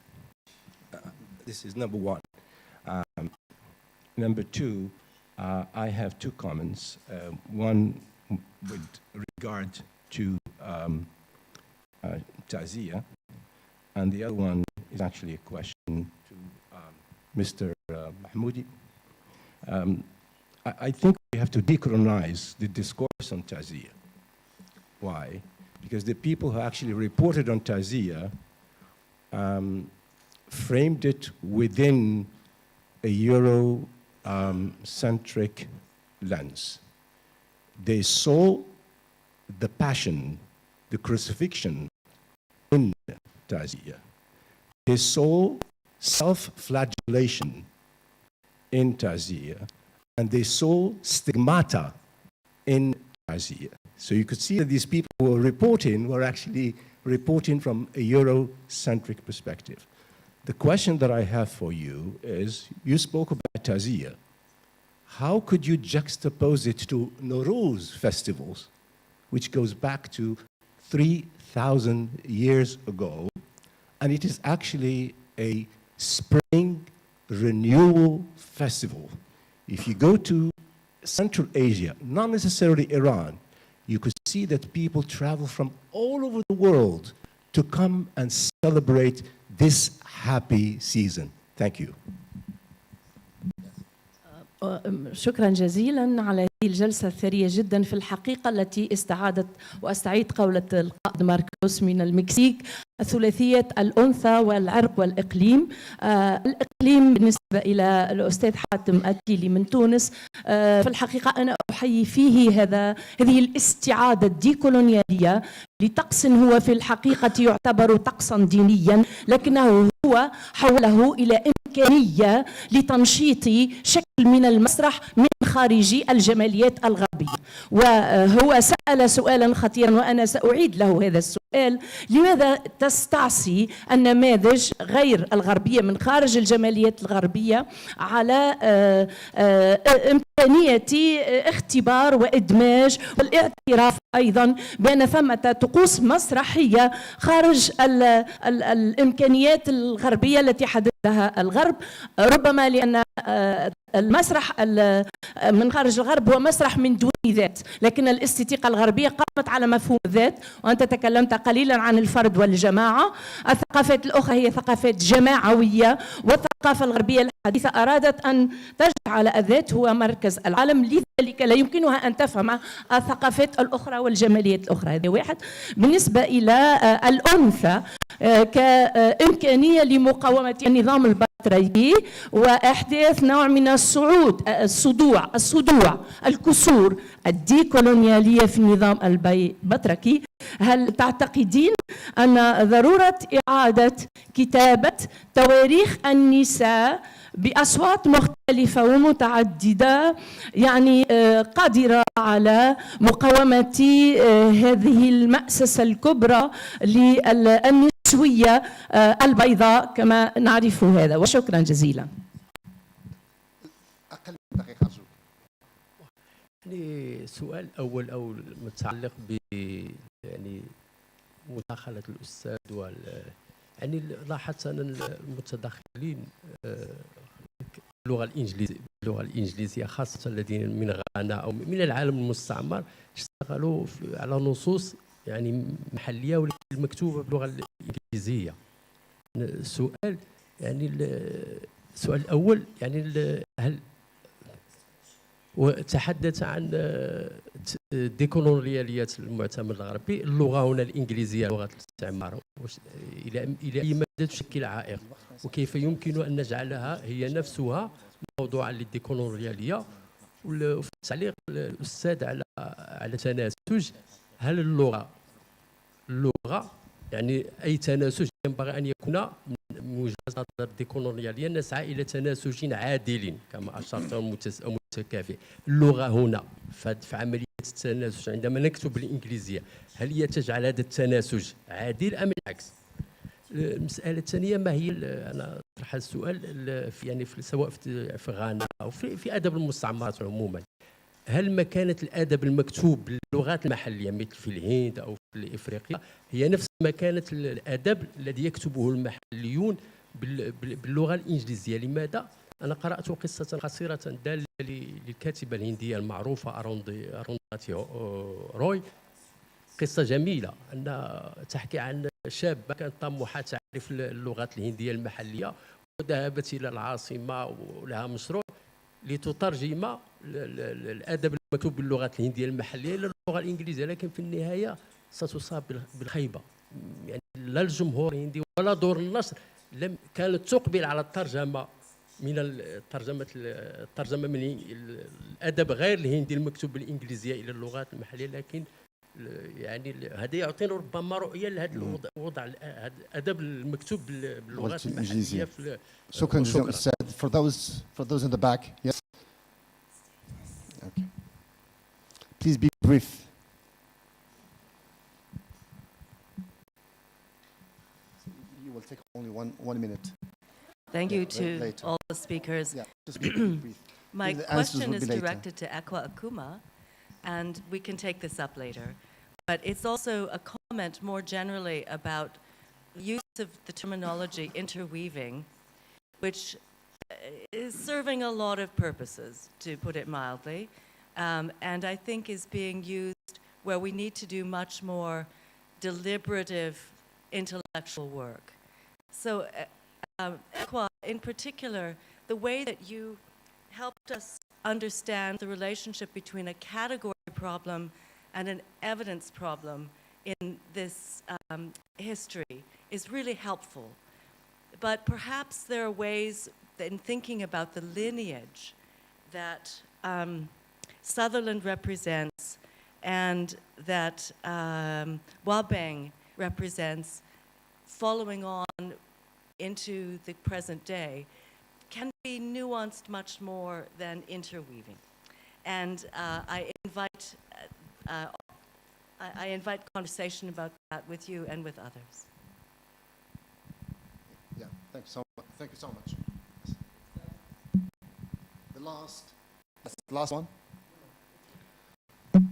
This is number one. Number two, I have two comments. One with regard to Tazia, and the other one is actually a question to Mr. Mahmoudi. I think we have to decolonize the discourse on Tazia. Why? Because the people who actually reported on Tazia framed it within a Euro-centric lens. They saw the passion, the crucifixion in Tazia. They saw self-flagellation in Tazia, and they saw stigmata in Tazia. So you could see that these people who were actually reporting from a Euro-centric perspective. The question that I have for you is, you spoke about Tazia. How could you juxtapose it to Nowruz festivals, which goes back to 3,000 years ago, and it is actually a spring renewal festival? If you go to Central Asia, not necessarily Iran, you could see that people travel from all over the world to come and celebrate this happy season. Thank you. شكرا جزيلا على هذه الجلسة الثرية جدا في الحقيقة التي استعادت وأستعيد قولة القائد ماركوس من المكسيك ثلاثية الأنثى والعرق والإقليم. الإقليم بالنسبة إلى الأستاذ حاتم أتيلي من تونس، في الحقيقة أنا أحيي فيه هذه الاستعادة الديكولونيالية لطقس هو في الحقيقة يعتبر طقسا دينيا، لكنه هو حوله إلى إمكانية لتنشيط شكل من المسرح من خارج الجماليات الغربية. وهو سأل سؤالا خطيرا وأنا سأعيد له هذا السؤال: لماذا تستعصي النماذج غير الغربية من خارج الجماليات الغربية على إمكانية اختبار وإدماج والاعتراف أيضا بأن ثمة طقوس مسرحية خارج الإمكانيات الغربية التي حددها الغرب؟ ربما لأن المسرح من خارج الغرب هو مسرح من دون ذات، لكن الاستيتيقة الغربية قامت على مفهوم الذات، وأنت تكلمت قليلا عن الفرد والجماعة. الثقافات الأخرى هي ثقافات جماعوية، والثقافة الغربية الحديثة أرادت أن تجعل الذات هو مركز العالم، لذلك لا يمكنها أن تفهم الثقافات الأخرى والجماليات الأخرى. هذا واحد. بالنسبة إلى الأنثى كإمكانية لمقاومة النظام البطريركي وإحداث نوع من الصدوع الكسور الديكولونيالية في النظام البطريركي، هل تعتقدين أن ضرورة إعادة كتابة تواريخ النساء بأصوات مختلفة ومتعددة يعني قادرة على مقاومة هذه المأسسة الكبرى للنسوية البيضاء كما نعرف هذا؟ وشكرا جزيلا. أقل من دقيقة أرجوك. يعني سؤال أول أو متعلق ب يعني مداخلة الأستاذ يعني لاحظت أن المتدخلين اللغة الإنجليزية خاصة الذين من غانا أو من العالم المستعمر اشتغلوا على نصوص يعني محلية ولكن مكتوبة باللغة الإنجليزية. السؤال يعني السؤال الأول يعني هل وتحدث عن ديكولونياليات المعتمد الغربي، اللغة هنا الإنجليزية لغة الاستعمار إلى أي مدى تشكل عائق، وكيف يمكن أن نجعلها هي نفسها موضوعا للديكولونيالية؟ وفي تعليق الأستاذ على تناسج، هل اللغة يعني أي تناسج ينبغي أن يكون وجهة نظر ديكولونيالية نسعى إلى تناسج عادل كما أشرت متكافئ. اللغة هنا في عملية التناسج عندما نكتب بالإنجليزية هل هي تجعل هذا التناسج عادل أم العكس؟ المسألة الثانية ما هي أنا أطرح السؤال يعني سواء في غانا أو في أدب المستعمرات عموما، هل مكانة الأدب المكتوب باللغات المحلية مثل في الهند أو في إفريقيا هي نفس مكانة الأدب الذي يكتبه المحليون باللغة الإنجليزية؟ لماذا؟ أنا قرأت قصة قصيرة دالة للكاتبة الهندية المعروفة أروندهاتي روي، قصة جميلة أن تحكي عن شابة كانت طموحة تعرف اللغات الهندية المحلية وذهبت إلى العاصمة ولها مشروع لتترجم الأدب المكتوب باللغات الهندية المحلية إلى اللغة الإنجليزية، لكن في النهاية ستصاب بالخيبة. يعني لا الجمهور الهندي ولا دور النشر كانت تقبل على الترجمة من الترجمة من الأدب غير الهندي المكتوب بالإنجليزية إلى اللغات المحلية، لكن يعني هذا يعطينا ربما رؤية لهذا الوضع الأدب المكتوب باللغات المحلية. شكرا جزيلا أستاذ. For those in the back, yes. Okay. Please be brief. You will take only one minute. Thank you to later. all the speakers. Yeah, just be brief. My The answers question will is be later. directed to Ekwa Akuma, and we can take this up later. But it's also a comment more generally about use of the terminology interweaving, which is serving a lot of purposes, to put it mildly, and I think is being used where we need to do much more deliberative intellectual work. So, Ekwa, in particular, the way that you helped us understand the relationship between a category problem and an evidence problem in this history is really helpful. But perhaps there are ways in thinking about the lineage that Sutherland represents and that Wabeng represents following on into the present day can be nuanced much more than interweaving. And I invite conversation about that with you and with others. Yeah, thank you so much. The last one.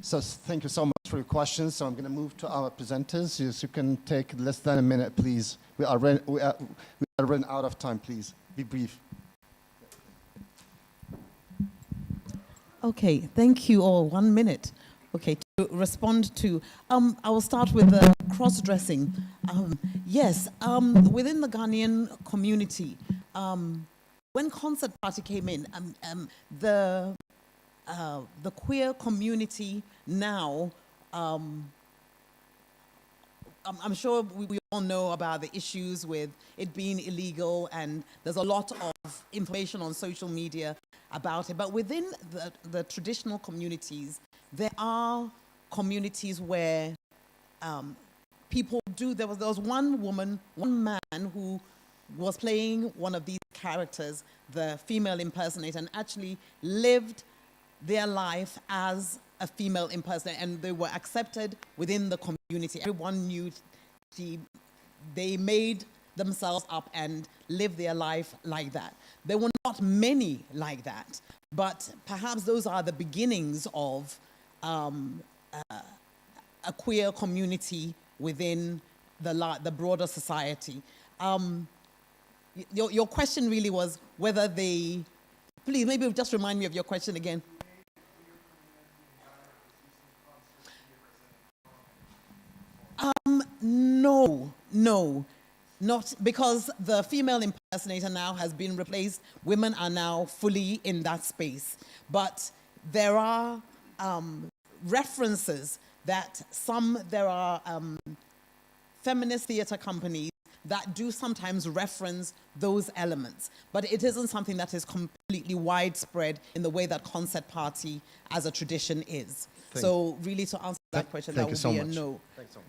So thank you so much for your questions. So I'm going to move to our presenters. Yes, you can take less than a minute, please. We are running out of time. Please be brief. Okay, thank you all. 1 minute. Okay, to respond to, I will start with the cross-dressing. Yes, within the Ghanaian community, when Concert Party came in, the queer community now, I'm sure we all know about the issues with it being illegal, and there's a lot of information on social media about it. But within the traditional communities, there are communities where people do. There was one man who was playing one of these characters, the female impersonator, and actually lived their life as a female impersonator, and they were accepted within the community. Everyone knew they made themselves up and lived their life like that. There were not many like that, but perhaps those are the beginnings of a queer community within the broader society. Your question really was whether they, please maybe just remind me of your question again. No, not because the female impersonator now has been replaced. Women are now fully in that space. But there are references that there are feminist theater companies that do sometimes reference those elements. But it isn't something that is completely widespread in the way that Concert Party as a tradition is. So really to answer that question, that would be a no. Thanks so much.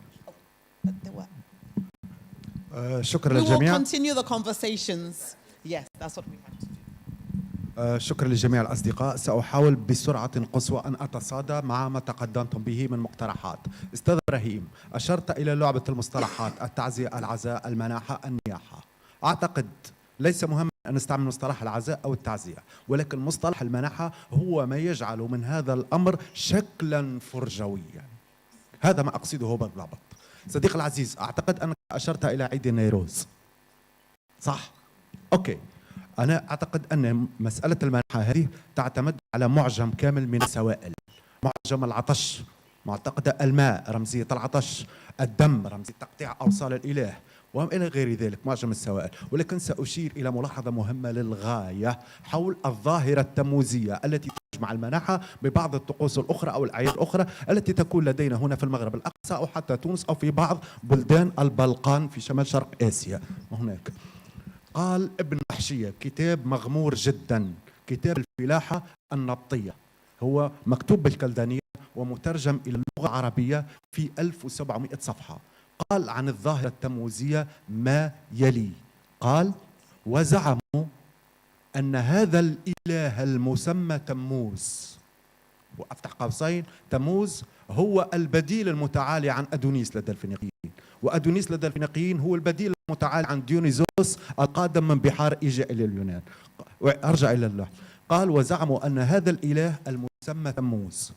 شكرا We will للجميع. continue the conversations. Yes, that's what we have to do. شكرا لجميع الأصدقاء. سأحاول بسرعة قصوى أن أتصادى مع ما تقدمتم به من مقترحات. أستاذ إبراهيم، أشرت إلى لعبة المصطلحات: التعزية، العزاء، المناحة، النياحة. أعتقد ليس مهم أن نستعمل مصطلح العزاء أو التعزية، ولكن مصطلح المناحة هو ما يجعل من هذا الأمر شكلا فرجويا. هذا ما أقصده بالضبط. صديق العزيز، أعتقد أنك أشرت إلى عيد النيروز، صح؟ أوكي. أنا أعتقد أن مسألة المناحة هذه تعتمد على معجم كامل من السوائل. معجم العطش، معتقد الماء رمزية العطش، الدم رمزية تقطيع أوصال الإله، وإلى غير ذلك معجم السوائل. ولكن سأشير إلى ملاحظة مهمة للغاية حول الظاهرة التموزية التي تجمع المناحة ببعض الطقوس الأخرى أو الأعياد الأخرى التي تكون لدينا هنا في المغرب الأقصى أو حتى تونس أو في بعض بلدان البلقان في شمال شرق آسيا. هناك قال ابن وحشية، كتاب مغمور جدا، كتاب الفلاحة النبطية، هو مكتوب بالكلدانية ومترجم إلى اللغة العربية في 1700 صفحة. قال عن الظاهرة التموزية ما يلي. قال: وزعموا أن هذا الإله المسمى تموز، وأفتح قوسين، تموز هو البديل المتعالي عن أدونيس لدى الفينيقيين، وأدونيس لدى الفينيقيين هو البديل المتعالي عن ديونيزوس القادم من بحار إيجاء إلى اليونان. أرجع إلى الله. قال: وزعموا أن هذا الإله المسمى تموز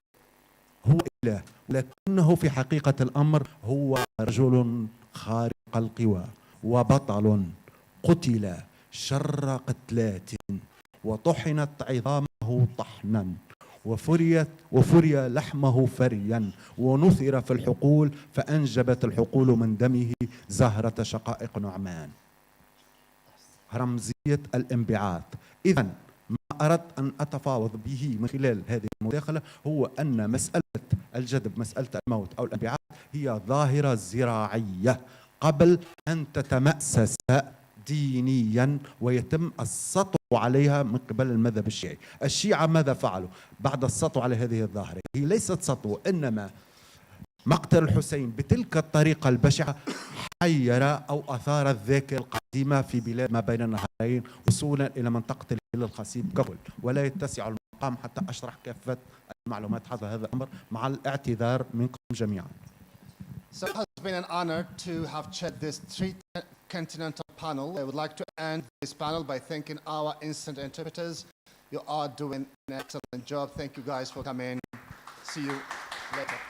هو إله، ولكنه في حقيقة الأمر هو رجل خارق القوى وبطل قتل شر قتلات وطحنت عظامه طحنا وفري لحمه فريا ونثر في الحقول فأنجبت الحقول من دمه زهرة شقائق نعمان. رمزية الانبعاث. إذن ما أردت أن أتفاوض به من خلال هذه المداخلة هو أن مسألة الجذب، مسألة الموت أو الانبعاث، هي ظاهرة زراعية قبل أن تتمأسس دينيا ويتم السطو عليها من قبل المذهب الشيعي. الشيعة ماذا فعلوا بعد السطو على هذه الظاهرة؟ هي ليست سطو، إنما مقتل الحسين بتلك الطريقة البشعة حير أو أثار الذاكرة القديمة في بلاد ما بين النهرين وصولا إلى منطقة الهلال الخصيب ككل، ولا يتسع المقام حتى أشرح كافة المعلومات حول هذا الأمر مع الاعتذار منكم جميعا. So it has been an honor to have chaired this three-continental panel. I would like to end this panel by thanking our instant interpreters. You are doing an excellent job. Thank you guys for coming. See you later.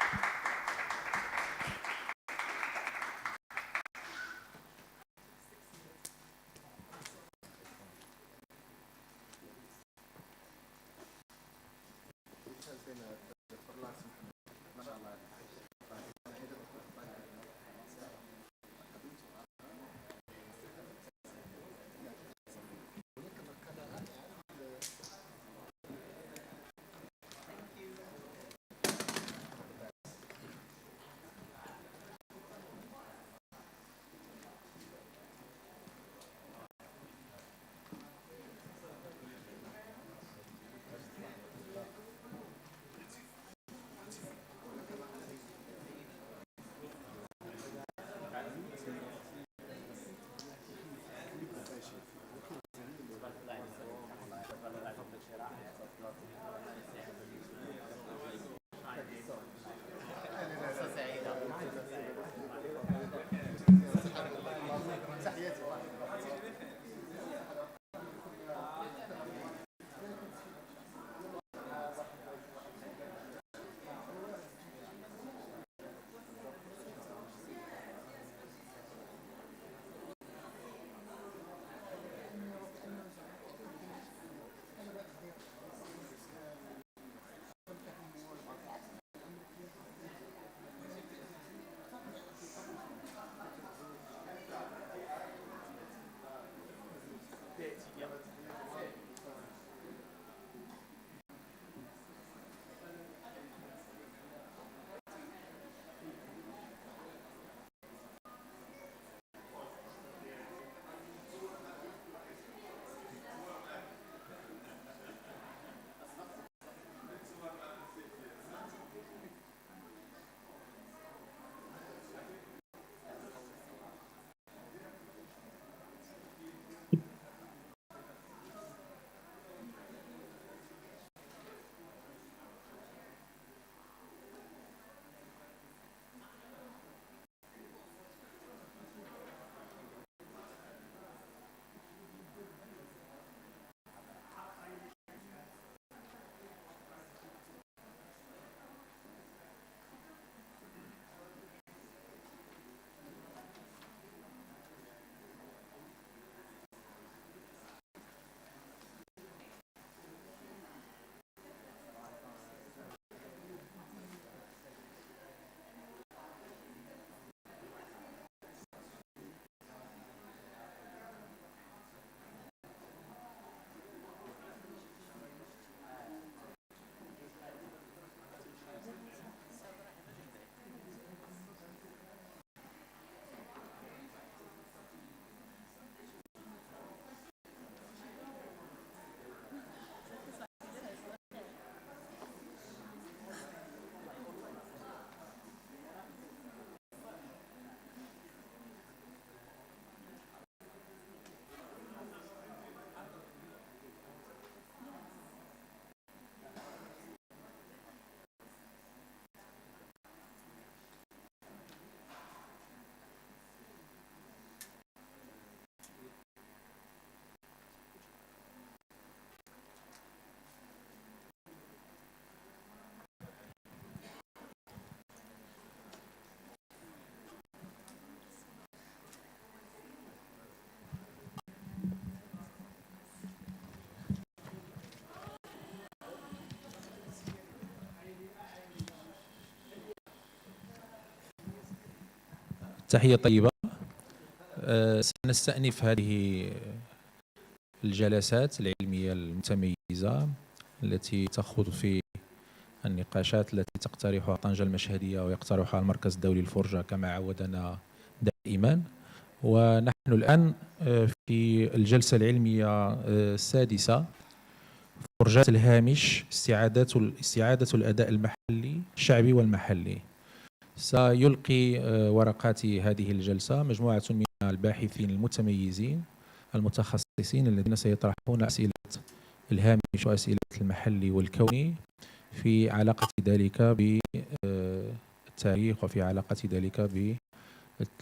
تحية طيبة. سنستأنف هذه الجلسات العلمية المتميزة التي تخوض في النقاشات التي تقترحها طنجة المشهدية ويقترحها المركز الدولي للفرجة كما عودنا دائما. ونحن الآن في الجلسة العلمية السادسة، فرجات الهامش، استعادة الأداء المحلي الشعبي والمحلي. سيلقي ورقات هذه الجلسة مجموعة من الباحثين المتميزين المتخصصين الذين سيطرحون أسئلة الهامش وأسئلة المحلي والكوني في علاقة ذلك بالتاريخ وفي علاقة ذلك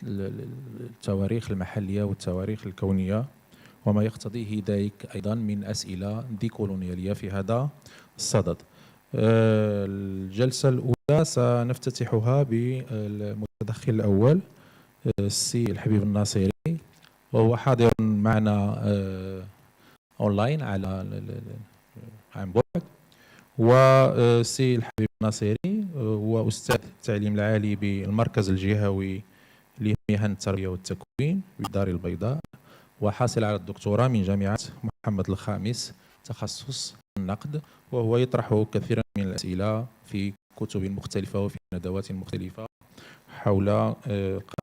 بالتواريخ المحلية والتواريخ الكونية وما يقتضيه ذلك أيضا من أسئلة ديكولونيالية في هذا الصدد. الجلسة الأولى سنفتتحها بالمتدخل الأول السي الحبيب الناصري، وهو حاضر معنا أونلاين عن بعد. والسي الحبيب الناصري هو أستاذ التعليم العالي بالمركز الجهوي لمهن التربية والتكوين بالدار البيضاء، وحاصل على الدكتوراه من جامعة محمد الخامس تخصص النقد، وهو يطرح كثيرا من الأسئلة في كتب مختلفة وفي ندوات مختلفة حول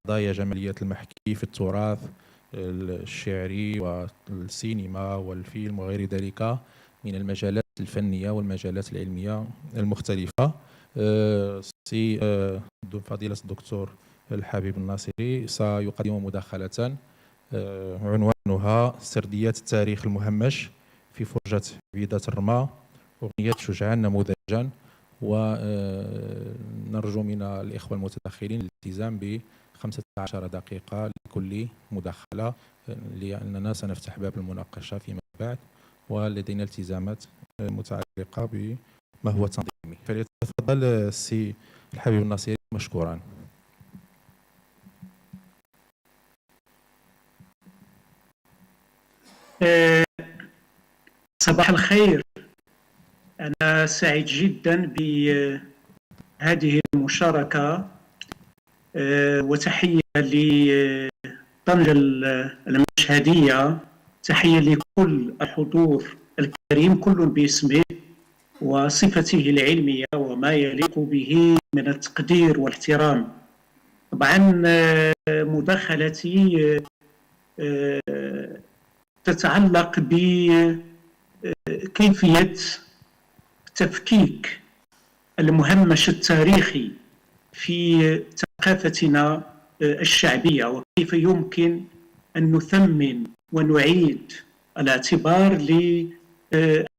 قضايا جمالية المحكي في التراث الشعري والسينما والفيلم وغير ذلك من المجالات الفنية والمجالات العلمية المختلفة. فضيلة الدكتور الحبيب الناصري سيقدم مداخلة عنوانها سرديات التاريخ المهمش في فرجة عبيدة الرماة، أغنية شجعان نموذجا. ونرجو من الإخوة المتدخلين الالتزام ب 15 دقيقة لكل مداخلة، لأننا سنفتح باب المناقشة فيما بعد ولدينا التزامات متعلقة بما هو تنظيمي. فليتفضل السي الحبيب الناصري مشكورا. صباح الخير. أنا سعيد جدا بهذه المشاركة، وتحية لطنجة المشهدية، تحية لكل الحضور الكريم كل باسمه وصفته العلمية وما يليق به من التقدير والاحترام. طبعا مداخلتي تتعلق بكيفية تفكيك المهمش التاريخي في ثقافتنا الشعبية، وكيف يمكن أن نثمن ونعيد الاعتبار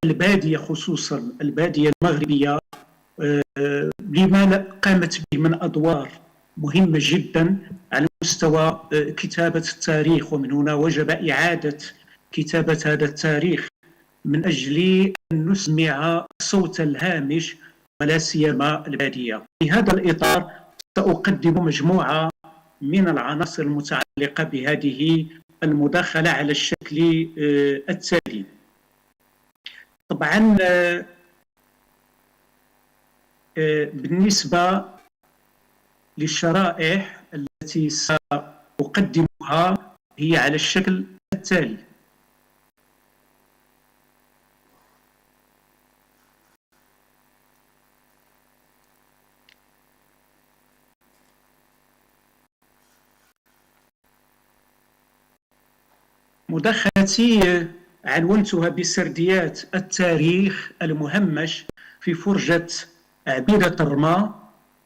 للبادية خصوصا البادية المغربية لما قامت به من أدوار مهمة جدا على مستوى كتابة التاريخ. ومن هنا وجب إعادة كتابة هذا التاريخ من أجل أن نسمع صوت الهامش ولا سيما البادية. في هذا الإطار سأقدم مجموعة من العناصر المتعلقة بهذه المداخلة على الشكل التالي. طبعا بالنسبة للشرائح التي سأقدمها هي على الشكل التالي. مداخلتي عنونتها بسرديات التاريخ المهمش في فرجة عبيدة الرماة،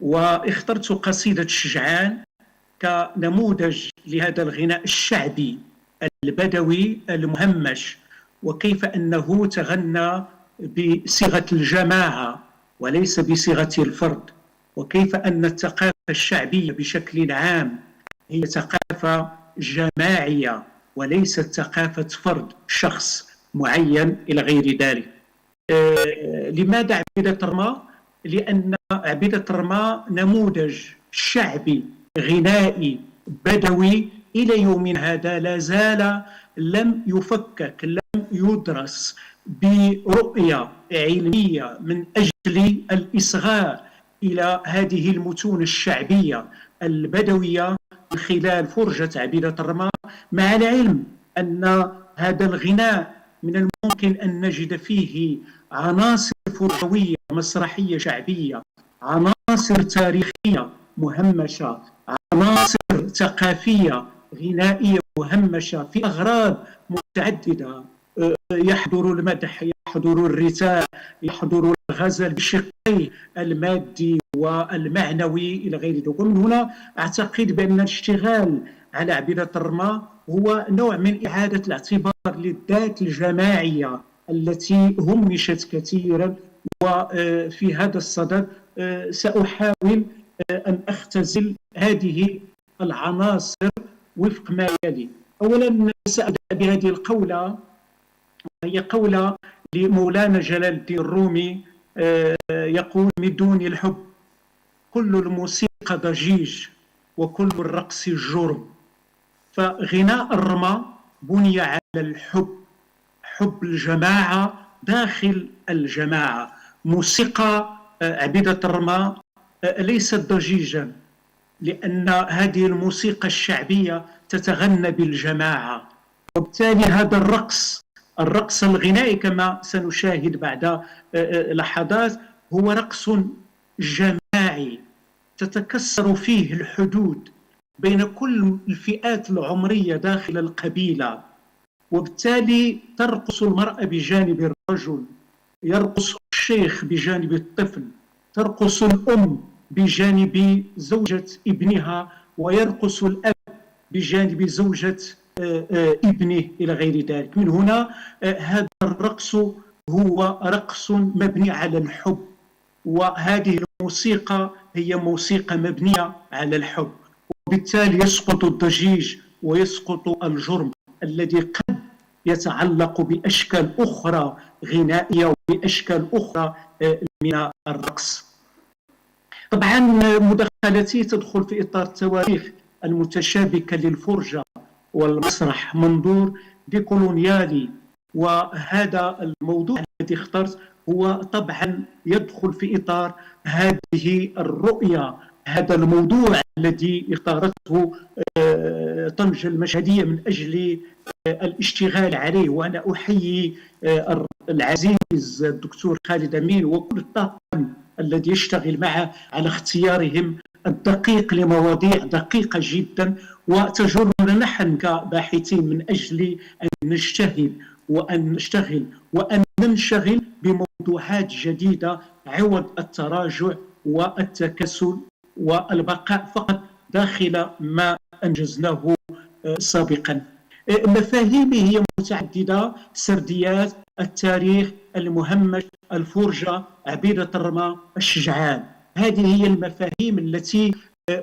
واخترت قصيدة شجعان كنموذج لهذا الغناء الشعبي البدوي المهمش، وكيف أنه تغنى بصيغة الجماعة وليس بصيغة الفرد، وكيف أن الثقافة الشعبية بشكل عام هي ثقافة جماعية وليست ثقافة فرد شخص معين إلى غير ذلك. لماذا عبيدة الرماة؟ لأن عبيدة الرماة نموذج شعبي غنائي بدوي إلى يوم هذا لا زال لم يفكك، لم يدرس برؤية علمية من أجل الإصغاء إلى هذه المتون الشعبية البدوية من خلال فرجة عبيدة الرماء، مع العلم أن هذا الغناء من الممكن أن نجد فيه عناصر فرجوية مسرحية شعبية، عناصر تاريخية مهمشة، عناصر ثقافية غنائية مهمشة في أغراض متعددة. يحضر المدح، يحضر الرثاء، يحضر الغزل بشقيه المادي والمعنوي إلى غير ذلك. ومن هنا أعتقد بأن الاشتغال على عبيدة الرماء هو نوع من إعادة الاعتبار للذات الجماعية التي همشت كثيرا. وفي هذا الصدد سأحاول أن أختزل هذه العناصر وفق ما يلي. أولا سأبدأ بهذه القولة، هي قولة لمولانا جلال الدين الرومي، يقول: من دون الحب كل الموسيقى ضجيج وكل الرقص جرم. فغناء الرماء بني على الحب، حب الجماعة داخل الجماعة. موسيقى عبيدة الرماء ليست ضجيجا، لأن هذه الموسيقى الشعبية تتغنى بالجماعة، وبالتالي هذا الرقص الغنائي كما سنشاهد بعد لحظات هو رقص جماعي تتكسر فيه الحدود بين كل الفئات العمرية داخل القبيلة، وبالتالي ترقص المرأة بجانب الرجل، يرقص الشيخ بجانب الطفل، ترقص الأم بجانب زوجة ابنها، ويرقص الأب بجانب زوجة ابنه إلى غير ذلك. من هنا هذا الرقص هو رقص مبني على الحب، وهذه الموسيقى هي موسيقى مبنية على الحب، وبالتالي يسقط الضجيج ويسقط الجرم الذي قد يتعلق بأشكال أخرى غنائية وبأشكال أخرى من الرقص. طبعا مداخلتي تدخل في إطار التواريخ المتشابكة للفرجة والمسرح منظور ديكولونيالي، وهذا الموضوع الذي اخترت هو طبعا يدخل في إطار هذه الرؤية، هذا الموضوع الذي اختارته طنجة المشهدية من أجل الاشتغال عليه. وأنا أحيي العزيز الدكتور خالد أمين وكل الطاقم الذي يشتغل معه على اختيارهم الدقيق لمواضيع دقيقة جدا، وتجرنا نحن كباحثين من أجل أن نجتهد وأن نشتغل وأن ننشغل بموضوعات جديدة عوض التراجع والتكاسل والبقاء فقط داخل ما أنجزناه سابقا. مفاهيمي هي متعددة: سرديات، التاريخ، المهمش، الفرجة، عبيدة الرماء، الشجعان. هذه هي المفاهيم التي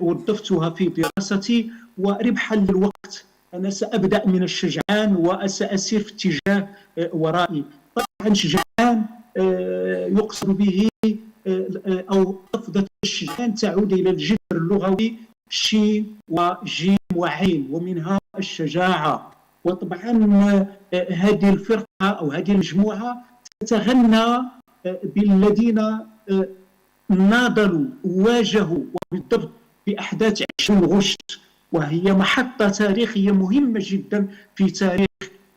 وظفتها في دراستي، وربحا للوقت أنا سأبدأ من الشجعان وسأسير في اتجاه ورائي. طبعا شجعان يقصد به أو لفظة الشجعان تعود إلى الجذر اللغوي شين وجيم وعين، ومنها الشجاعة. وطبعا هذه الفرقة أو هذه المجموعة تتغنى بالذين ناضلوا وواجهوا وبالضبط بأحداث 20 غشت، وهي محطة تاريخية مهمة جدا في تاريخ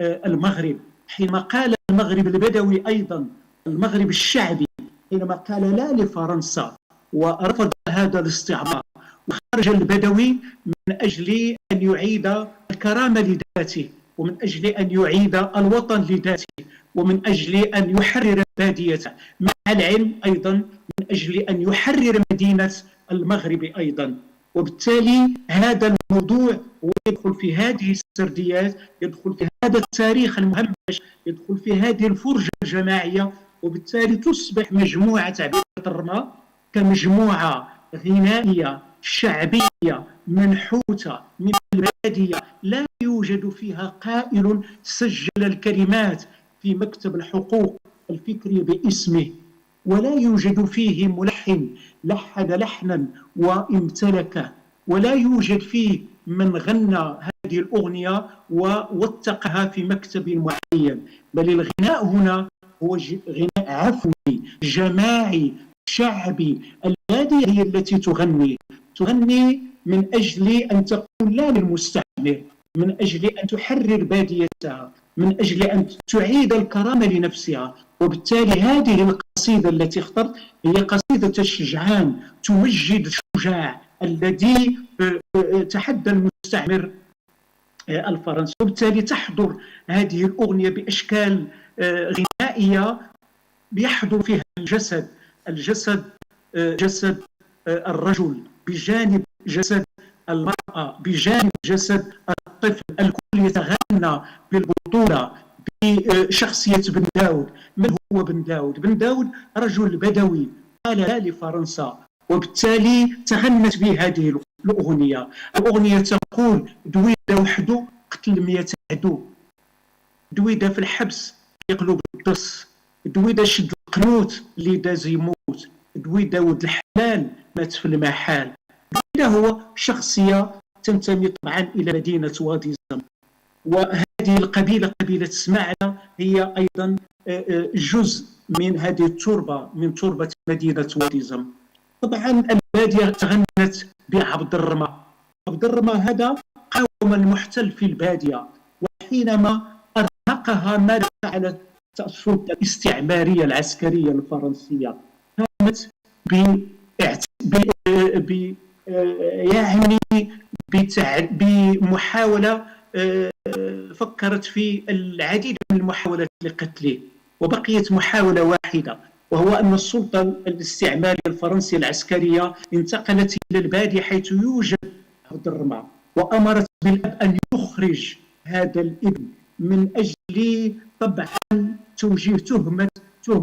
المغرب. حينما قال المغرب البدوي أيضا المغرب الشعبي، حينما قال لا لفرنسا ورفض هذا الاستعمار، وخرج البدوي من أجل أن يعيد الكرامة لذاته، ومن أجل أن يعيد الوطن لذاته، ومن أجل أن يحرر باديته، مع العلم أيضا من أجل أن يحرر مدينة المغرب أيضا. وبالتالي هذا الموضوع يدخل في هذه السرديات، يدخل في هذا التاريخ المهمش، يدخل في هذه الفرجة الجماعية، وبالتالي تصبح مجموعة عبيدة الرماء كمجموعة غنائية شعبية منحوتة من البادية، لا يوجد فيها قائل سجل الكلمات في مكتب الحقوق الفكري باسمه، ولا يوجد فيه ملحن لحن لحنا وامتلكه، ولا يوجد فيه من غنى هذه الأغنية ووثقها في مكتب معين، بل الغناء هنا هو غناء عفوي جماعي شعبي. البادية هي التي تغني من أجل أن تقول لا للمستعمر، من أجل أن تحرر باديتها، من أجل أن تعيد الكرامة لنفسها. وبالتالي هذه القصيدة التي اخترت هي قصيدة الشجعان، تمجد الشجاع الذي تحدى المستعمر الفرنسي. وبالتالي تحضر هذه الأغنية بأشكال غنائية يحضر فيها الجسد جسد الرجل بجانب جسد المرأة بجانب جسد الطفل، الكل يتغنى بالبطولة بشخصية بن داود. من هو بن داود؟ بن داود رجل بدوي قال لا لفرنسا، وبالتالي تغنت به هذه الأغنية. الأغنية تقول دويدة وحده قتل 100 عدو، دويدة في الحبس يقلب الضرس، دويدة شد القنوت اللي داز يموت، دويدة ولد الحلال مات في المحال. دويدة هو شخصية تنتمي طبعا إلى مدينة واديزم، وهذه القبيلة قبيلة اسماعيلة هي أيضا جزء من هذه التربة، من تربة مدينة واديزم. طبعا البادية تغنت بعبد الرما. عبد الرما هذا قاوم المحتل في البادية، وحينما أرهقها ماذا فعلت السلطة الاستعمارية العسكرية الفرنسية؟ قامت بمحاولة، فكرت في العديد من المحاولات لقتله، وبقيت محاولة واحدة، وهو أن السلطة الاستعمارية الفرنسية العسكرية انتقلت إلى البادية حيث يوجد عبد الرما، وأمرت بالأب أن يخرج هذا الابن من أجل طبعا توجيه تهمة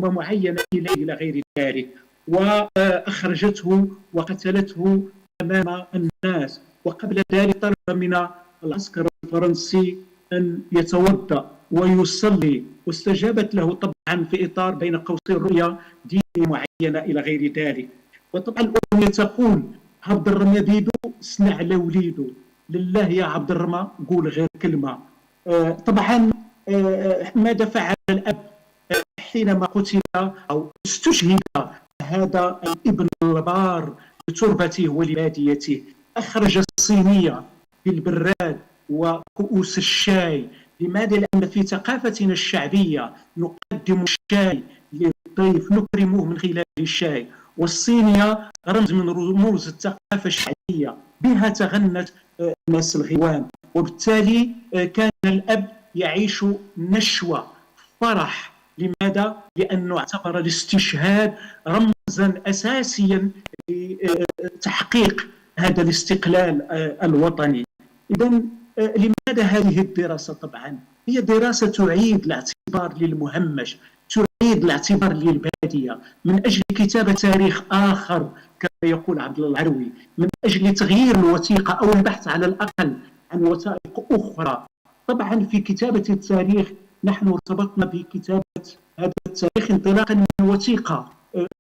معينة إلى غير ذلك، وأخرجته وقتلته أمام الناس. وقبل ذلك طلب من العسكر الفرنسي أن يتوضأ ويصلي، واستجابت له طبعا في إطار بين قوسين رؤية دينية معينة إلى غير ذلك. وطبعا الأغنية تقول عبد الرما بيدو صنع لوليدو، لله يا عبد الرما قول غير كلمة. طبعا ماذا فعل الأب حينما قتل أو استشهد هذا الابن البار لتربته ولباديته؟ أخرج الصينية بالبراد وكؤوس الشاي. لماذا؟ لأن في ثقافتنا الشعبية نقدم الشاي للضيف، نكرمه من خلال الشاي، والصينية رمز من رموز الثقافة الشعبية، بها تغنت الناس الغوام. وبالتالي كان الأب يعيش نشوة فرح. لماذا؟ لأنه اعتبر الاستشهاد رمزا أساسيا لتحقيق هذا الاستقلال الوطني. إذن لماذا هذه الدراسة؟ طبعا هي دراسة تعيد الاعتبار للمهمش، تعيد الاعتبار للبادية، من أجل كتابة تاريخ آخر كما يقول عبد الله العروي، من أجل تغيير الوثيقة أو البحث على الأقل عن وثائق أخرى. طبعا في كتابة التاريخ نحن ارتبطنا بكتابة هذا التاريخ انطلاقا من وثيقة.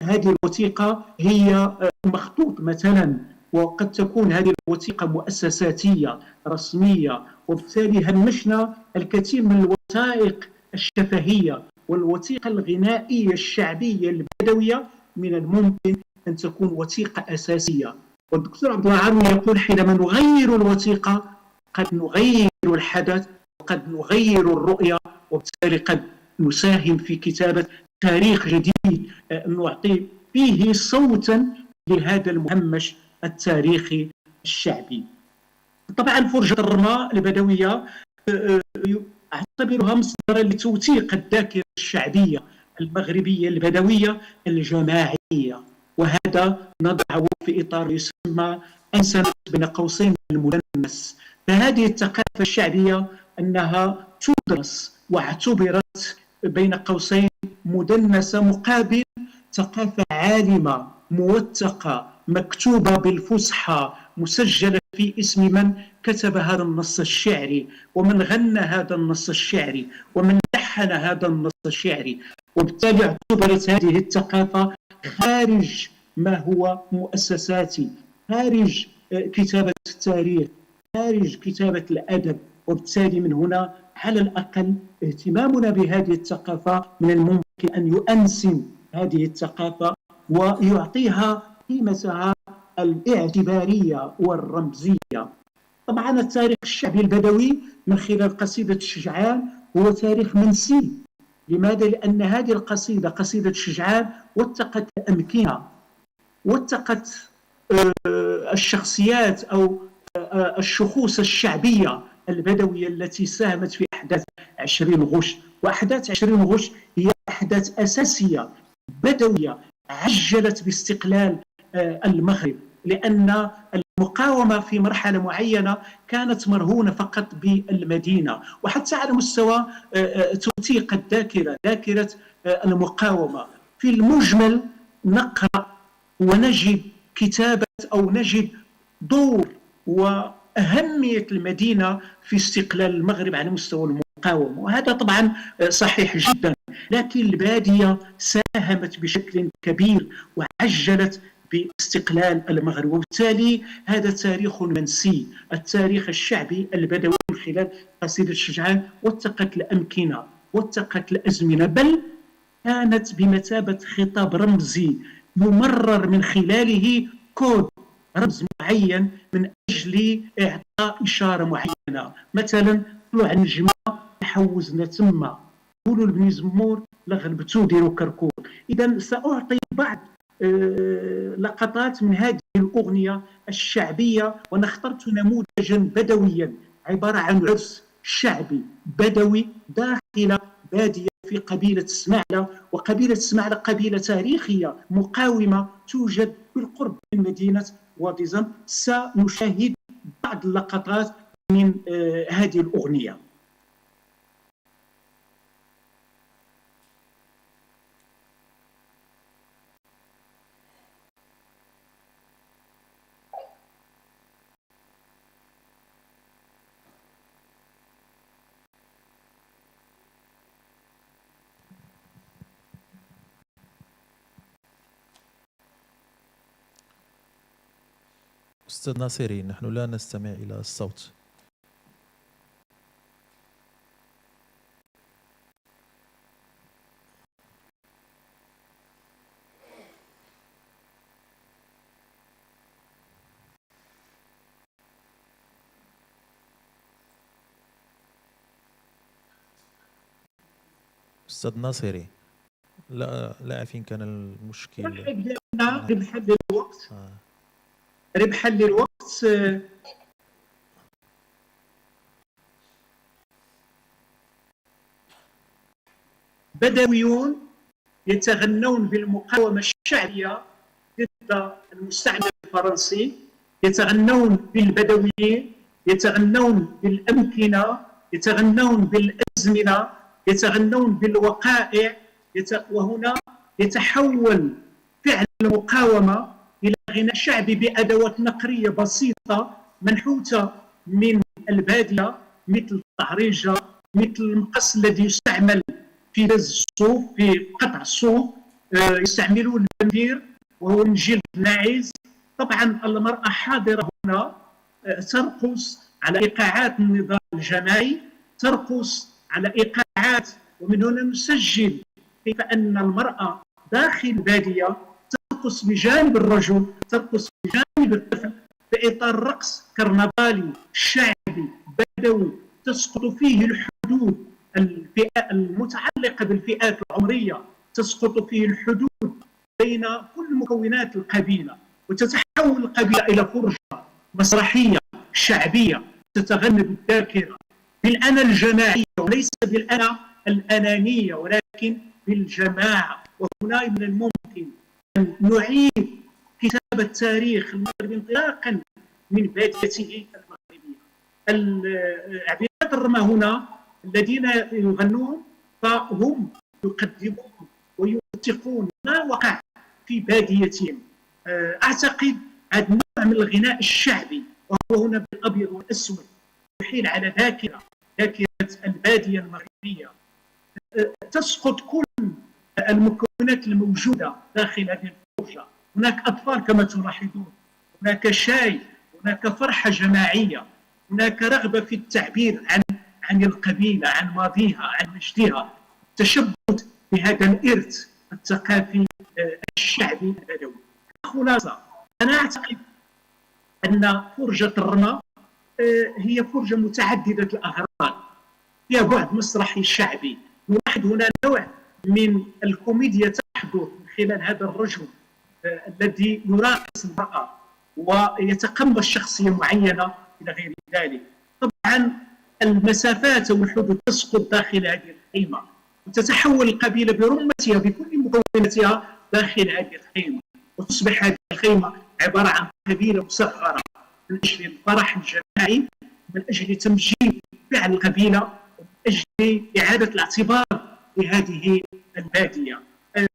هذه الوثيقة هي مخطوط مثلا، وقد تكون هذه الوثيقة مؤسساتية رسمية، وبالتالي همشنا الكثير من الوثائق الشفهية والوثيقة الغنائية الشعبية البدوية من الممكن أن تكون وثيقة أساسية. والدكتور عبد العروي يقول حينما نغير الوثيقة قد نغير الحدث وقد نغير الرؤية، وبالتالي قد نساهم في كتابة تاريخ جديد نعطي فيه صوتا لهذا المهمش التاريخي الشعبي. طبعا فرجة الرماء البدوية أعتبرها مصدرا لتوثيق الذاكرة الشعبية المغربية البدوية الجماعية، وهذا نضعه في إطار يسمى أنسنة بين قوسين المدنس. فهذه الثقافة الشعبية أنها تدرس واعتبرت بين قوسين مدنسة مقابل ثقافة عالمة موثقة مكتوبة بالفصحى مسجلة في اسم من كتب هذا النص الشعري ومن غنى هذا النص الشعري ومن لحن هذا النص الشعري. وبالتالي اعتبرت هذه الثقافة خارج ما هو مؤسساتي، خارج كتابة التاريخ، خارج كتابة الأدب. وبالتالي من هنا على الأقل اهتمامنا بهذه الثقافة من الممكن أن يؤنسن هذه الثقافة ويعطيها قيمتها الاعتبارية والرمزية. طبعا التاريخ الشعبي البدوي من خلال قصيدة الشجعان هو تاريخ منسي. لماذا؟ لأن هذه القصيدة، قصيدة الشجعان، وثقت الأمكنة، وثقت الشخصيات أو الشخوص الشعبية البدوية التي ساهمت في أحداث 20 غش. وأحداث 20 غش هي أحداث أساسية بدوية عجلت باستقلال المغرب، لأن المقاومة في مرحلة معينة كانت مرهونة فقط بالمدينة، وحتى على مستوى توثيق الذاكرة، ذاكرة المقاومة. في المجمل نقرأ ونجد كتابة أو نجد دور وأهمية المدينة في استقلال المغرب على مستوى المقاومة، وهذا طبعا صحيح جدا. لكن البادية ساهمت بشكل كبير وعجلت باستقلال المغرب، وبالتالي هذا تاريخ منسي. التاريخ الشعبي البدوي من خلال قصيدة الشجعان وثقت الأمكنة، وثقت الأزمنة، بل كانت بمثابة خطاب رمزي يمرر من خلاله كود رمز معين من أجل إعطاء إشارة معينة. مثلا طلوع النجمة تحوزنا تما، قولوا لبني زمور لغلبتو ديروا كركور. إذا سأعطي بعض لقطات من هذه الأغنية الشعبية، وأنا اخترت نموذجا بدويا عبارة عن عرس شعبي بدوي داخل بادية في قبيلة اسماعلة. وقبيلة اسماعلة قبيلة تاريخية مقاومة توجد بالقرب من مدينة واديزم. سنشاهد بعض اللقطات من هذه الأغنية. أستاذ ناصري، نحن لا نستمع إلى الصوت. أستاذ ناصري، لا أعرف إن كان المشكل ربحا للوقت. ربحا للوقت بدويون يتغنون بالمقاومة الشعبية ضد المستعمر الفرنسي، يتغنون بالبدويين، يتغنون بالأمكنة، يتغنون بالأزمنة، يتغنون بالوقائع. وهنا يتحول فعل المقاومة إلى غناء شعبي بأدوات نقرية بسيطة منحوتة من البادية، مثل الطعريجة، مثل المقص الذي يستعمل في دز الصوف، في قطع الصوف. يستعملون البندير وهو من جلد ناعز. طبعا المرأة حاضرة هنا ترقص على إيقاعات النظام الجماعي، ترقص على إيقاعات. ومن هنا نسجل كيف أن المرأة داخل البادية ترقص بجانب الرجل، ترقص بجانب الطفل في إطار رقص كرنفالي شعبي بدوي تسقط فيه الحدود المتعلقة بالفئات العمرية، تسقط فيه الحدود بين كل مكونات القبيلة، وتتحول القبيلة إلى فرجة مسرحية شعبية تتغنى بالذاكرة بالأنا الجماعية، وليس بالأنا الأنانية ولكن بالجماعة. وهنا من الممكن أن نعيد كتابة تاريخ المغرب انطلاقا من باديته المغربية. العباد الرمى هنا الذين يغنون فهم يقدمون ويوثقون ما وقع في باديتهم. أعتقد هذا النوع من الغناء الشعبي وهو هنا بالأبيض والأسود يحيل على ذاكرة البادية المغربية. تسقط كل المكونات الموجودة داخل هذه الفرجة. هناك أطفال كما تلاحظون، هناك شاي، هناك فرحة جماعية، هناك رغبة في التعبير عن القبيلة، عن ماضيها، عن مجدها، تشبث بهذا الإرث الثقافي الشعبي البدوي. خلاصة، أنا أعتقد أن فرجة الرمى هي فرجة متعددة الأغراض، فيها بعد مسرحي شعبي، نلاحظ هنا نوع من الكوميديا تحدث من خلال هذا الرجل الذي يراقص المرأة ويتقمص شخصية معينة إلى غير ذلك. طبعا المسافات والحدود تسقط داخل هذه الخيمة وتتحول القبيلة برمتها بكل مكوناتها داخل هذه الخيمة، وتصبح هذه الخيمة عبارة عن قبيلة مصغرة من أجل الفرح الجماعي، من أجل تمجيد فعل القبيلة، من أجل إعادة الاعتبار لهذه البادية.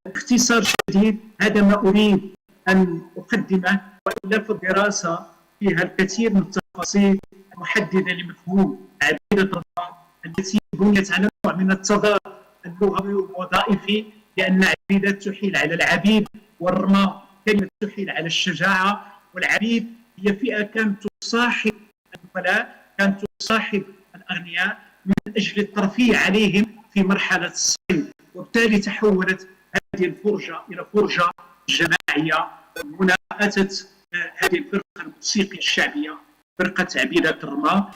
باختصار شديد هذا ما أريد أن أقدمه، وإلا في الدراسة فيها الكثير من التفاصيل المحددة لمفهوم عبيدة الرمى التي بنيت على نوع من التضاد اللغوي والوظائفي، لأن عبيدة تحيل على العبيد، والرمى كلمة تحيل على الشجاعة، والعبيد هي فئة كانت تصاحب النبلاء، كانت تصاحب الأغنياء من أجل الترفيه عليهم في مرحلة الصيد، وبالتالي تحولت هذه الفرجة إلى فرجة جماعية. هنا أتت هذه الفرقة الموسيقية الشعبية، فرقة عبيدة الرمى.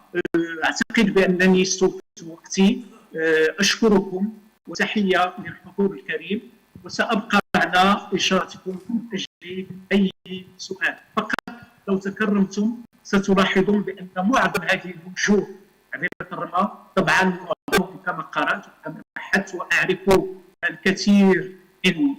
أعتقد بأنني استوفيت وقتي، أشكركم وتحية للحضور الكريم، وسأبقى على إشارتكم من أجل أي سؤال. فقط لو تكرمتم ستلاحظون بأن معظم هذه الوجوه عبيدة الرمى طبعا معظمهم كما قرأت وكما بحثت وأعرف الكثير من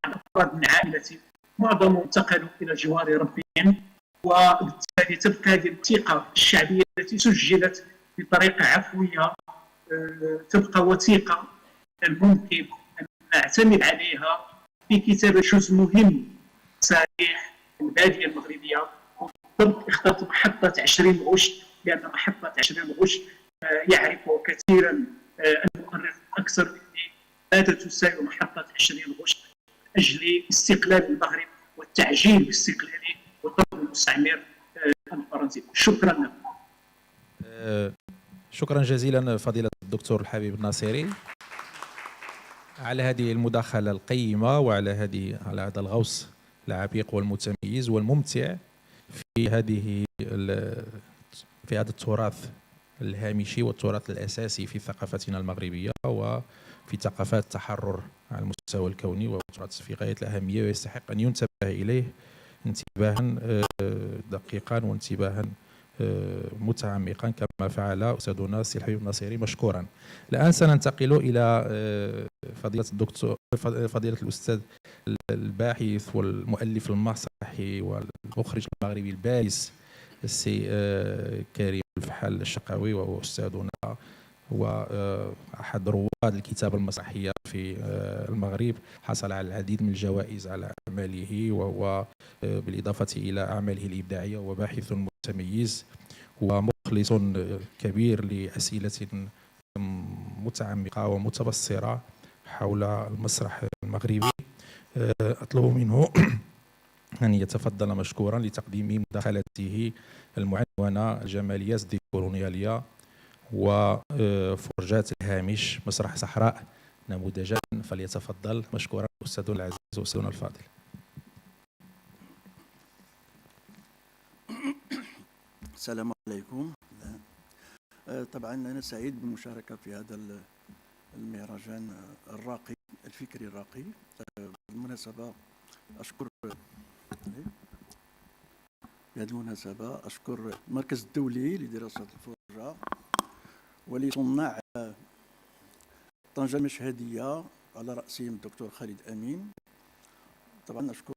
بعض الأفراد من عائلتي معظمهم انتقلوا إلى جوار ربهم، وبالتالي تبقى هذه الثقة الشعبية التي سجلت بطريقة عفوية تبقى وثيقة من الممكن أن نعتمد عليها في كتابة جزء مهم صحيح البادية المغربية. اخترت محطة 20 غشت لأن محطة 20 غشت يعرف كثيرا المؤرخ أكثر مني ماذا تساوي محطة 20 غشت من أجل استقلال المغرب والتعجيل باستقلاله وطرد المستعمر الفرنسي. شكرا لكم. شكرا جزيلا فضيلة الدكتور الحبيب الناصري على هذه المداخلة القيمة وعلى هذا الغوص العميق والمتميز والممتع في هذا التراث الهامشي والتراث الأساسي في ثقافتنا المغربية وفي ثقافات التحرر على المستوى الكوني، وتراث في غاية الأهمية ويستحق أن ينتبه إليه انتباها دقيقا وانتباها متعمقا كما فعل أستاذنا السي الحبيب الناصري مشكورا. الآن سننتقل إلى فضيلة الأستاذ الباحث والمؤلف المسرحي والمخرج المغربي البارز السي كريم الفحال الشقاوي، وهو أستاذنا وأحد رواد الكتابة المسرحية في المغرب، حصل على العديد من الجوائز على أعماله، وهو بالإضافة إلى أعماله الإبداعية وباحث متميز ومخلص كبير لأسئلة متعمقة ومتبصرة حول المسرح المغربي. أطلب منه أن يتفضل مشكورا لتقديم مداخلته المعنونة الجماليات ديكولونيالية وفرجات الهامش مسرح صحراء نموذجا. فليتفضل مشكورا أستاذنا العزيز وأستاذنا الفاضل. السلام عليكم. طبعا أنا سعيد بالمشاركة في هذا المهرجان الراقي الفكري الراقي. بالمناسبة أشكر المركز الدولي لدراسة الفرجة ولصناع طنجة المشهدية على رأسهم الدكتور خالد أمين. طبعا أشكر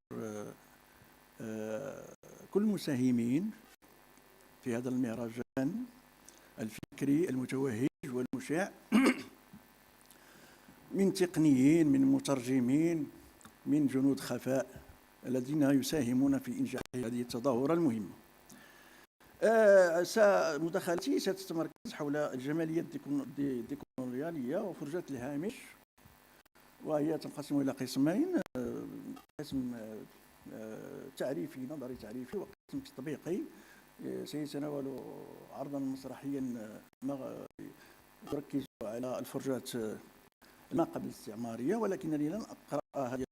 كل المساهمين في هذا المهرجان الفكري المتوهج والمشع من تقنيين، من مترجمين، من جنود خفاء الذين يساهمون في إنجاح هذه التظاهرة المهمة. مداخلتي ستتمركز حول الجمالية الديكولونيالية وفرجات الهامش، وهي تنقسم إلى قسمين: قسم تعريفي نظري تعريفي وقسم تطبيقي. سيتناول عرضا مسرحيا يركز على الفرجات ما قبل الاستعمارية، ولكنني لن أقرأ هذه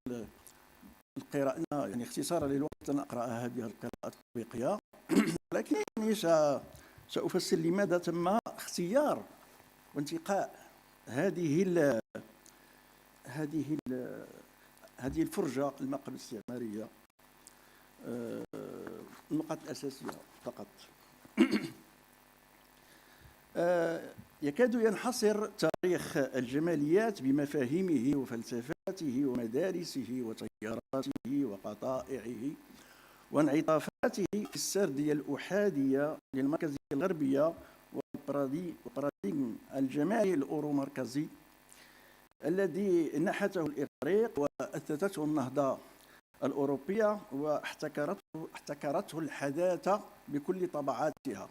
القراءة يعني اختصارا للوقت أنا أقرأ هذه القراءة التطبيقية ولكن يعني سأفسر لماذا تم اختيار وانتقاء هذه الفرجة ما قبل الاستعمارية النقاط الأساسية فقط. يكاد ينحصر تاريخ الجماليات بمفاهيمه وفلسفاته ومدارسه وتياراته وقطائعه وانعطافاته في السردية الأحادية للمركزية الغربية والبراديغم الجمالي الأورومركزي الذي نحته الإغريق وأثبتته النهضة الأوروبية واحتكرته الحداثة بكل طبعاتها،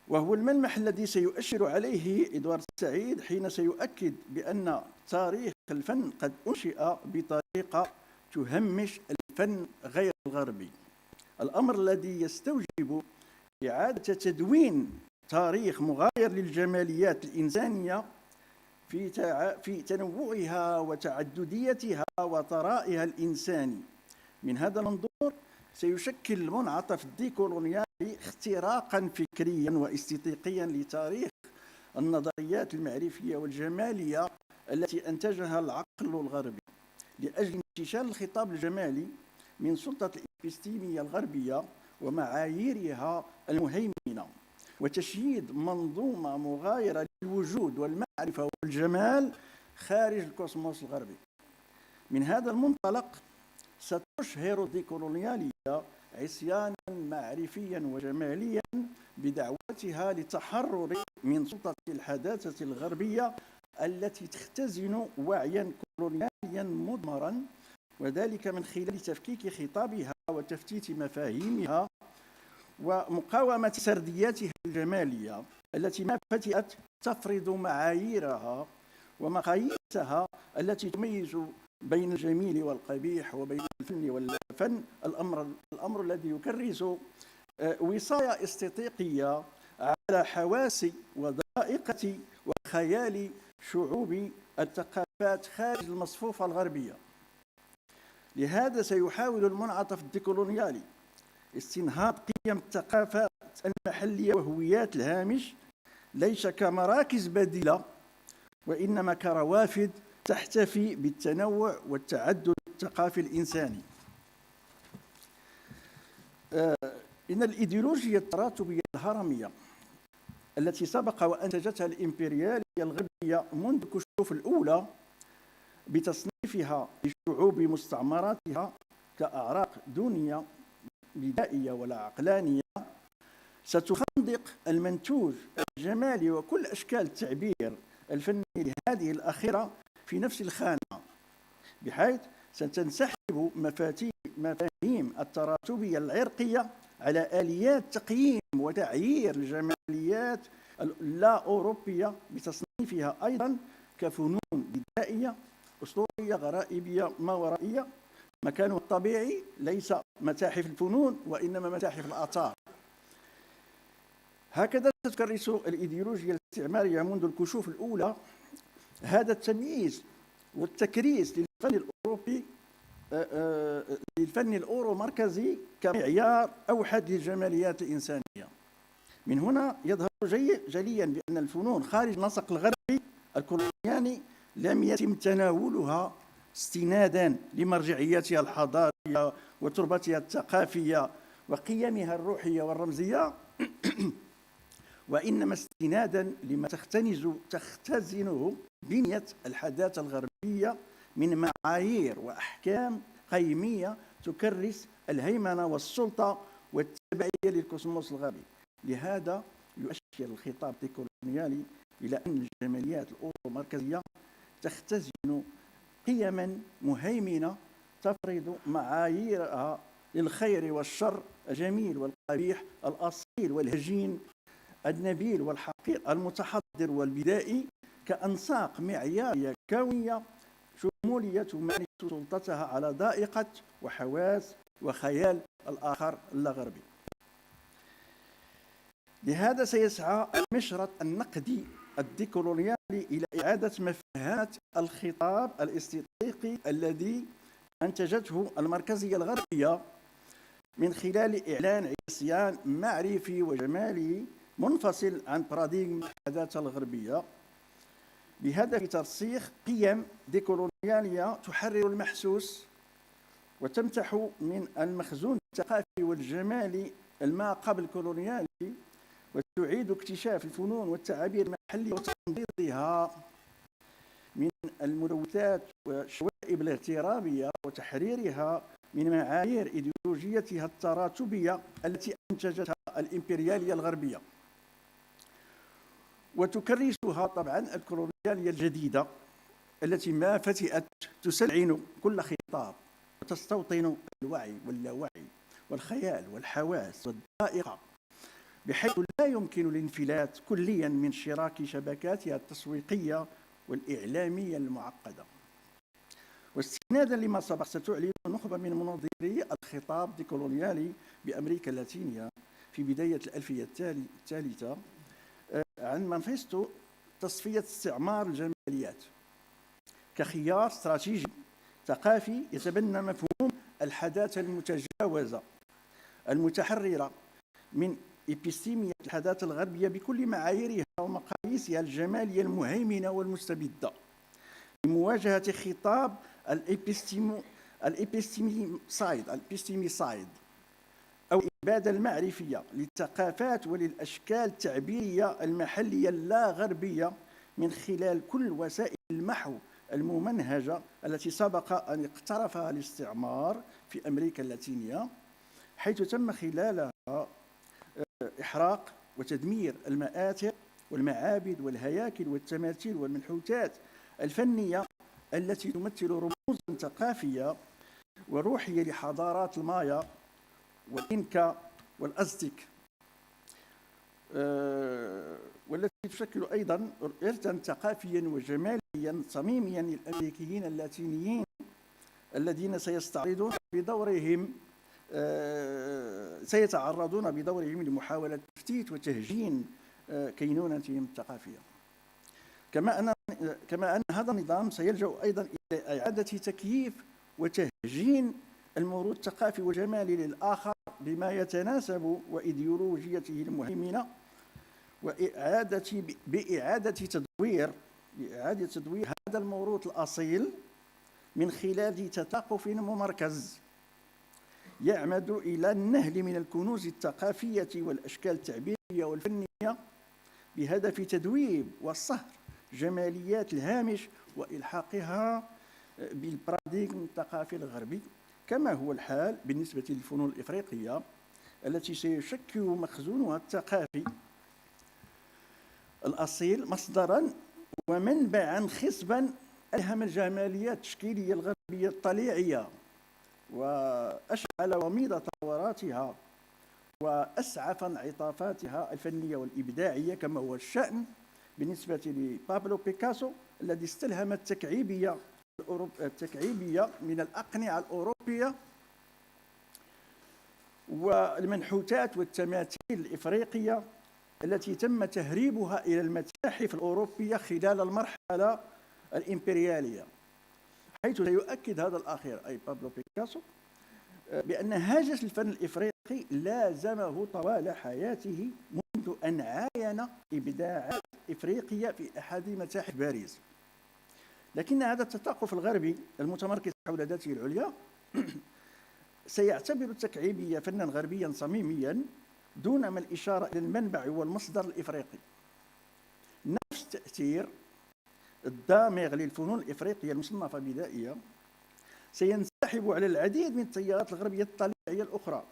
وهو الملمح الذي سيؤشر عليه إدوارد السعيد حين سيؤكد بأن تاريخ الفن قد أنشئ بطريقة تهمش الفن غير الغربي، الأمر الذي يستوجب إعادة تدوين تاريخ مغاير للجماليات الإنسانية في تنوعها وتعدديتها وطرائها الإنساني. من هذا المنظور سيشكل المنعطف الديكولونيالي اختراقا فكريا واستيطيقيا لتاريخ النظريات المعرفية والجمالية التي أنتجها العقل الغربي لأجل انتشال الخطاب الجمالي من سلطة الإبستيمية الغربية ومعاييرها المهيمنة وتشييد منظومة مغايرة للوجود والمعرفة والجمال خارج الكوسموس الغربي. من هذا المنطلق ستشهر الديكولونيالية عصيانا معرفيا وجماليا بدعوتها للتحرر من سلطة الحداثة الغربية التي تختزن وعيا كولونياليا مضمرا، وذلك من خلال تفكيك خطابها وتفتيت مفاهيمها ومقاومة سردياتها الجمالية التي ما فتئت تفرض معاييرها ومقاييسها التي تميز بين الجميل والقبيح وبين الفن والفن، الأمر الذي يكرس وصاية استيطيقية على حواس وذائقة وخيال شعوب الثقافات خارج المصفوفة الغربية. لهذا سيحاول المنعطف الديكولونيالي استنهاض قيم الثقافات المحلية وهويات الهامش ليس كمراكز بديلة وإنما كروافد تحتفي بالتنوع والتعدد الثقافي الإنساني. إن الإيديولوجيا التراتبية الهرمية التي سبق وأنتجتها الإمبريالية الغربية منذ الكشوف الأولى بتصنيفها لشعوب مستعمراتها كأعراق دونية بدائية ولا عقلانية ستخندق المنتوج الجمالي وكل أشكال التعبير الفني لهذه الأخيرة في نفس الخانة، بحيث ستنسحب مفاهيم التراتبية العرقية على آليات تقييم وتعيير الجماليات اللا أوروبية بتصنيفها أيضا كفنون بدائية أسطورية غرائبية ماورائية مكانه الطبيعي ليس متاحف الفنون وإنما متاحف الآثار. هكذا تكرس الإيديولوجيا الاستعمارية منذ الكشوف الأولى هذا التمييز والتكريس للفن الأوروبي للفن الأورو-مركزي كمعيار أوحد للجماليات الإنسانية. من هنا يظهر جليا بأن الفنون خارج النسق الغربي الكولونيالي لم يتم تناولها استنادا لمرجعيتها الحضارية وتربتها الثقافية وقيمها الروحية والرمزية وإنما استنادا لما تختزنه بنية الحداثة الغربية من معايير وأحكام قيمية تكرس الهيمنة والسلطة والتبعية للكوسموس الغربي. لهذا يؤشر الخطاب الديكولونيالي إلى أن الجماليات الأورو-مركزية تختزن قيما مهيمنة تفرض معاييرها للخير والشر، الجميل والقبيح، الأصيل والهجين، النبيل والحقير، المتحضر والبدائي كأنساق معيارية كونية شمولية تمارس سلطتها على ذائقة وحواس وخيال الآخر اللاغربي. لهذا سيسعى المشرط النقدي الديكولونيالي إلى إعادة مفاهات الخطاب الاستيطيقي الذي أنتجته المركزية الغربية من خلال إعلان عصيان معرفي وجمالي منفصل عن باراديغم الحداثة الغربية بهدف ترسيخ قيم ديكولونيالية تحرر المحسوس وتمتح من المخزون الثقافي والجمالي ما قبل كولونيالي وتعيد اكتشاف الفنون والتعابير المحلية وتنضيدها من الملوثات والشوائب الاغترابية وتحريرها من معايير إيديولوجيتها التراتبية التي أنتجتها الإمبريالية الغربية، وتكرسها طبعا الكولونيالية الجديدة التي ما فتئت تسلعن كل خطاب وتستوطن الوعي واللاوعي والخيال والحواس والذائقة بحيث لا يمكن الانفلات كليا من شراك شبكاتها التسويقية والإعلامية المعقدة. واستنادا لما سبق ستعلن نخبة من منظري الخطاب ديكولونيالي بأمريكا اللاتينية في بداية الألفية الثالثة عن مانفيستو تصفية استعمار الجماليات كخيار استراتيجي ثقافي يتبنى مفهوم الحداثة المتجاوزة المتحررة من إبستيمية الحداثة الغربية بكل معاييرها ومقاييسها الجمالية المهيمنة والمستبدة لمواجهة خطاب الإبستيميسايد أو الإبادة المعرفية للثقافات وللأشكال التعبيرية المحلية اللا غربية من خلال كل وسائل المحو الممنهجة التي سبق أن اقترفها الاستعمار في أمريكا اللاتينية، حيث تم خلالها إحراق وتدمير المآثر والمعابد والهياكل والتماثيل والمنحوتات الفنية التي تمثل رموزا ثقافية وروحية لحضارات المايا والإنكا والأزتك، والتي تشكل أيضا إرثا ثقافيا وجماليا صميميا للأمريكيين اللاتينيين الذين سيتعرضون بدورهم لمحاولة تفتيت وتهجين كينونتهم الثقافية. كما أن هذا النظام سيلجأ أيضا إلى إعادة تكييف وتهجين الموروث الثقافي والجمالي للآخر بما يتناسب وإيديولوجيته المهيمنة بإعادة تدوير هذا الموروث الأصيل من خلال تثقف ممركز يعمد إلى النهل من الكنوز الثقافية والأشكال التعبيرية والفنية بهدف تدويب والصهر جماليات الهامش وإلحاقها بالباراديغم الثقافي الغربي، كما هو الحال بالنسبة للفنون الإفريقية التي سيشكل مخزونها الثقافي الأصيل مصدرا ومنبعا خصبا ألهم الجماليات التشكيلية الغربية الطليعية وأشعل وميض ثوراتها وأسعف انعطافاتها الفنية والإبداعية، كما هو الشأن بالنسبة لبابلو بيكاسو الذي استلهم التكعيبية من الأقنعة الأوروبية والمنحوتات والتماثيل الإفريقية التي تم تهريبها إلى المتاحف الأوروبية خلال المرحلة الإمبريالية، حيث سيؤكد هذا الأخير أي بابلو بيكاسو بأن هاجس الفن الإفريقي لازمه طوال حياته منذ أن عاين إبداعات إفريقية في أحد متاحف باريس. لكن هذا التثقف الغربي المتمركز حول ذاته العليا سيعتبر التكعيبية فنا غربيا صميميا دون ما الإشارة إلى المنبع والمصدر الإفريقي. نفس التأثير الدامغ للفنون الإفريقية المصنفة بدائية سينسحب على العديد من التيارات الغربية الطليعية الأخرى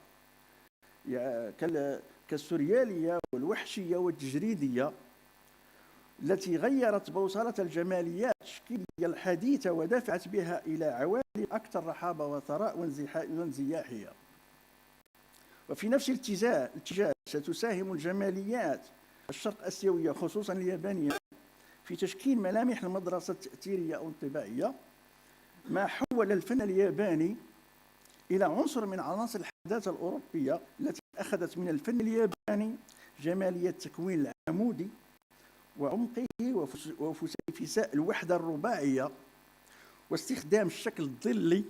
كالسوريالية والوحشية والتجريدية التي غيرت بوصلة الجماليات التشكيلية الحديثة ودفعت بها إلى عوالم أكثر رحابة وثراء وانزياحية. وفي نفس الاتجاه ستساهم الجماليات الشرق آسيوية خصوصا اليابانية في تشكيل ملامح المدرسة التأثيرية أو الطباعية، ما حول الفن الياباني إلى عنصر من عناصر الحداثة الأوروبية التي أخذت من الفن الياباني جمالية التكوين العمودي وعمقه وفسيفساء الوحدة الرباعية واستخدام الشكل الظلي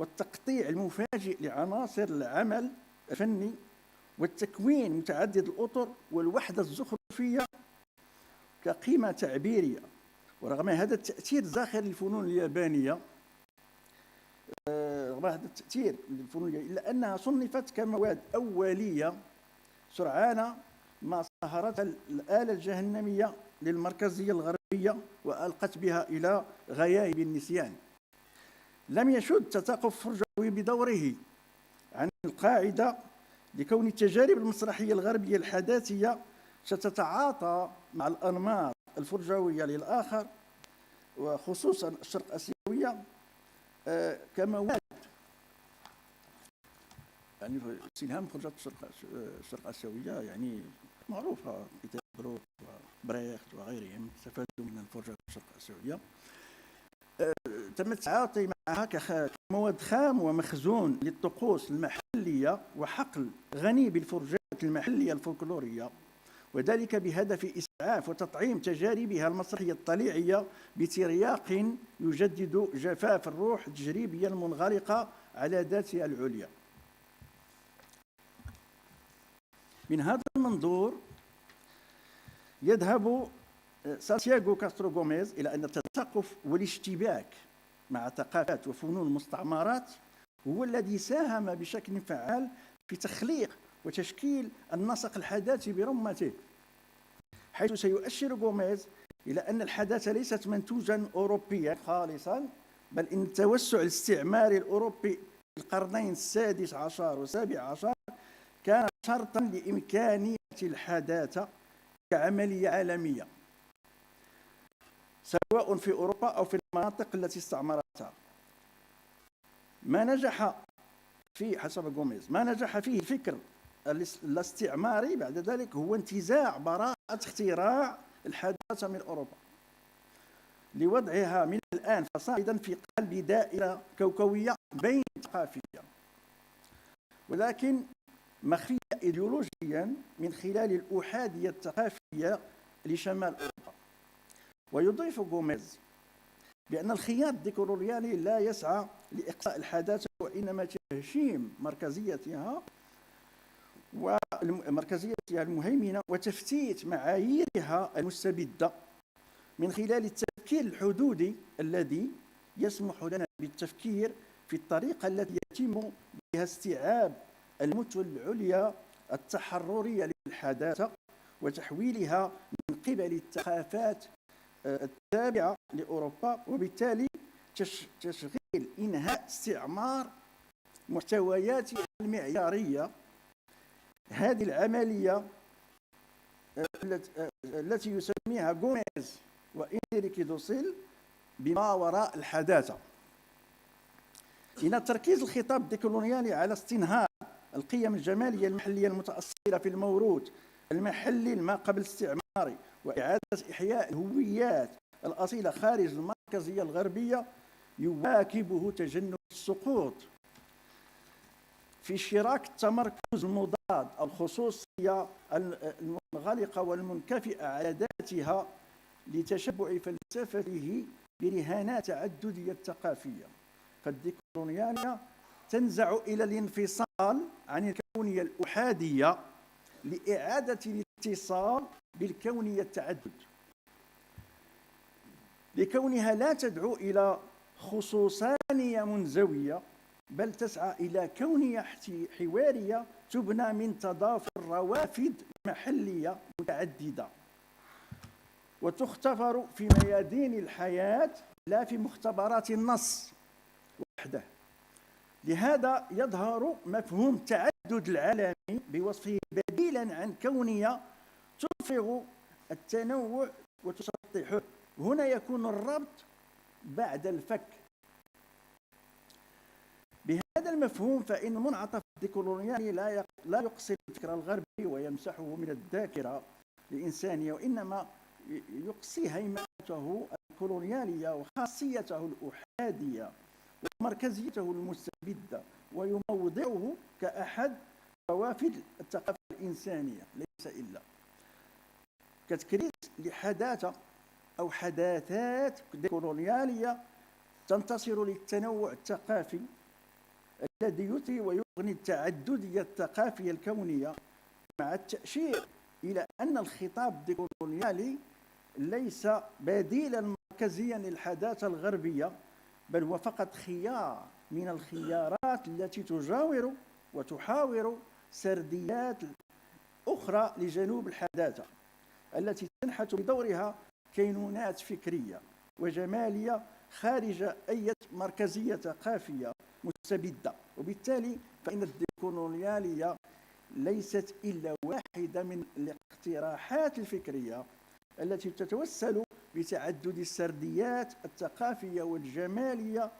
والتقطيع المفاجئ لعناصر العمل الفني والتكوين متعدد الأطر والوحدة الزخرفية كقيمة تعبيرية. ورغم هذا التأثير الزاخر للفنون اليابانية إلا أنها صنفت كمواد أولية سرعان ما صهرتها الآلة الجهنمية للمركزية الغربية وألقت بها إلى غيايب النسيان. لم يشد تثقف فرجوي بدوره عن القاعدة لكون التجارب المسرحية الغربية الحداثية ستتعاطى مع الأنماط الفرجوية للآخر وخصوصا الشرق آسيوية كمواد، يعني استلهام خرجات الشرق آسيوية يعني معروفة، كتاب بروك وبريخت وغيرهم استفادوا من الفرجات الشرق آسيوية. تم التعاطي معها كمواد خام ومخزون للطقوس المحلية وحقل غني بالفرجات المحلية الفولكلورية، وذلك بهدف إسعاف وتطعيم تجاربها المسرحية الطليعية بترياق يجدد جفاف الروح التجريبية المنغلقة على ذاتها العليا. من هذا المنظور يذهب سانتياغو كاسترو غوميز إلى أن التثقف والاشتباك مع ثقافات وفنون المستعمرات هو الذي ساهم بشكل فعال في تخليق وتشكيل النسق الحداثي برمته، حيث سيؤشر غوميز إلى أن الحداثة ليست منتوجا أوروبيا خالصا، بل إن التوسع الاستعماري الأوروبي في القرنين السادس عشر والسابع عشر كان شرطا لإمكانية الحداثة كعملية عالمية سواء في أوروبا أو في المناطق التي استعمرتها. ما نجح فيه حسب غوميز ما نجح فيه الفكر الاستعماري بعد ذلك هو انتزاع براءة اختراع الحداثة من أوروبا لوضعها من الآن فصاعدا في قلب دائرة كوكوية بين ثقافية، ولكن مخفية إيديولوجيا من خلال الأحادية الثقافية لشمال أوروبا. ويضيف غوميز بأن الخياط الديكولونيالي لا يسعى لإقصاء الحداثة وإنما تهشيم مركزيتها المهيمنة وتفتيت معاييرها المستبدة من خلال التفكير الحدودي الذي يسمح لنا بالتفكير في الطريقة التي يتم بها استيعاب المثل العليا التحررية للحداثة وتحويلها من قبل الثقافات التابعة لأوروبا، وبالتالي تشغيل إنهاء استعمار محتوياتها المعيارية. هذه العملية التي يسميها غوميز وإنريكي دوسيل بما وراء الحداثة. إن تركيز الخطاب الديكولونيالي على استنهاض القيم الجمالية المحلية المتأصلة في الموروث المحلي ما قبل الاستعماري وإعادة إحياء الهويات الأصيلة خارج المركزية الغربية يواكبه تجنب السقوط في شراك التمركز المضاد أو الخصوصية المنغلقة والمنكفئة على ذاتها لتشبع فلسفته برهانات تعددية ثقافية. فالديكولونيالية تنزع إلى الانفصال عن الكونية الأحادية لإعادة الاتصال بالكونية التعدد، لكونها لا تدعو إلى خصوصانية منزوية بل تسعى إلى كونية حوارية تبنى من تضافر روافد محلية متعددة وتختبر في ميادين الحياة لا في مختبرات النص وحده. لهذا يظهر مفهوم التعدد العالمي بوصفه بديلا عن كونية تفرغ التنوع وتسطحه. هنا يكون الربط بعد الفك. بهذا المفهوم فإن منعطف الديكولونيالي لا يقصي الفكر الغربي ويمسحه من الذاكرة الإنسانية، وإنما يقصي هيمنته الكولونيالية وخاصيته الأحادية ومركزيته المستبدة ويموضعه كأحد روافد الثقافة الإنسانية ليس إلا كتكريس لحداثة أو حداثات ديكولونيالية تنتصر للتنوع الثقافي الذي يثري ويغني التعددية الثقافية الكونية، مع التأشير إلى أن الخطاب الديكولونيالي ليس بديلا مركزيا للحداثة الغربية، بل هو فقط خيار من الخيارات التي تجاور وتحاور سرديات أخرى لجنوب الحداثة التي تنحت بدورها كينونات فكرية وجمالية خارج أي مركزية ثقافية مستبدة. وبالتالي فإن الديكولونيالية ليست إلا واحدة من الاقتراحات الفكرية التي تتوسل بتعدد السرديات الثقافية والجمالية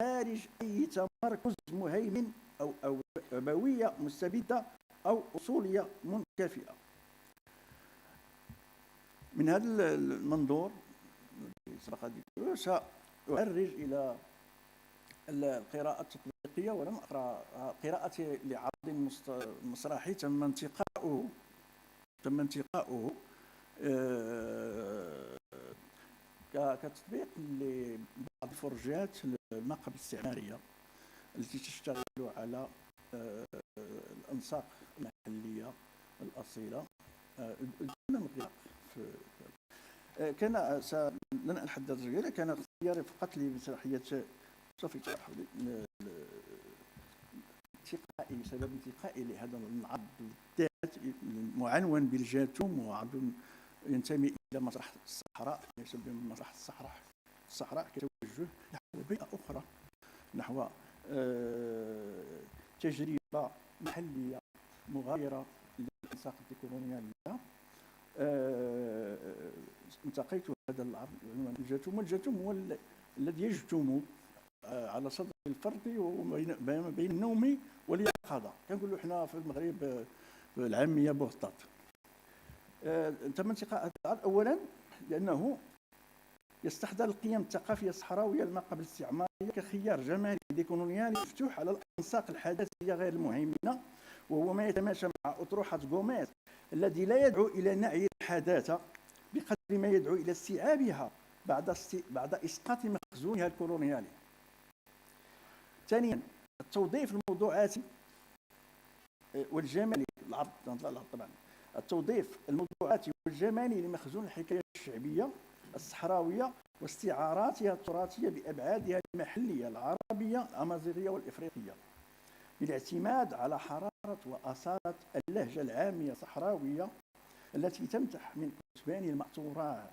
خارج أي تمركز مهيمن أو أبوية مستبدة أو أصولية منكفئة. من هذا المنظور سأعرج إلى القراءة التطبيقية، ولم أقرأ قراءتي لعرض مسرحي تم انتقاؤه كتطبيق لبعض الفرجات المقابل الاستعمارية التي تشتغل على الأنساق المحلية الأصيلة دون مغلاق. كان لن أتحدث غيره، كان اختياري فقط لمسرحية صوفي سبب انتقائي لهذا العرض بالذات معنون بالجاثوم، وعرض ينتمي إلى مسرح الصحراء، ليس بمسرح الصحراء كتوجه نحو بيئة أخرى، نحو تجربة محلية مغايرة للأنساق الديكولونيالية. انتقيت هذا العرض بعنوان الجاثوم، والجاثوم هو الذي يجتم على صدر الفرد بين النوم واليقظة، كنقولوا حنا في المغرب العامية بوغطاط. تم انتقاء هذا العرض أولا لأنه يستحضر القيم الثقافية الصحراوية ما قبل الاستعمارية كخيار جمالي ديكولونيالي مفتوح على الأنساق الحداثية غير المهيمنة، وهو ما يتماشى مع أطروحة غوميز الذي لا يدعو إلى نعي الحداثة بقدر ما يدعو إلى استيعابها بعد إسقاط مخزونها الكولونيالي. ثانيا التوظيف الموضوعاتي والجمالي العرض طبعا التوظيف الموضوعاتي والجمالي لمخزون الحكاية الشعبية الصحراوية واستعاراتها التراثية بأبعادها المحلية العربية الأمازيغية والإفريقية، بالاعتماد على حرارة وأصالة اللهجة العامية الصحراوية التي تمتح من كتبان المأثورات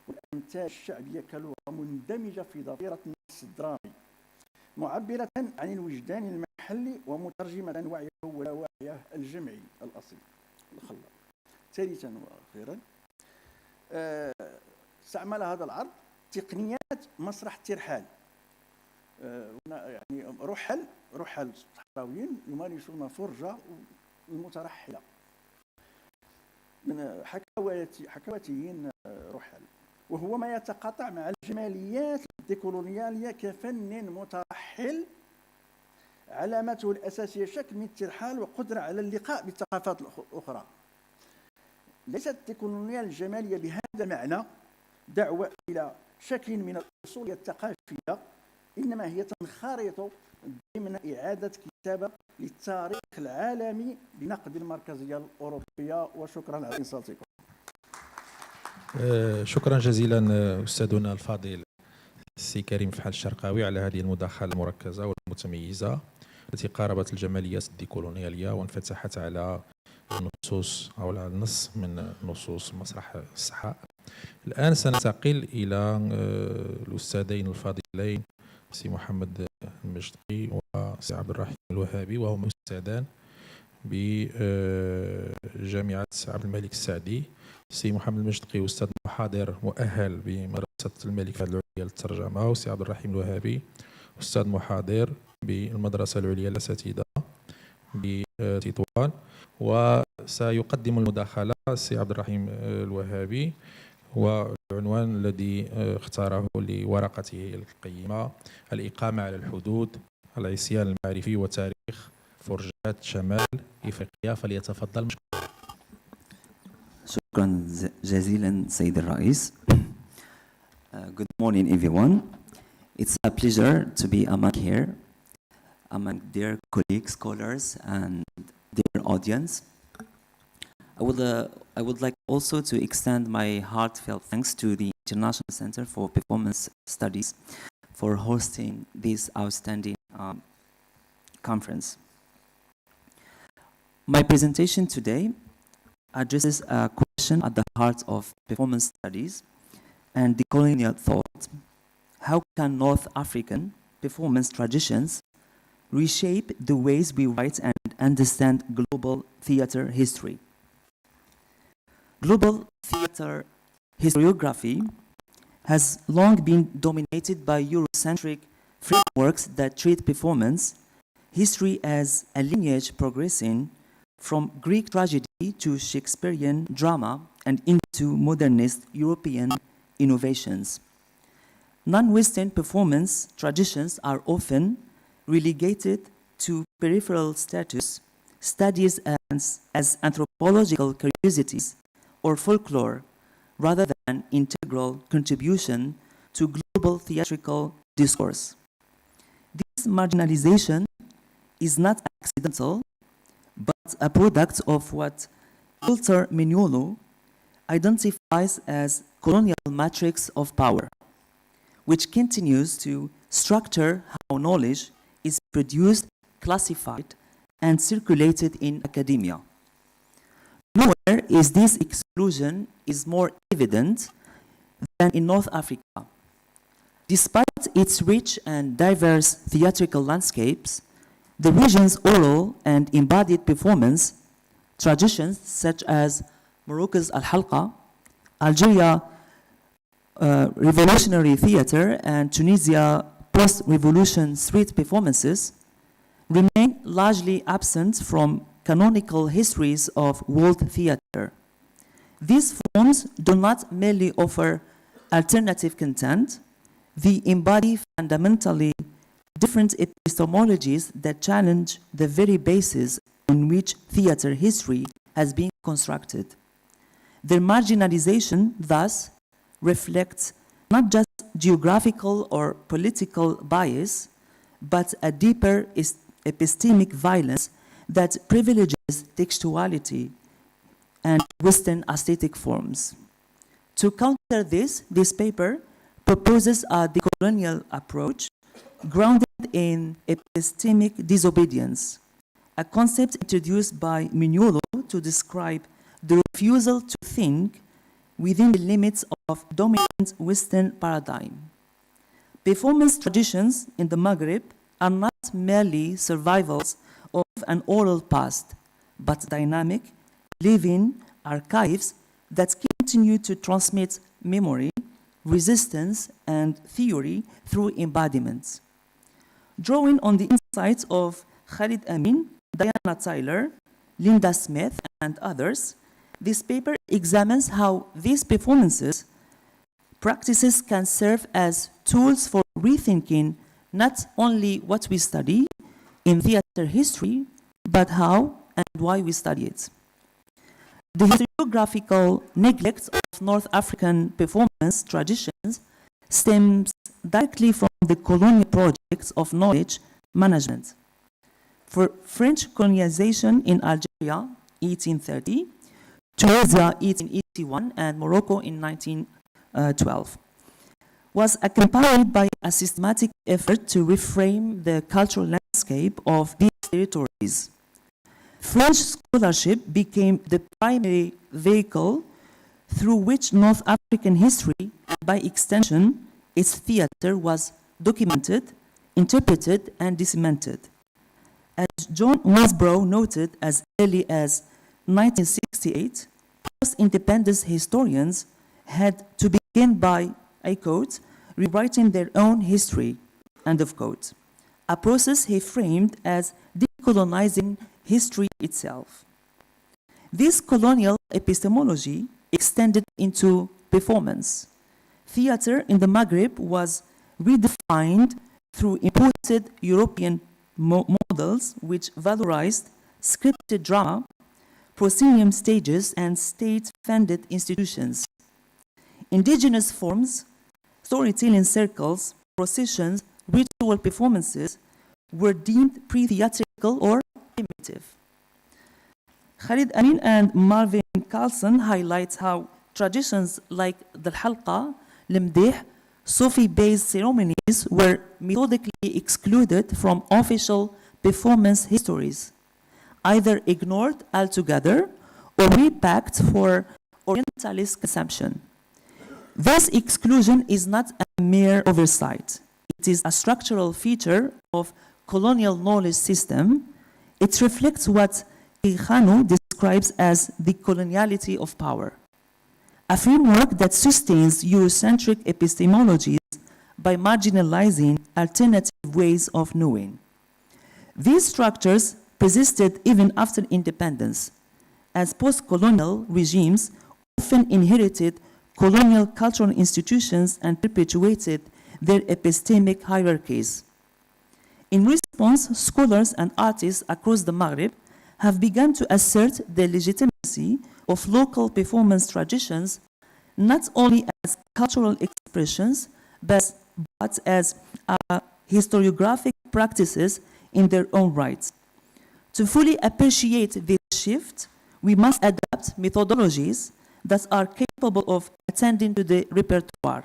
والأمثال الشعبية كلغة مندمجة في ضفيرة النص الدرامي، معبرة عن الوجدان المحلي ومترجمة وعيه ولاوعيه الجمعي الأصيل الخلاق. ثالثا وأخيرا استعمل هذا العرض تقنيات مسرح الترحال، يعني رحل صحراويين يمارسون فرجة المترحلة من حكواتيين رحل، وهو ما يتقاطع مع الجماليات الديكولونيالية كفن مترحل علامته الأساسية شكل من الترحال وقدرة على اللقاء بالثقافات الأخرى. ليست الديكولونيال الجمالية بهذا المعنى دعوة إلى شكل من الأصولية الثقافية، إنما هي تنخرط ضمن إعادة كتابة للتاريخ العالمي بنقد المركزية الأوروبية. وشكرا على إنصاتكم. شكرا جزيلا أستاذنا الفاضل السي كريم فحال الشرقاوي على هذه المداخلة المركزة والمتميزة التي قاربت الجماليات الديكولونيالية وانفتحت على النصوص أو على النص من نصوص مسرح الصحراء. الآن سننتقل إلى الأستاذين الفاضلين سي محمد المجدقي وسي عبد الرحيم الوهابي، وهما أستاذان بجامعة عبد الملك السعدي. سي محمد المجدقي أستاذ محاضر مؤهل بمدرسة الملك فهد العليا للترجمة، وسي عبد الرحيم الوهابي أستاذ محاضر بالمدرسة العليا للأساتذة بتطوان. وسيقدم المداخلة سي عبد الرحيم الوهابي، والعنوان الذي اختاره لورقته القيمة: الإقامة على الحدود، العصيان المعرفي وتاريخ فرجات شمال إفريقيا. فليتفضل مشكورا. شكرا جزيلا سيد الرئيس. Good morning everyone. It's a pleasure to be among here. among their colleagues, scholars, and their audience. I would like also to extend my heartfelt thanks to the International Center for Performance Studies for hosting this outstanding conference. My presentation today addresses a question at the heart of performance studies and decolonial thought. How can North African performance traditions reshape the ways we write and understand global theater history? Global theater historiography has long been dominated by Eurocentric frameworks that treat performance history as a lineage progressing from Greek tragedy to Shakespearean drama and into modernist European innovations. Non-Western performance traditions are often relegated to peripheral status, studies as anthropological curiosities or folklore, rather than integral contribution to global theatrical discourse. This marginalization is not accidental, but a product of what Walter Mignolo identifies as colonial matrix of power, which continues to structure how knowledge is produced, classified, and circulated in academia. Nowhere is this exclusion more evident than in North Africa. Despite its rich and diverse theatrical landscapes, the region's oral and embodied performance traditions such as Morocco's Al-Halqa, Algeria revolutionary theater, and Tunisia post-revolution street performances remain largely absent from canonical histories of world theater. These forms do not merely offer alternative content, they embody fundamentally different epistemologies that challenge the very basis on which theater history has been constructed. Their marginalization, thus, reflects not just geographical or political bias, but a deeper epistemic violence that privileges textuality and Western aesthetic forms. To counter this paper proposes a decolonial approach grounded in epistemic disobedience, a concept introduced by Mignolo to describe the refusal to think within the limits of dominant Western paradigm. Performance traditions in the Maghreb are not merely survivals of an oral past, but dynamic, living archives that continue to transmit memory, resistance, and theory through embodiments. Drawing on the insights of Khalid Amin, Diana Tyler, Linda Smith, and others, this paper examines how these practices can serve as tools for rethinking not only what we study in theater history, but how and why we study it. The historiographical neglect of North African performance traditions stems directly from the colonial projects of knowledge management. For French colonization in Algeria, 1830, Tunisia, 1881, and Morocco in 1912, was accompanied by a systematic effort to reframe the cultural landscape of these territories. French scholarship became the primary vehicle through which North African history, and by extension, its theater, was documented, interpreted, and disseminated. As John Wasbrough noted as early as 1968, post-independence historians had to begin by, I quote, rewriting their own history, end of quote, a process he framed as decolonizing history itself. This colonial epistemology extended into performance. Theater in the Maghreb was redefined through imported European models which valorized scripted drama, proscenium stages, and state-funded institutions. Indigenous forms, storytelling circles, processions, ritual performances were deemed pre-theatrical or primitive. Khalid Amin and Marvin Carlson highlight how traditions like the halqa, limdih, Sufi-based ceremonies were methodically excluded from official performance histories, either ignored altogether or repacked for Orientalist consumption. This exclusion is not a mere oversight. It is a structural feature of colonial knowledge system. It reflects what Khanu describes as the coloniality of power, a framework that sustains Eurocentric epistemologies by marginalizing alternative ways of knowing. These structures persisted even after independence, as post-colonial regimes often inherited colonial cultural institutions and perpetuated their epistemic hierarchies. In response, scholars and artists across the Maghreb have begun to assert the legitimacy of local performance traditions not only as cultural expressions, but as historiographic practices in their own right. To fully appreciate this shift, we must adapt methodologies that are capable of attending to the repertoire.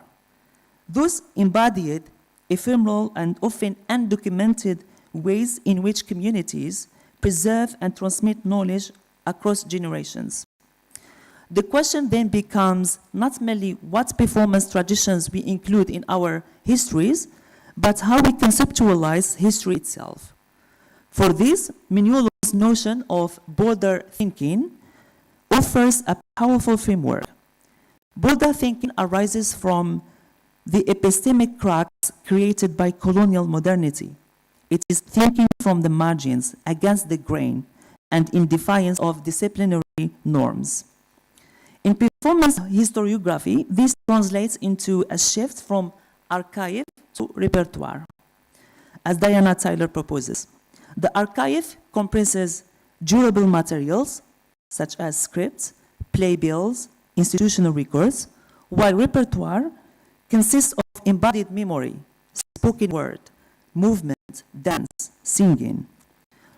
Those embodied, ephemeral, and often undocumented ways in which communities preserve and transmit knowledge across generations. The question then becomes not merely what performance traditions we include in our histories, but how we conceptualize history itself. For this, Mignolo's notion of border thinking offers a powerful framework. Border thinking arises from the epistemic cracks created by colonial modernity. It is thinking from the margins, against the grain, and in defiance of disciplinary norms. In performance historiography, this translates into a shift from archive to repertoire, as Diana Tyler proposes. The archive comprises durable materials, such as scripts, playbills, institutional records, while repertoire consists of embodied memory, spoken word, movement, dance, singing.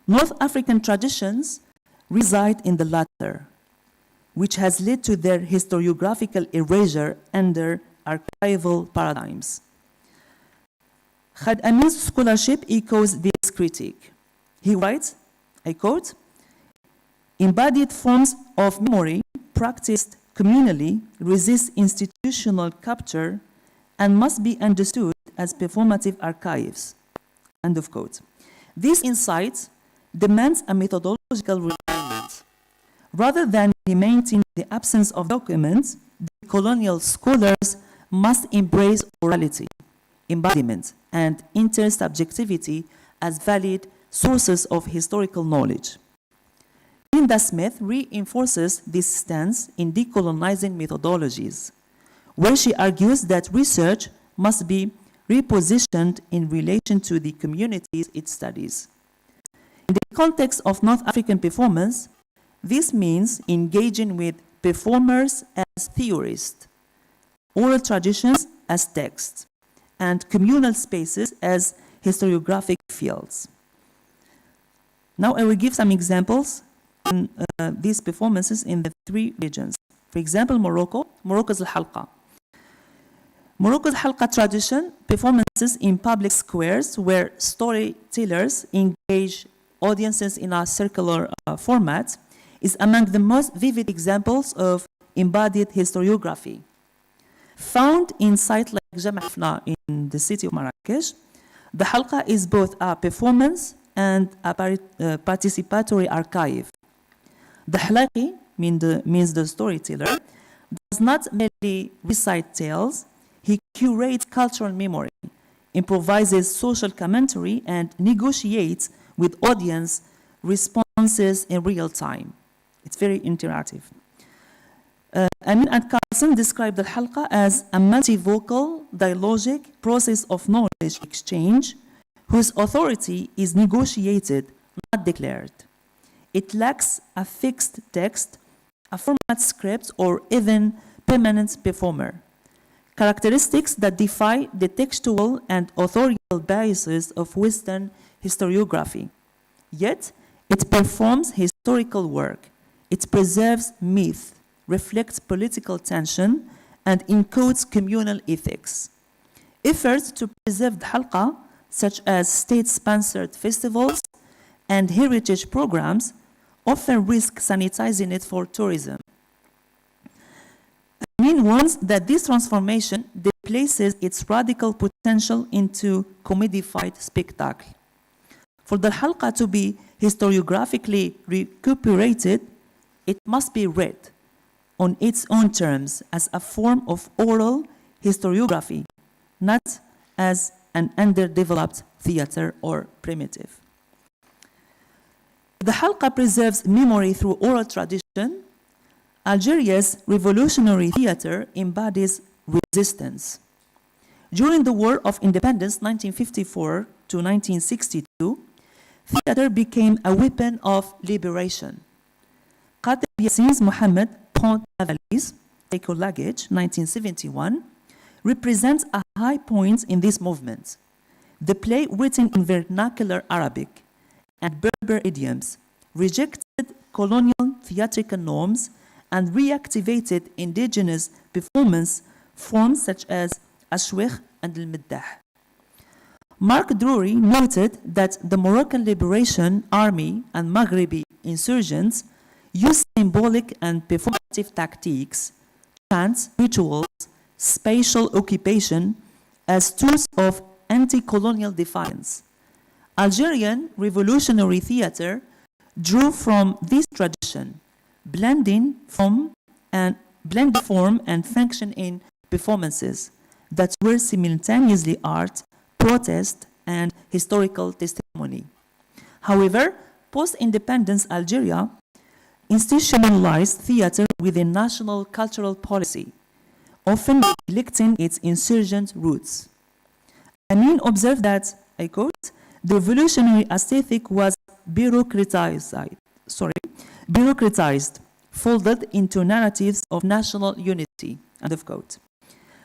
North African traditions reside in the latter, which has led to their historiographical erasure under archival paradigms. Khalid Amin's scholarship echoes this critique. He writes, I quote, "Embodied forms of memory practiced communally resist institutional capture and must be understood as performative archives." End of quote. This insight demands a methodological refinement. Rather than lamenting the absence of documents, colonial scholars must embrace orality, embodiment, and intersubjectivity as valid sources of historical knowledge. Linda Smith reinforces this stance in Decolonizing Methodologies, where she argues that research must be repositioned in relation to the communities it studies. In the context of North African performance, this means engaging with performers as theorists, oral traditions as texts, and communal spaces as historiographic fields. Now I will give some examples in these performances in the three regions. For example, Morocco's al-Halqa. Morocco's Halqa tradition, performances in public squares where storytellers engage audiences in a circular format, is among the most vivid examples of embodied historiography. Found in sites like Jamafna in the city of Marrakesh, the Halqa is both a performance and a participatory archive. The Halaqi, means the storyteller, does not merely recite tales, he curates cultural memory, improvises social commentary, and negotiates with audience responses in real time. It's very interactive. Amin and Carlson describe the Halqa as a multivocal, dialogic process of knowledge exchange whose authority is negotiated, not declared. It lacks a fixed text, a format script, or even permanent performer. characteristics that defy the textual and authorial biases of Western historiography. Yet, it performs historical work. It preserves myth, reflects political tension, and encodes communal ethics. Efforts to preserve the halqa, such as state-sponsored festivals and heritage programs, often risk sanitizing it for tourism. I mean, once that this transformation displaces its radical potential into commodified spectacle. For the halqa to be historiographically recuperated, it must be read on its own terms as a form of oral historiography, not as an underdeveloped theater or primitive. The halqa preserves memory through oral tradition. Algeria's revolutionary theater embodies resistance. During the War of Independence, 1954 to 1962, theater became a weapon of liberation. Abdelaziz Mohammed Prend ta valise, Take Your Luggage, 1971, represents a high point in this movement. The play, written in vernacular Arabic and Berber idioms, rejected colonial theatrical norms and reactivated indigenous performance forms such as Ashwekh and Al-Middah. Mark Drury noted that the Moroccan Liberation Army and Maghrebi insurgents used symbolic and performative tactiques, chants, rituals, spatial occupation as tools of anti-colonial defiance. Algerian revolutionary theater drew from this tradition, blending form and function in performances that were simultaneously art, protest, and historical testimony. However, post-independence Algeria institutionalized theater within national cultural policy, often neglecting its insurgent roots. Amin observed that, I quote, the revolutionary aesthetic was bureaucratized, folded into narratives of national unity, end of quote.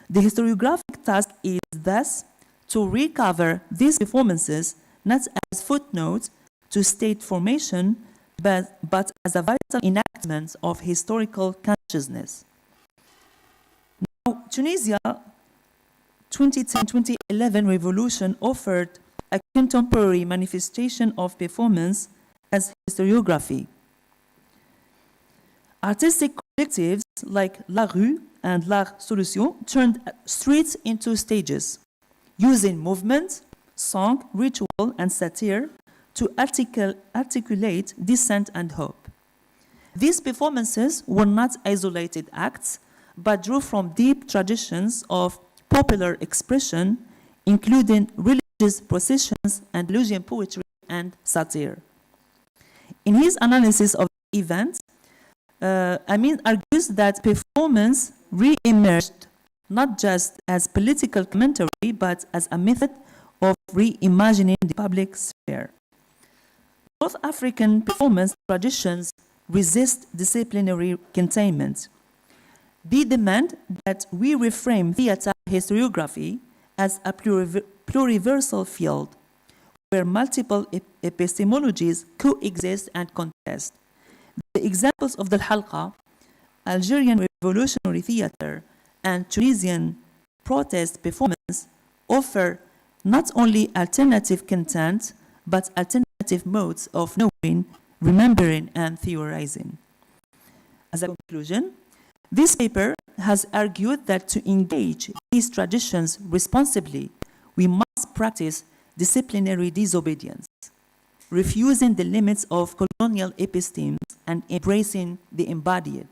The historiographic task is thus to recover these performances not as footnotes to state formation, but as a vital enactment of historical consciousness. Now, Tunisia 2010-2011 revolution offered a contemporary manifestation of performance as historiography. Artistic collectives like La Rue and La Solution turned streets into stages, using movement, song, ritual, and satire to articulate dissent and hope. These performances were not isolated acts, but drew from deep traditions of popular expression, including religious processions, Andalusian poetry, and satire. In his analysis of the event, Amin argues that performance re-emerged not just as political commentary, but as a method of reimagining the public sphere. North African performance traditions resist disciplinary containment. They demand that we reframe theater historiography as a pluriversal field where multiple epistemologies coexist and contest. The examples of the halqa, Algerian revolutionary theater, and Tunisian protest performance offer not only alternative content, but alternative modes of knowing, remembering, and theorizing. As a conclusion, this paper has argued that to engage these traditions responsibly, we must practice disciplinary disobedience, refusing the limits of colonial epistemes and embracing the embodied,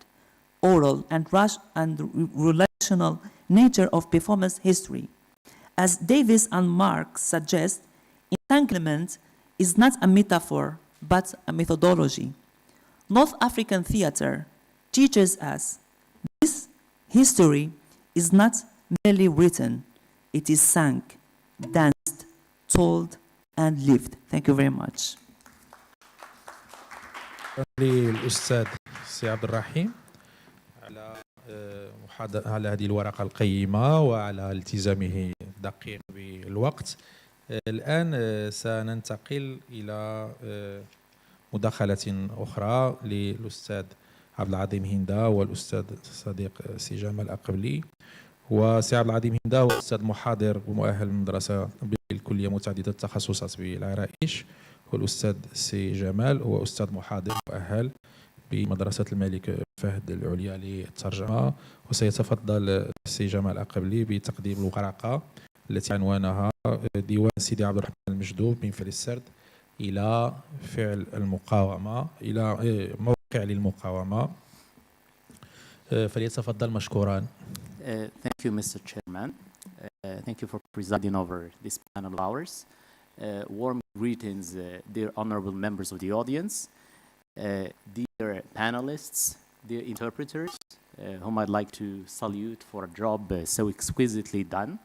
oral, and relational nature of performance history. As Davis and Marx suggest, entanglement is not a metaphor, but a methodology. North African theater teaches us this history is not merely written, it is sung, danced, told, and lived. Thank you very much. للأستاذ سي عبد الرحيم على على هذه الورقة القيمة وعلى التزامه الدقيق بالوقت. الآن سننتقل إلى مداخلة أخرى للأستاذ عبد العظيم هندا والأستاذ صديق سي جمال أقبلي. وسي عبد العظيم هندا هو أستاذ محاضر ومؤهل من مدرسة بالكلية متعددة التخصصات بالعرائش، والأستاذ سي جمال هو أستاذ محاضر مؤهل بمدرسة الملك فهد العليا للترجمة. وسيتفضل سي جمال أقبلي بتقديم الورقة التي عنوانها ديوان سيدي عبد الرحمن المجدوب من فعل السرد إلى فعل المقاومة، إلى موقع للمقاومة. فليتفضل مشكورا. Thank you, Mr. Chairman. Thank you for presiding over this panel of ours. Warm greetings, dear honorable members of the audience, dear panelists, dear interpreters, whom I'd like to salute for a job so exquisitely done.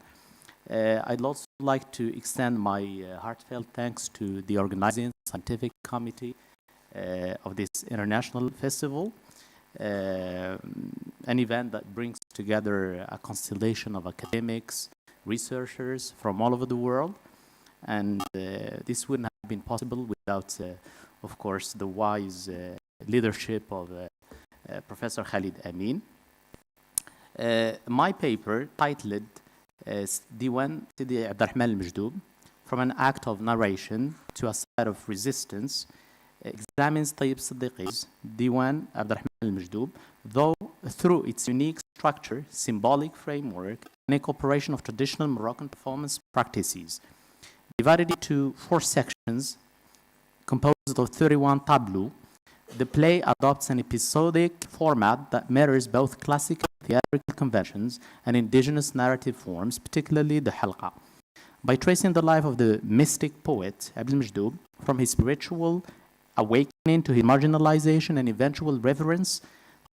I'd also like to extend my heartfelt thanks to the organizing scientific committee of this international festival, an event that brings together a constellation of academics, researchers from all over the world. And this wouldn't have been possible without, of course, the wise leadership of Professor Khalid Amin. My paper, titled Diwan Sidi Abdelmalek al-Majdoub, From an Act of Narration to a Side of Resistance, examines Tayyib Siddiqi's Diwan Abdelmalek al-Majdoub, though through its unique structure, symbolic framework, and incorporation of traditional Moroccan performance practices. Divided into 4 sections composed of 31 tableaux, the play adopts an episodic format that mirrors both classical theatrical conventions and indigenous narrative forms, particularly the halqa. By tracing the life of the mystic poet Abdel Majdoub from his spiritual awakening to his marginalization and eventual reverence,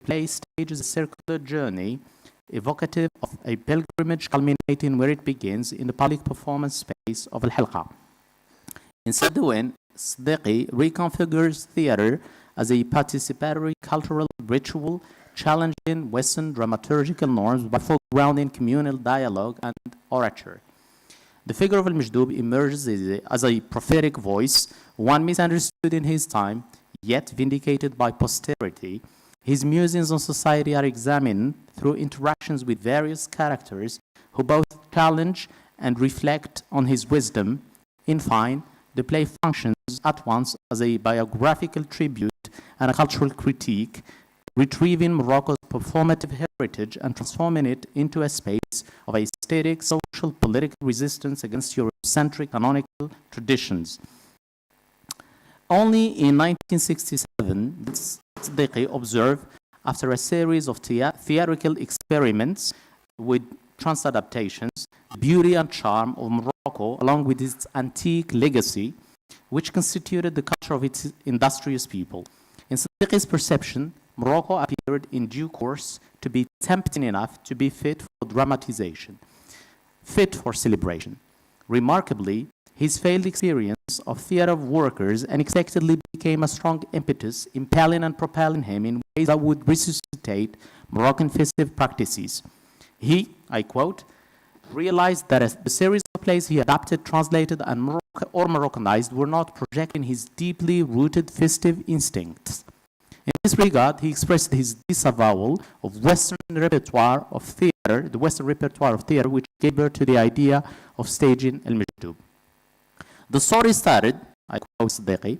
the play stages a circular journey evocative of a pilgrimage culminating where it begins in the public performance space of Al-Halqa. In Tetouan, Siddiqi reconfigures theater as a participatory cultural ritual challenging Western dramaturgical norms by foregrounding communal dialogue and orature. The figure of Al-Majdoub emerges as a prophetic voice, one misunderstood in his time, yet vindicated by posterity. His musings on society are examined through interactions with various characters who both challenge and reflect on his wisdom. In fine, the play functions at once as a biographical tribute and a cultural critique, retrieving Morocco's performative heritage and transforming it into a space of aesthetic, social, political resistance against Eurocentric canonical traditions. Only in 1967, Siddiqi observed, after a series of theatrical experiments with transadaptations, the beauty and charm of Morocco, along with its antique legacy, which constituted the culture of its industrious people. In Siddiqi's perception, Morocco appeared in due course to be tempting enough to be fit for dramatization, fit for celebration. Remarkably, his failed experience of theater of workers unexpectedly became a strong impetus, impelling and propelling him in ways that would resuscitate Moroccan festive practices. He, I quote, realized that the series of plays he adapted, translated, and Moroccanized were not projecting his deeply rooted festive instincts. In this regard, he expressed his disavowal of Western repertoire of theater, the Western repertoire of theater, which gave birth to the idea of staging Al-Majdoub. The story started, I quote Siddiqi,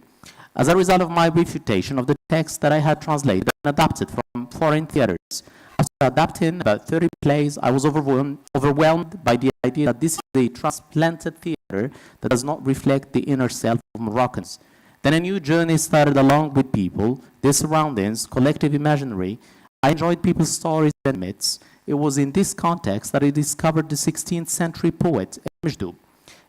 as a result of my refutation of the text that I had translated and adapted from foreign theaters. After adapting about 30 plays, I was overwhelmed by the idea that this is a transplanted theater that does not reflect the inner self of Moroccans. Then a new journey started along with people, their surroundings, collective imaginary. I enjoyed people's stories and myths. It was in this context that I discovered the 16th century poet, Majdoub.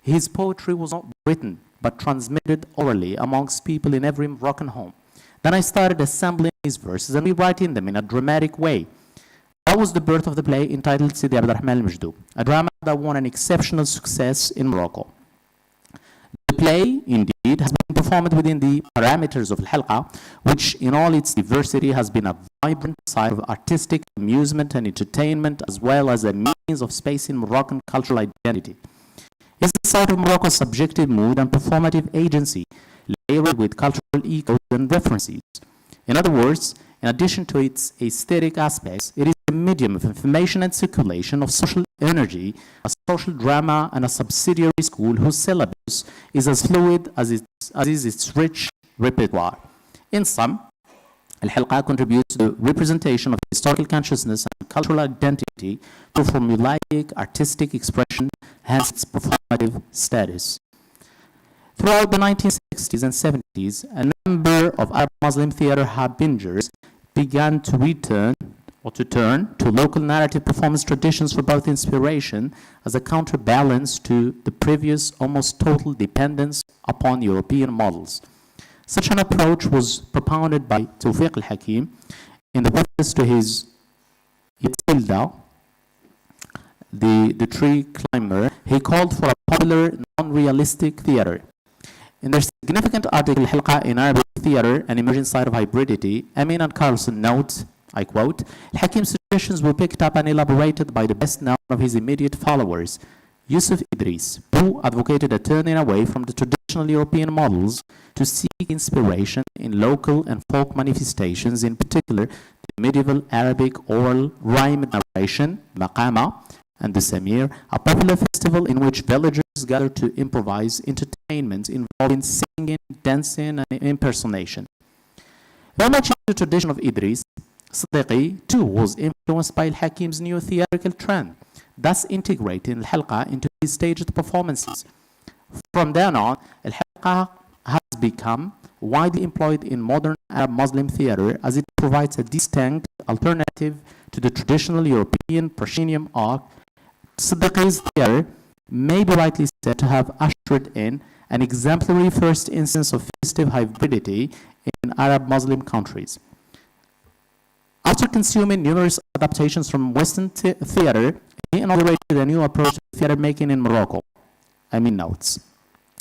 His poetry was not written, but transmitted orally amongst people in every Moroccan home. Then I started assembling his verses and rewriting them in a dramatic way. That was the birth of the play entitled Sidi Abdelmalek al-Majdoub, a drama that won an exceptional success in Morocco. The play, indeed, has been performed within the parameters of Al-Halqa, which in all its diversity has been a vibrant site of artistic amusement and entertainment, as well as a means of space in Moroccan cultural identity. It's the site of Morocco's subjective mood and performative agency, layered with cultural echoes and references. In other words, in addition to its aesthetic aspects, it is a medium of information and circulation of social energy, a social drama, and a subsidiary school whose syllabus is as fluid as is its rich repertoire. In sum, Al-Halqa contributes to the representation of historical consciousness and cultural identity through formulaic artistic expression, hence its performative status. Throughout the 1960s and 70s, a number of Arab Muslim theater harbingers began to turn to local narrative performance traditions for both inspiration as a counterbalance to the previous almost total dependence upon European models. Such an approach was propounded by Tawfiq al-Hakim in the preface to his Yatilda, the tree climber. He called for a popular, non-realistic theater. In their significant article, Halqa in Arabic Theater, an emerging site of hybridity, Amin and Carlson note, I quote, Hakim's suggestions were picked up and elaborated by the best known of his immediate followers, Yusuf Idris, who advocated a turning away from the traditional European models to seek inspiration in local and folk manifestations, in particular the medieval Arabic oral rhyme narration, Maqama, and the Samir, a popular festival in which villagers gather to improvise entertainments involving singing, dancing, and impersonation. Very much in the tradition of Idris, Siddiqui too was influenced by Al-Hakim's new theatrical trend, thus integrating Al-Halqa into his staged performances. From then on, Al-Halqa has become widely employed in modern Arab Muslim theater as it provides a distinct alternative to the traditional European proscenium arc. Siddiqi's theater may be rightly said to have ushered in an exemplary first instance of festive hybridity in Arab Muslim countries. After consuming numerous adaptations from Western theater, he inaugurated a new approach to theater making in Morocco. Notes.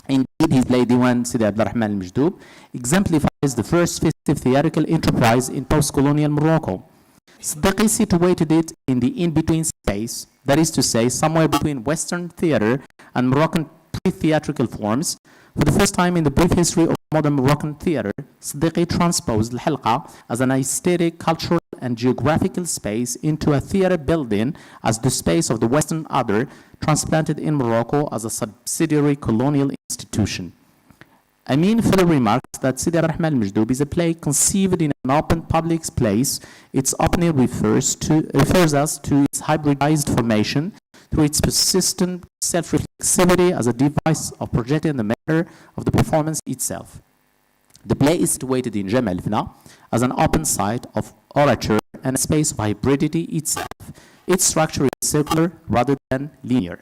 Indeed, his play Diwan Sidi Abdurrahman al-Majdoub exemplifies the first festive theatrical enterprise in post-colonial Morocco. Siddiqui situated it in the in-between space, that is to say, somewhere between Western theater and Moroccan pre-theatrical forms. For the first time in the brief history of modern Moroccan theater, Siddiqui transposed Al-Halqa as an aesthetic, cultural, and geographical space into a theater building as the space of the Western other, transplanted in Morocco as a subsidiary colonial institution. Amin further remarks that Sidi Rahman al-Majdoub is a play conceived in an open public place. Its opening refers us to its hybridized formation through its persistent self-reflexivity as a device of projecting the matter of the performance itself. The play is situated in Jam al-Fna as an open site of orature and a space of hybridity itself. Its structure is circular rather than linear.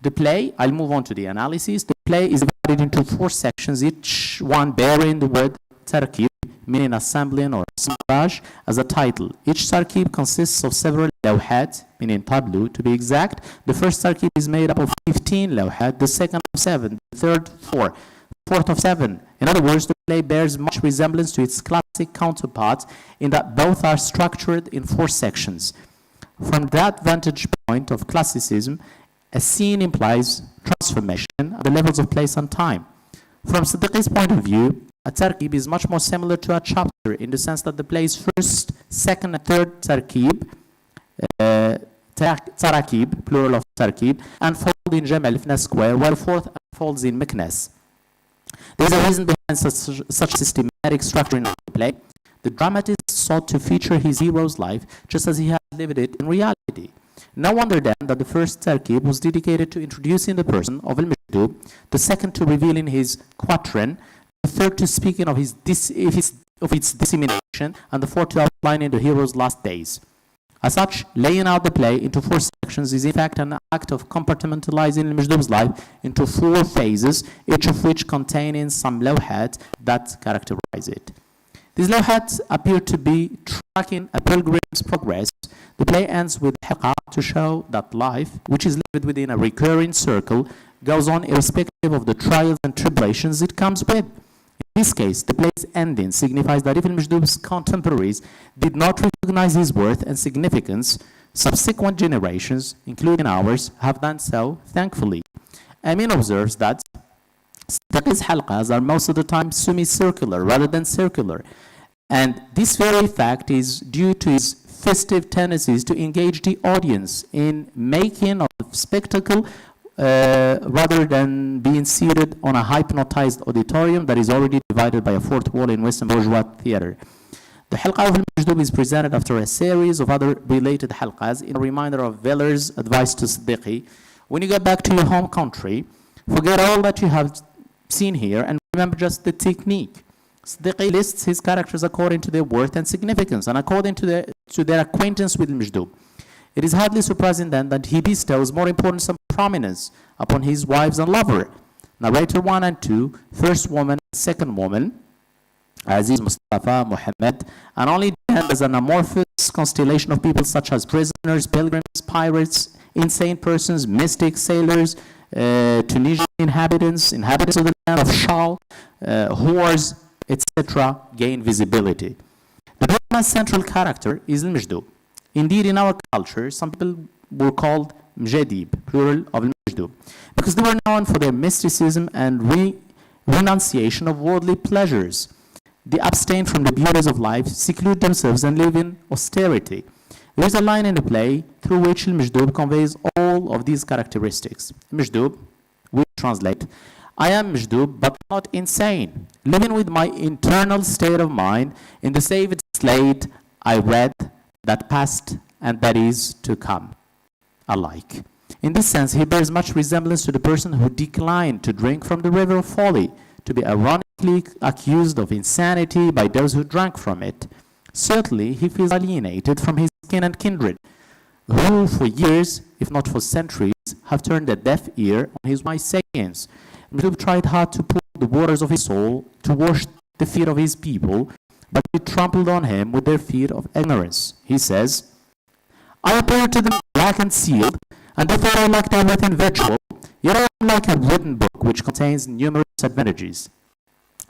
The play, I'll move on to the analysis. The play is divided into 4 sections, each one bearing the word tarkib, meaning assembling or assemblage, as a title. Each tarkib consists of several lawhat, meaning tableau to be exact. The first tarkib is made up of 15 lawhat, the second of 7, the third 4, fourth of 7. In other words, the play bears much resemblance to its classic counterpart in that both are structured in 4 sections. From that vantage point of classicism, a scene implies transformation at the levels of place and time. From Siddiqi's point of view, a tarkib is much more similar to a chapter in the sense that the play's first, second, and third tarkib, tarakib, plural of tarkib, unfold in Jam al-Fna square, while fourth unfolds in Meknes. There is a reason behind such systematic structure in the play. The dramatist sought to feature his hero's life just as he had lived it in reality. No wonder then that the first tarkib was dedicated to introducing the person of al-Majdoub, the second to revealing his quatrain, the third to speaking of its dissemination, and the fourth to outlining the hero's last days. As such, laying out the play into 4 sections is in fact an act of compartmentalizing al-Majdoub's life into 4 phases, each of which containing some lawhat that characterize it. These lawhat appear to be tracking a pilgrim's progress. The play ends with Halqa to show that life, which is lived within a recurring circle, goes on irrespective of the trials and tribulations it comes with. In this case, the play's ending signifies that if al-Majdoub's contemporaries did not recognize his worth and significance, subsequent generations, including ours, have done so thankfully. Amin observes that Siddiqi's halqas are most of the time semicircular rather than circular, and this very fact is due to his festive tendencies to engage the audience in making of spectacle rather than being seated on a hypnotized auditorium that is already divided by a fourth wall in Western bourgeois theater. The halqa of al-Majdoub is presented after a series of other related halqas in a reminder of Weller's advice to Siddiqi. When you get back to your home country, forget all that you have seen here and remember just the technique. Siddiqi lists his characters according to their worth and significance and according to their acquaintance with al-Majdoub. It is hardly surprising then that he bestows more importance and prominence upon his wives and lover. Narrator 1 and 2, first woman, second woman, Aziz, Mustafa, Muhammad, and only then as an amorphous constellation of people such as prisoners, pilgrims, pirates, insane persons, mystics, sailors, Tunisian inhabitants of the land of Shal, whores, etc., gain visibility. The drama's central character is al-Majdoub. Indeed, in our culture, some people were called Mjadib, plural of al-Majdoub, because they were known for their mysticism and renunciation of worldly pleasures. They abstain from the beauties of life, seclude themselves, and live in austerity. There is a line in the play through which al-Majdoub conveys all of these characteristics. Majdoub, we translate, I am Majdoub, but not insane, living with my internal state of mind in the saved slate I read, that past and that is to come alike. In this sense, he bears much resemblance to the person who declined to drink from the river of folly, to be ironically accused of insanity by those who drank from it. Certainly, he feels alienated from his kin and kindred, who for years, if not for centuries, have turned a deaf ear on his wise sayings. Majdoub tried hard to pull the waters of his soul, to wash the feet of his people, but they trampled on him with their feet of ignorance. He says, I appear to them black and sealed, and therefore I lacked everything virtual, yet I am like a written book which contains numerous advantages.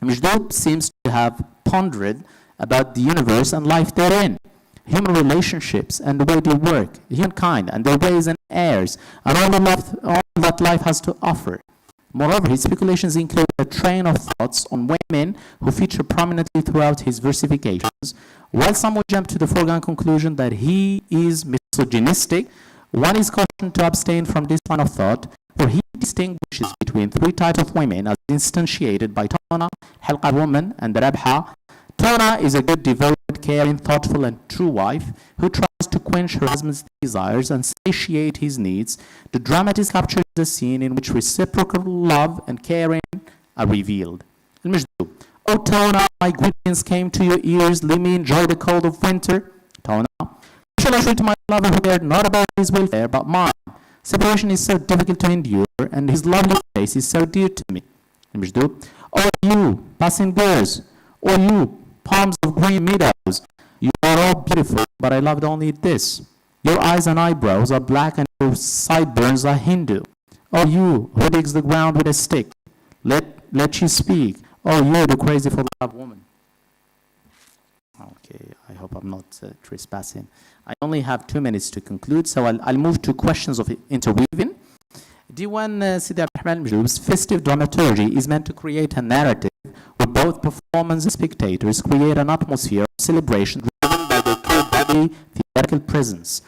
Majdoub seems to have pondered about the universe and life therein, human relationships and the way they work, humankind and their ways and airs, and all that life has to offer. Moreover, his speculations include a train of thoughts on women who feature prominently throughout his versifications. While some would jump to the foregone conclusion that he is misogynistic, one is cautioned to abstain from this line of thought, for he distinguishes between three types of women as instantiated by Tona, Halqa woman, and Rabha. Tona is a good, devoted, caring, thoughtful, and true wife who tries to quench her husband's desires and satiate his needs. The dramatist captures a scene in which reciprocal love and caring are revealed. Al-Majdoub. O Tona, my greetings came to your ears. Let me enjoy the cold of winter. Tona. Shall I treat my lover who cared not about his welfare but mine? Separation is so difficult to endure, and his lovely face is so dear to me. Al-Majdoub. O you, passing girls, O you, palms of green meadows, you are all beautiful, but I loved only this. Your eyes and eyebrows are black and your sideburns are Hindu. Oh, you who digs the ground with a stick, let you speak. Oh, you the crazy for love woman. Okay, I hope I'm not trespassing. I only have 2 minutes to conclude, so I'll move to questions of interweaving. Diwan Sidi Abdurrahman al-Majdoub's festive dramaturgy is meant to create a narrative where both performers and spectators create an atmosphere of celebration driven by their co-body theatrical presence.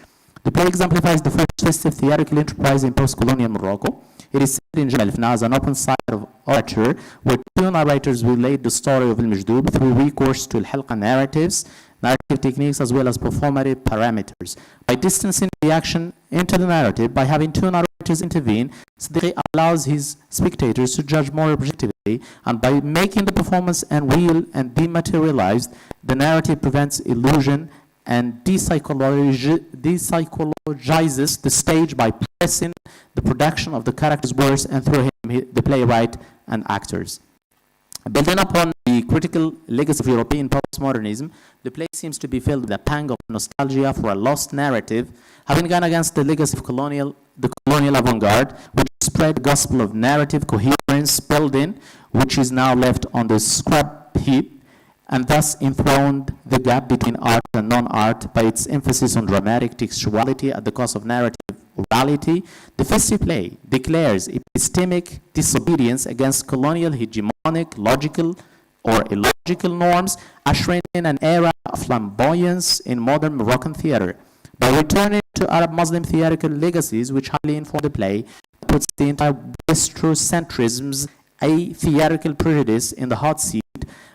The play exemplifies the first festive theatrical enterprise in post-colonial Morocco. It is set in Jebel Fna as an open site of orature where two narrators relate the story of al-Majdoub through recourse to al-Halqa narratives, narrative techniques, as well as performative parameters. By distancing the action into the narrative, by having two narrators intervene, Siddiqi allows his spectators to judge more objectively, and by making the performance unreal and dematerialized, the narrative prevents illusion and depsychologizes the stage by pressing the production of the character's words and through him the playwright and actors. Building upon the critical legacy of European postmodernism, the play seems to be filled with a pang of nostalgia for a lost narrative, having gone against the legacy of the colonial avant-garde, which is demonstrate the gospel of narrative coherence building, which is now left on the scrap heap, and thus enthroned the gap between art and non-art by its emphasis on dramatic textuality at the cost of narrative orality. The festive play declares epistemic disobedience against colonial hegemonic, logical, or illogical norms, ushering in an era of flamboyance in modern Moroccan theater. By returning to Arab Muslim theatrical legacies which highly inform the play, puts the entire Westrocentrism's a theatrical prejudice in the hot seat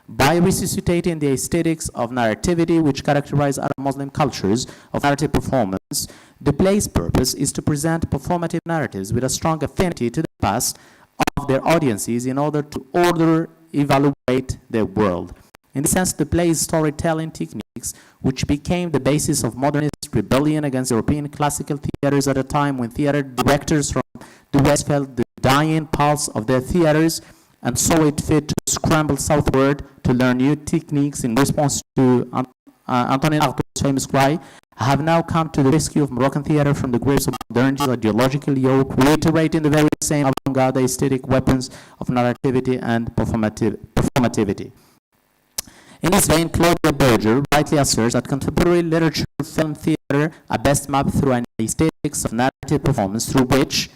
by resuscitating the aesthetics of narrativity which characterize Arab Muslim cultures of narrative performance. The play's purpose is to present performative narratives with a strong affinity to the past of their audiences in order to evaluate their world. In this sense, the play's storytelling techniques, which became the basis of modernist rebellion against European classical theaters at a time when theater directors from the West felt the dying pulse of their theaters and saw it fit to scramble southward to learn new techniques in response to Antonin Artaud's famous cry, have now come to the rescue of Moroccan theater from the grips of modernity's ideological yoke, reiterating the very same avant-garde aesthetic weapons of narrativity and performativity. In this vein, Claudia Berger rightly asserts that contemporary literature, film, theater are best mapped through an aesthetics of narrative performance through which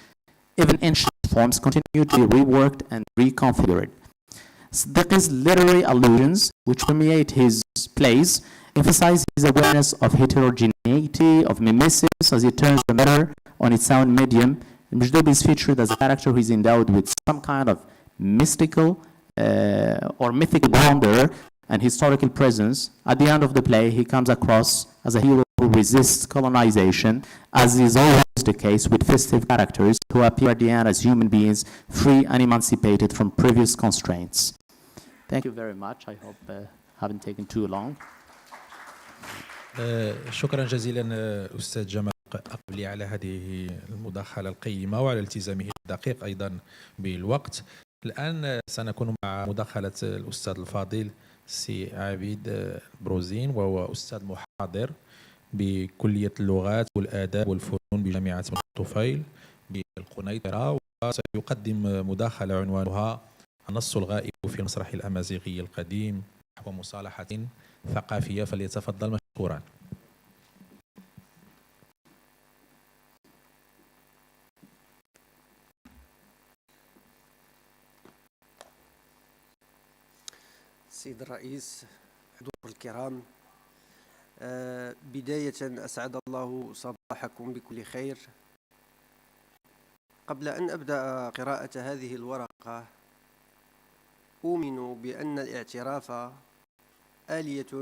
even ancient forms continue to be reworked and reconfigured. Siddiqi's literary allusions, which permeate his plays, emphasize his awareness of heterogeneity, of mimesis, as he turns the mirror on its own medium. Mjdoub is featured as a character who is endowed with some kind of mystical or mythical wonder and historical presence. At the end of the play, he comes across as a hero who resists colonization, as is always the case with festive characters who appear at the end as human beings, free and emancipated from previous constraints. Thank you very much. I hope I haven't taken too long. شكرا جزيلا أستاذ جمال قبلي على هذه المداخلة القيمة وعلى التزامه الدقيق أيضا بالوقت. الآن سنكون مع مداخلة الأستاذ الفاضل سي عبيد بروزين، وهو أستاذ محاضر بكلية اللغات والآداب والفنون بجامعة بن طفيل بالقنيطرة، وسيقدم مداخلة عنوانها النص الغائب في المسرح الأمازيغي القديم نحو مصالحة ثقافية. فليتفضل مشكورا. سيد الرئيس، حضور الكرام، بداية أسعد الله صباحكم بكل خير. قبل أن أبدأ قراءة هذه الورقة، أؤمن بأن الاعتراف آلية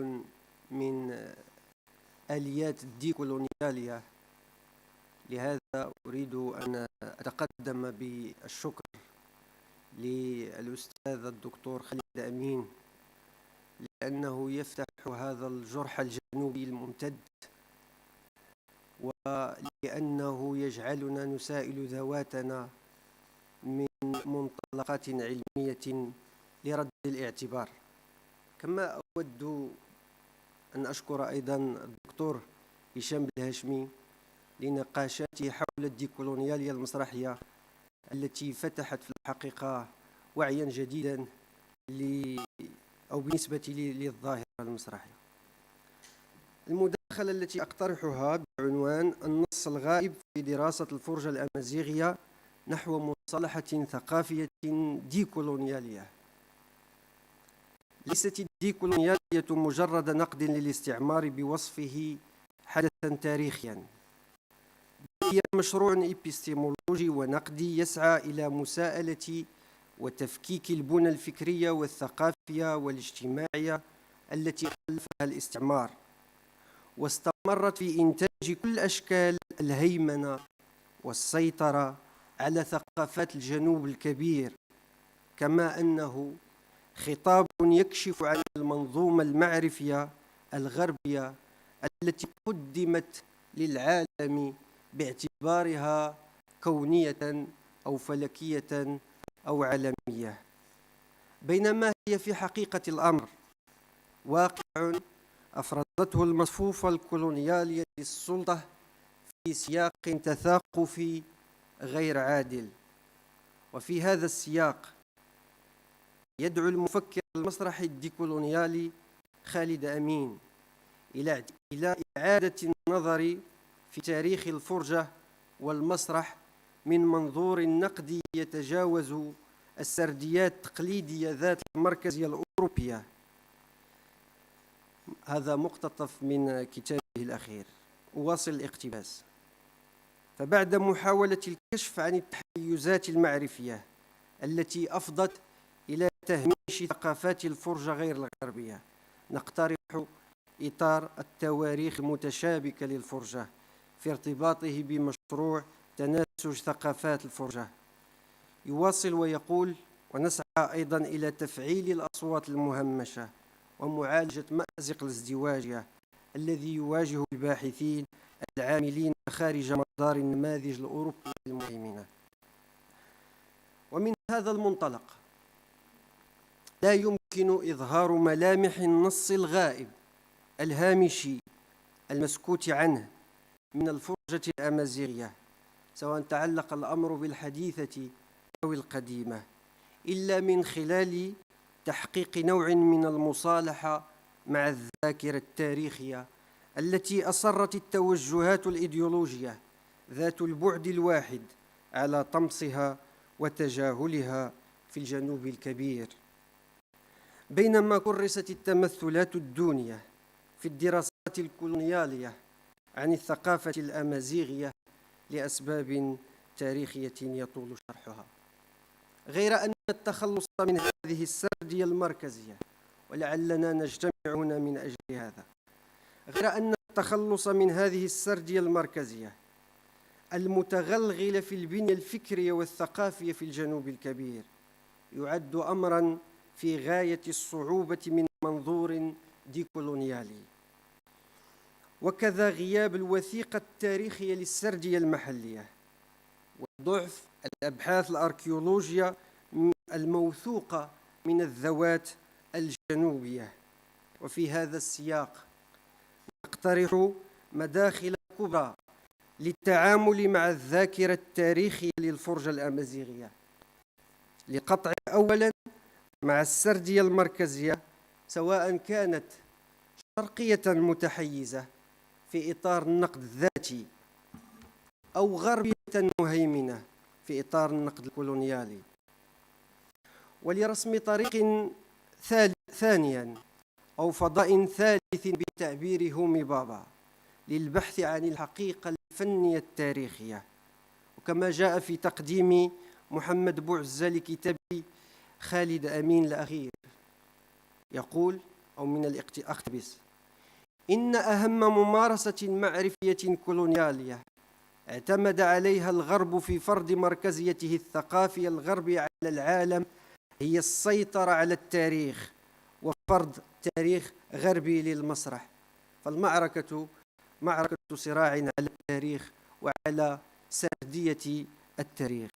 من آليات الديكولونيالية. لهذا أريد أن أتقدم بالشكر للأستاذ الدكتور خالد أمين، لأنه يفتح هذا الجرح الجنوبي الممتد، ولأنه يجعلنا نسائل ذواتنا من منطلقات علمية لرد الاعتبار. كما أود أن أشكر أيضا الدكتور هشام بالهاشمي لنقاشاته حول الديكولونيالية المسرحية التي فتحت في الحقيقة وعيا جديدا أو بالنسبة للظاهرة المسرحية. المداخلة التي أقترحها بعنوان النص الغائب في دراسة الفرجة الأمازيغية نحو مصالحة ثقافية ديكولونيالية. ليست الديكولونيالية مجرد نقد للاستعمار بوصفه حدثا تاريخيا، بل هي مشروع إبستيمولوجي ونقدي يسعى إلى مساءلة وتفكيك البنى الفكرية والثقافية والاجتماعية التي خلفها الاستعمار، واستمرت في إنتاج كل أشكال الهيمنة والسيطرة على ثقافات الجنوب الكبير، كما أنه خطاب يكشف عن المنظومة المعرفية الغربية التي قدمت للعالم باعتبارها كونية أو فلكية أو عالمية، بينما هي في حقيقة الأمر واقع أفرضته المصفوفة الكولونيالية للسلطة في سياق تثاقفي غير عادل، وفي هذا السياق يدعو المفكر المسرحي الديكولونيالي خالد أمين إلى إعادة النظر في تاريخ الفرجة والمسرح من منظور نقدي يتجاوز السرديات التقليدية ذات المركزية الأوروبية. هذا مقتطف من كتابه الأخير. أواصل الاقتباس. فبعد محاولة الكشف عن التحيزات المعرفية التي أفضت إلى تهميش ثقافات الفرجة غير الغربية، نقترح إطار التواريخ المتشابكة للفرجة في ارتباطه بمشروع تناسج ثقافات الفرجة. يواصل ويقول: ونسعى أيضا إلى تفعيل الأصوات المهمشة ومعالجة مأزق الازدواجية الذي يواجه الباحثين العاملين خارج مدار النماذج الأوروبية المهيمنة. ومن هذا المنطلق لا يمكن إظهار ملامح النص الغائب الهامشي المسكوت عنه من الفرجة الأمازيغية، سواء تعلق الأمر بالحديثة أو القديمة، إلا من خلال تحقيق نوع من المصالحة مع الذاكرة التاريخية التي أصرت التوجهات الإيديولوجية ذات البعد الواحد على طمسها وتجاهلها في الجنوب الكبير. بينما كرست التمثلات الدونية في الدراسات الكولونيالية عن الثقافة الأمازيغية لأسباب تاريخية يطول شرحها، غير أن التخلص من هذه السردية المركزية، ولعلنا نجتمع هنا من أجل هذا، غير أن التخلص من هذه السردية المركزية المتغلغلة في البنية الفكرية والثقافية في الجنوب الكبير يعد أمراً في غاية الصعوبة من منظور ديكولونيالي. وكذا غياب الوثيقة التاريخية للسردية المحلية وضعف الأبحاث الأركيولوجية الموثوقة من الذوات الجنوبية. وفي هذا السياق نقترح مداخل كبرى للتعامل مع الذاكرة التاريخية للفرجة الأمازيغية، لقطع أولاً مع السردية المركزية، سواء كانت شرقية متحيزة في إطار النقد الذاتي أو غربية مهيمنة في إطار النقد الكولونيالي، ولرسم طريق ثانيا أو فضاء ثالث بتعبير هومي بابا للبحث عن الحقيقة الفنية التاريخية. وكما جاء في تقديم محمد بوعزة لكتاب خالد أمين الأخير، يقول أو من الاقتباس: إن أهم ممارسة معرفية كولونيالية اعتمد عليها الغرب في فرض مركزيته الثقافية الغربية على العالم هي السيطرة على التاريخ وفرض تاريخ غربي للمسرح. فالمعركة معركة صراع على التاريخ وعلى سردية التاريخ.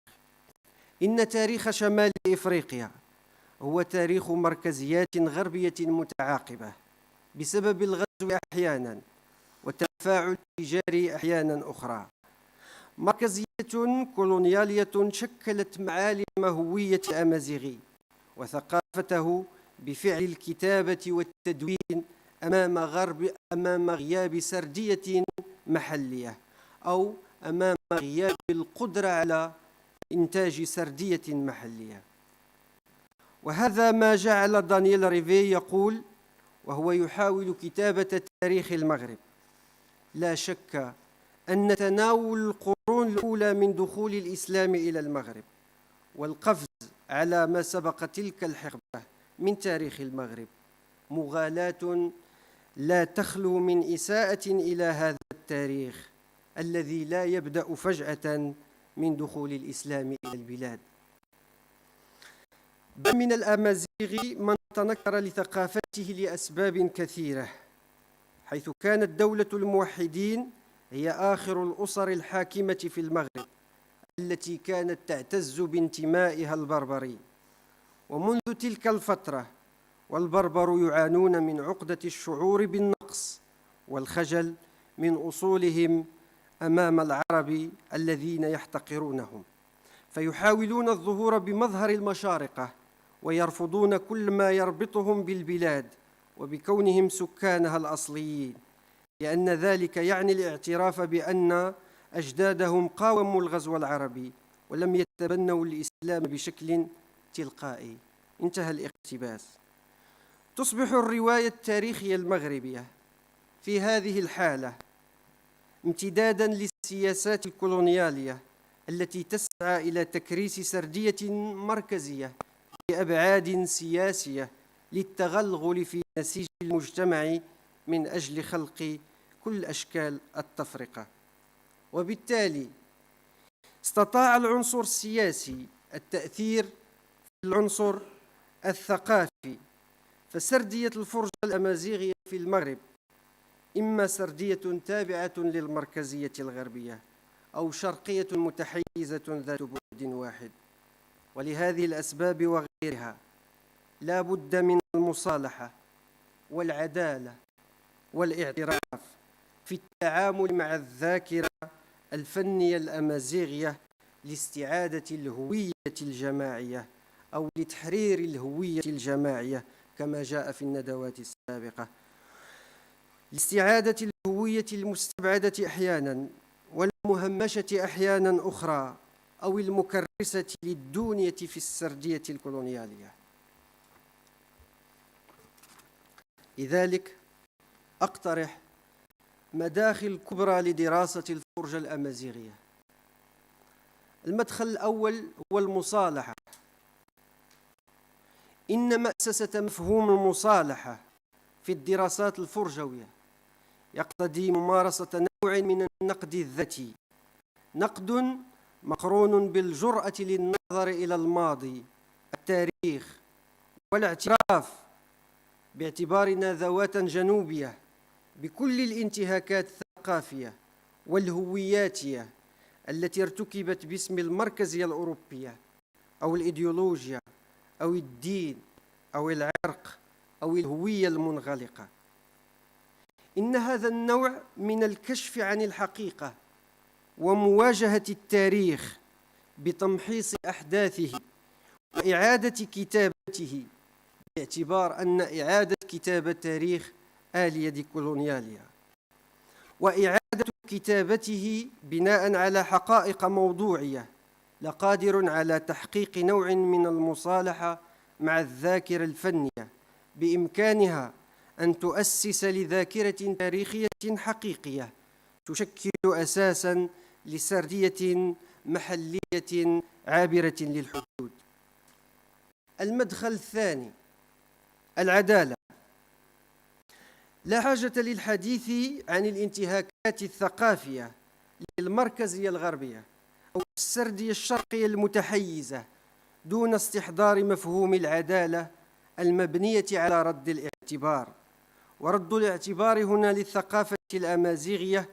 إن تاريخ شمال إفريقيا هو تاريخ مركزيات غربية متعاقبة بسبب الغزو أحيانا والتفاعل التجاري أحيانا أخرى. مركزية كولونيالية شكلت معالم هوية أمازيغي وثقافته بفعل الكتابة والتدوين أمام غياب سردية محلية أو أمام غياب القدرة على إنتاج سردية محلية. وهذا ما جعل دانييل ريفي يقول وهو يحاول كتابة تاريخ المغرب: لا شك أن تناول القرون الأولى من دخول الإسلام إلى المغرب والقفز على ما سبق تلك الحقبة من تاريخ المغرب مغالاة لا تخلو من إساءة إلى هذا التاريخ الذي لا يبدأ فجأة من دخول الإسلام إلى البلاد. بل من الأمازيغ من تنكر لثقافته لأسباب كثيرة، حيث كانت دولة الموحدين هي آخر الأسر الحاكمة في المغرب التي كانت تعتز بانتمائها البربري. ومنذ تلك الفترة والبربر يعانون من عقدة الشعور بالنقص والخجل من أصولهم أمام العرب الذين يحتقرونهم. فيحاولون الظهور بمظهر المشارقة ويرفضون كل ما يربطهم بالبلاد وبكونهم سكانها الأصليين، لأن ذلك يعني الاعتراف بأن أجدادهم قاوموا الغزو العربي ولم يتبنوا الإسلام بشكل تلقائي. انتهى الاقتباس. تصبح الرواية التاريخية المغربية في هذه الحالة امتدادا للسياسات الكولونيالية التي تسعى إلى تكريس سردية مركزية بأبعاد سياسية للتغلغل في نسيج المجتمع من أجل خلق كل أشكال التفرقة. وبالتالي استطاع العنصر السياسي التأثير في العنصر الثقافي، فسردية الفرجة الأمازيغية في المغرب إما سردية تابعة للمركزية الغربية أو شرقية متحيزة ذات بعد واحد. ولهذه الأسباب وغيرها لا بد من المصالحة والعدالة والاعتراف في التعامل مع الذاكرة الفنية الأمازيغية لاستعادة الهوية الجماعية أو لتحرير الهوية الجماعية كما جاء في الندوات السابقة، لاستعادة الهوية المستبعدة أحيانا والمهمشة أحيانا أخرى أو المكرسة للدونية في السردية الكولونيالية. لذلك أقترح مداخل كبرى لدراسة الفرجة الأمازيغية. المدخل الأول هو المصالحة. إن مأسسة مفهوم المصالحة في الدراسات الفرجوية يقتضي ممارسة نوع من النقد الذاتي، نقد مقرون بالجرأة للنظر إلى الماضي، التاريخ، والاعتراف باعتبارنا ذوات جنوبية بكل الانتهاكات الثقافية والهوياتية التي ارتكبت باسم المركزية الأوروبية أو الإيديولوجيا أو الدين أو العرق أو الهوية المنغلقة. إن هذا النوع من الكشف عن الحقيقة ومواجهة التاريخ بتمحيص أحداثه وإعادة كتابته، باعتبار أن إعادة كتابة التاريخ آلية ديكولونيالية، وإعادة كتابته بناء على حقائق موضوعية لقادر على تحقيق نوع من المصالحة مع الذاكرة الفنية بإمكانها أن تؤسس لذاكرة تاريخية حقيقية تشكل أساساً لسردية محلية عابرة للحدود. المدخل الثاني العدالة. لا حاجة للحديث عن الانتهاكات الثقافية للمركزية الغربية أو السردية الشرقية المتحيزة دون استحضار مفهوم العدالة المبنية على رد الاعتبار. ورد الاعتبار هنا للثقافة الأمازيغية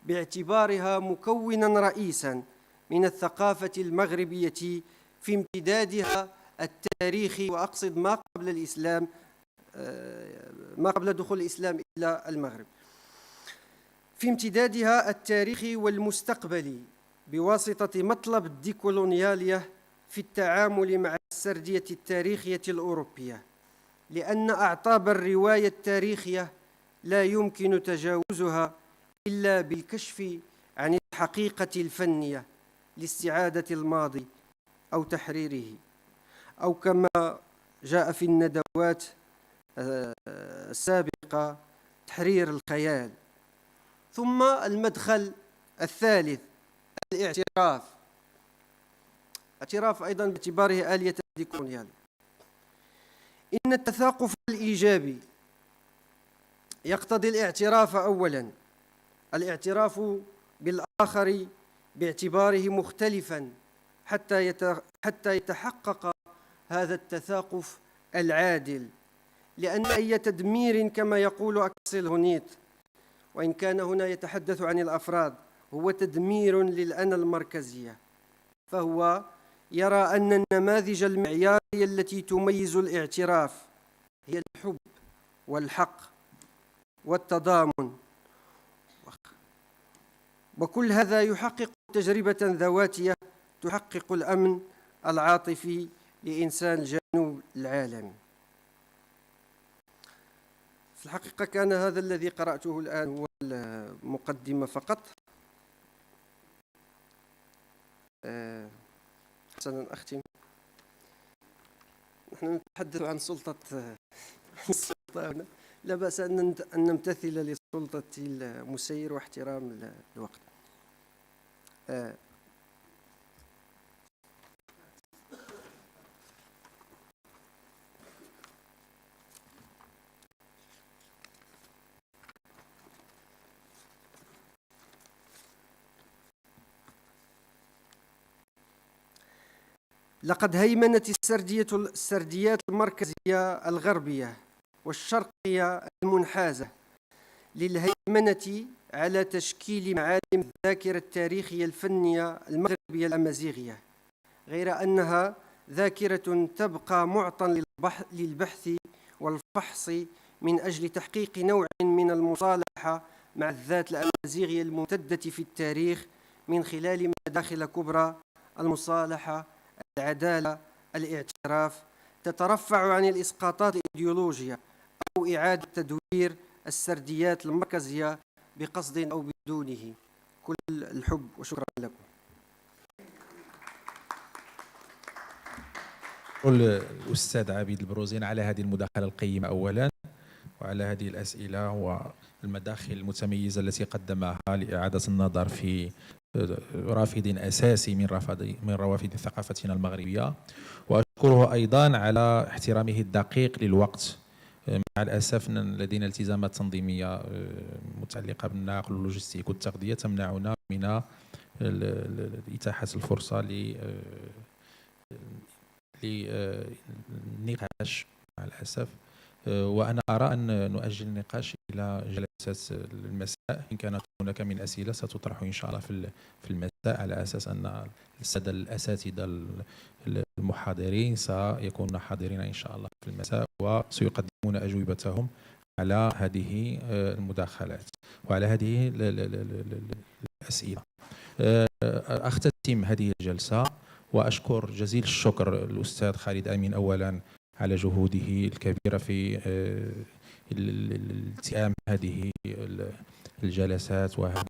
باعتبارها مكوناً رئيساً من الثقافة المغربية في امتدادها التاريخي، وأقصد ما قبل الإسلام، ما قبل دخول الإسلام إلى المغرب، في امتدادها التاريخي والمستقبلي بواسطة مطلب الديكولونيالية في التعامل مع السردية التاريخية الأوروبية، لأن أعطاب الرواية التاريخية لا يمكن تجاوزها إلا بالكشف عن الحقيقة الفنية لاستعادة الماضي أو تحريره، أو كما جاء في الندوات السابقة تحرير الخيال. ثم المدخل الثالث الاعتراف. اعتراف أيضا باعتباره آلية ديكولونيال. إن التثاقف الإيجابي يقتضي الاعتراف أولا، الاعتراف بالآخر باعتباره مختلفا حتى يتحقق هذا التثاقف العادل، لأن أي تدمير كما يقول أكسل هونيت، وإن كان هنا يتحدث عن الأفراد، هو تدمير للأنا المركزية، فهو يرى أن النماذج المعيارية التي تميز الاعتراف هي الحب والحق والتضامن، وكل هذا يحقق تجربة ذواتية تحقق الأمن العاطفي لإنسان الجنوب العالمي. في الحقيقة كان هذا الذي قرأته الآن هو المقدمة فقط. حسنا أختم. نحن نتحدث عن سلطة هنا. لا بأس أن نمتثل لسلطة المسير واحترام الوقت. لقد هيمنت السرديات المركزية الغربية والشرقية المنحازة للهيمنة على تشكيل معالم الذاكرة التاريخية الفنية المغربية الأمازيغية، غير أنها ذاكرة تبقى معطى للبحث والفحص من أجل تحقيق نوع من المصالحة مع الذات الأمازيغية الممتدة في التاريخ من خلال مداخل كبرى: المصالحة، العدالة، الاعتراف، تترفع عن الإسقاطات الإيديولوجية أو إعادة تدوير السرديات المركزية بقصد أو بدونه. كل الحب وشكرا لكم. الأستاذ عبيد البروزين على هذه المداخلة القيمة أولا، وعلى هذه الأسئلة والمداخل المتميزة التي قدمها لإعادة النظر في رافد أساسي من روافد ثقافتنا المغربية. وأشكره أيضا على احترامه الدقيق للوقت. مع الأسف لدينا التزامات تنظيمية متعلقة بالنقل واللوجستيك والتغذية تمنعنا من إتاحة الفرصة للنقاش مع الأسف. وأنا أرى أن نؤجل النقاش إلى جلسة المساء إن كانت هناك من أسئلة ستطرح إن شاء الله في المساء، على أساس أن السادة الأساتذة المحاضرين سيكونون حاضرين إن شاء الله في المساء وسيقدمون أجوبتهم على هذه المداخلات وعلى هذه الأسئلة. أختتم هذه الجلسة وأشكر جزيل الشكر الأستاذ خالد أمين أولا على جهوده الكبيرة في التئام هذه الجلسات وهذا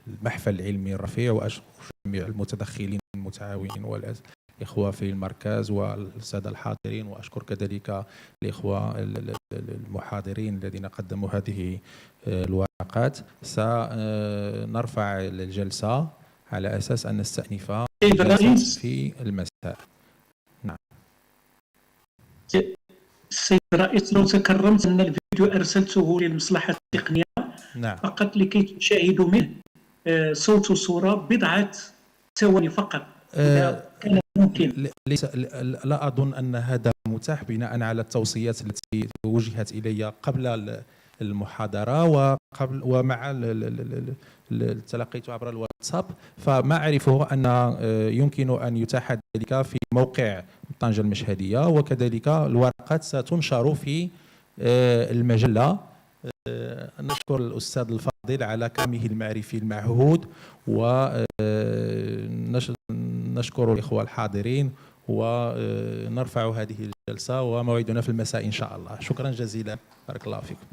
المحفل العلمي الرفيع، وأشكر جميع المتدخلين المتعاونين والإخوة في المركز والسادة الحاضرين، وأشكر كذلك الإخوة المحاضرين الذين قدموا هذه الورقات. سنرفع الجلسة على أساس أن نستأنف في المساء. نعم. السيد الرئيس، لو تكرمت أن الفيديو أرسلته للمصلحة التقنية نعم. فقط لكي تشاهدوا منه صوت وصورة بضعة ثواني فقط إذا كان ممكن. لا أظن أن هذا متاح بناء على التوصيات التي وجهت إلي قبل المحاضرة ومع تلقيته عبر الواتساب، فما أعرفه أن يمكن أن يتاح ذلك في موقع طنجة المشهدية، وكذلك الورقات ستنشر في المجلة. نشكر الأستاذ الفاضل على كرمه المعرفي المعهود، ونشكر الإخوة الحاضرين، ونرفع هذه الجلسة وموعدنا في المساء إن شاء الله. شكرا جزيلا، بارك الله فيكم.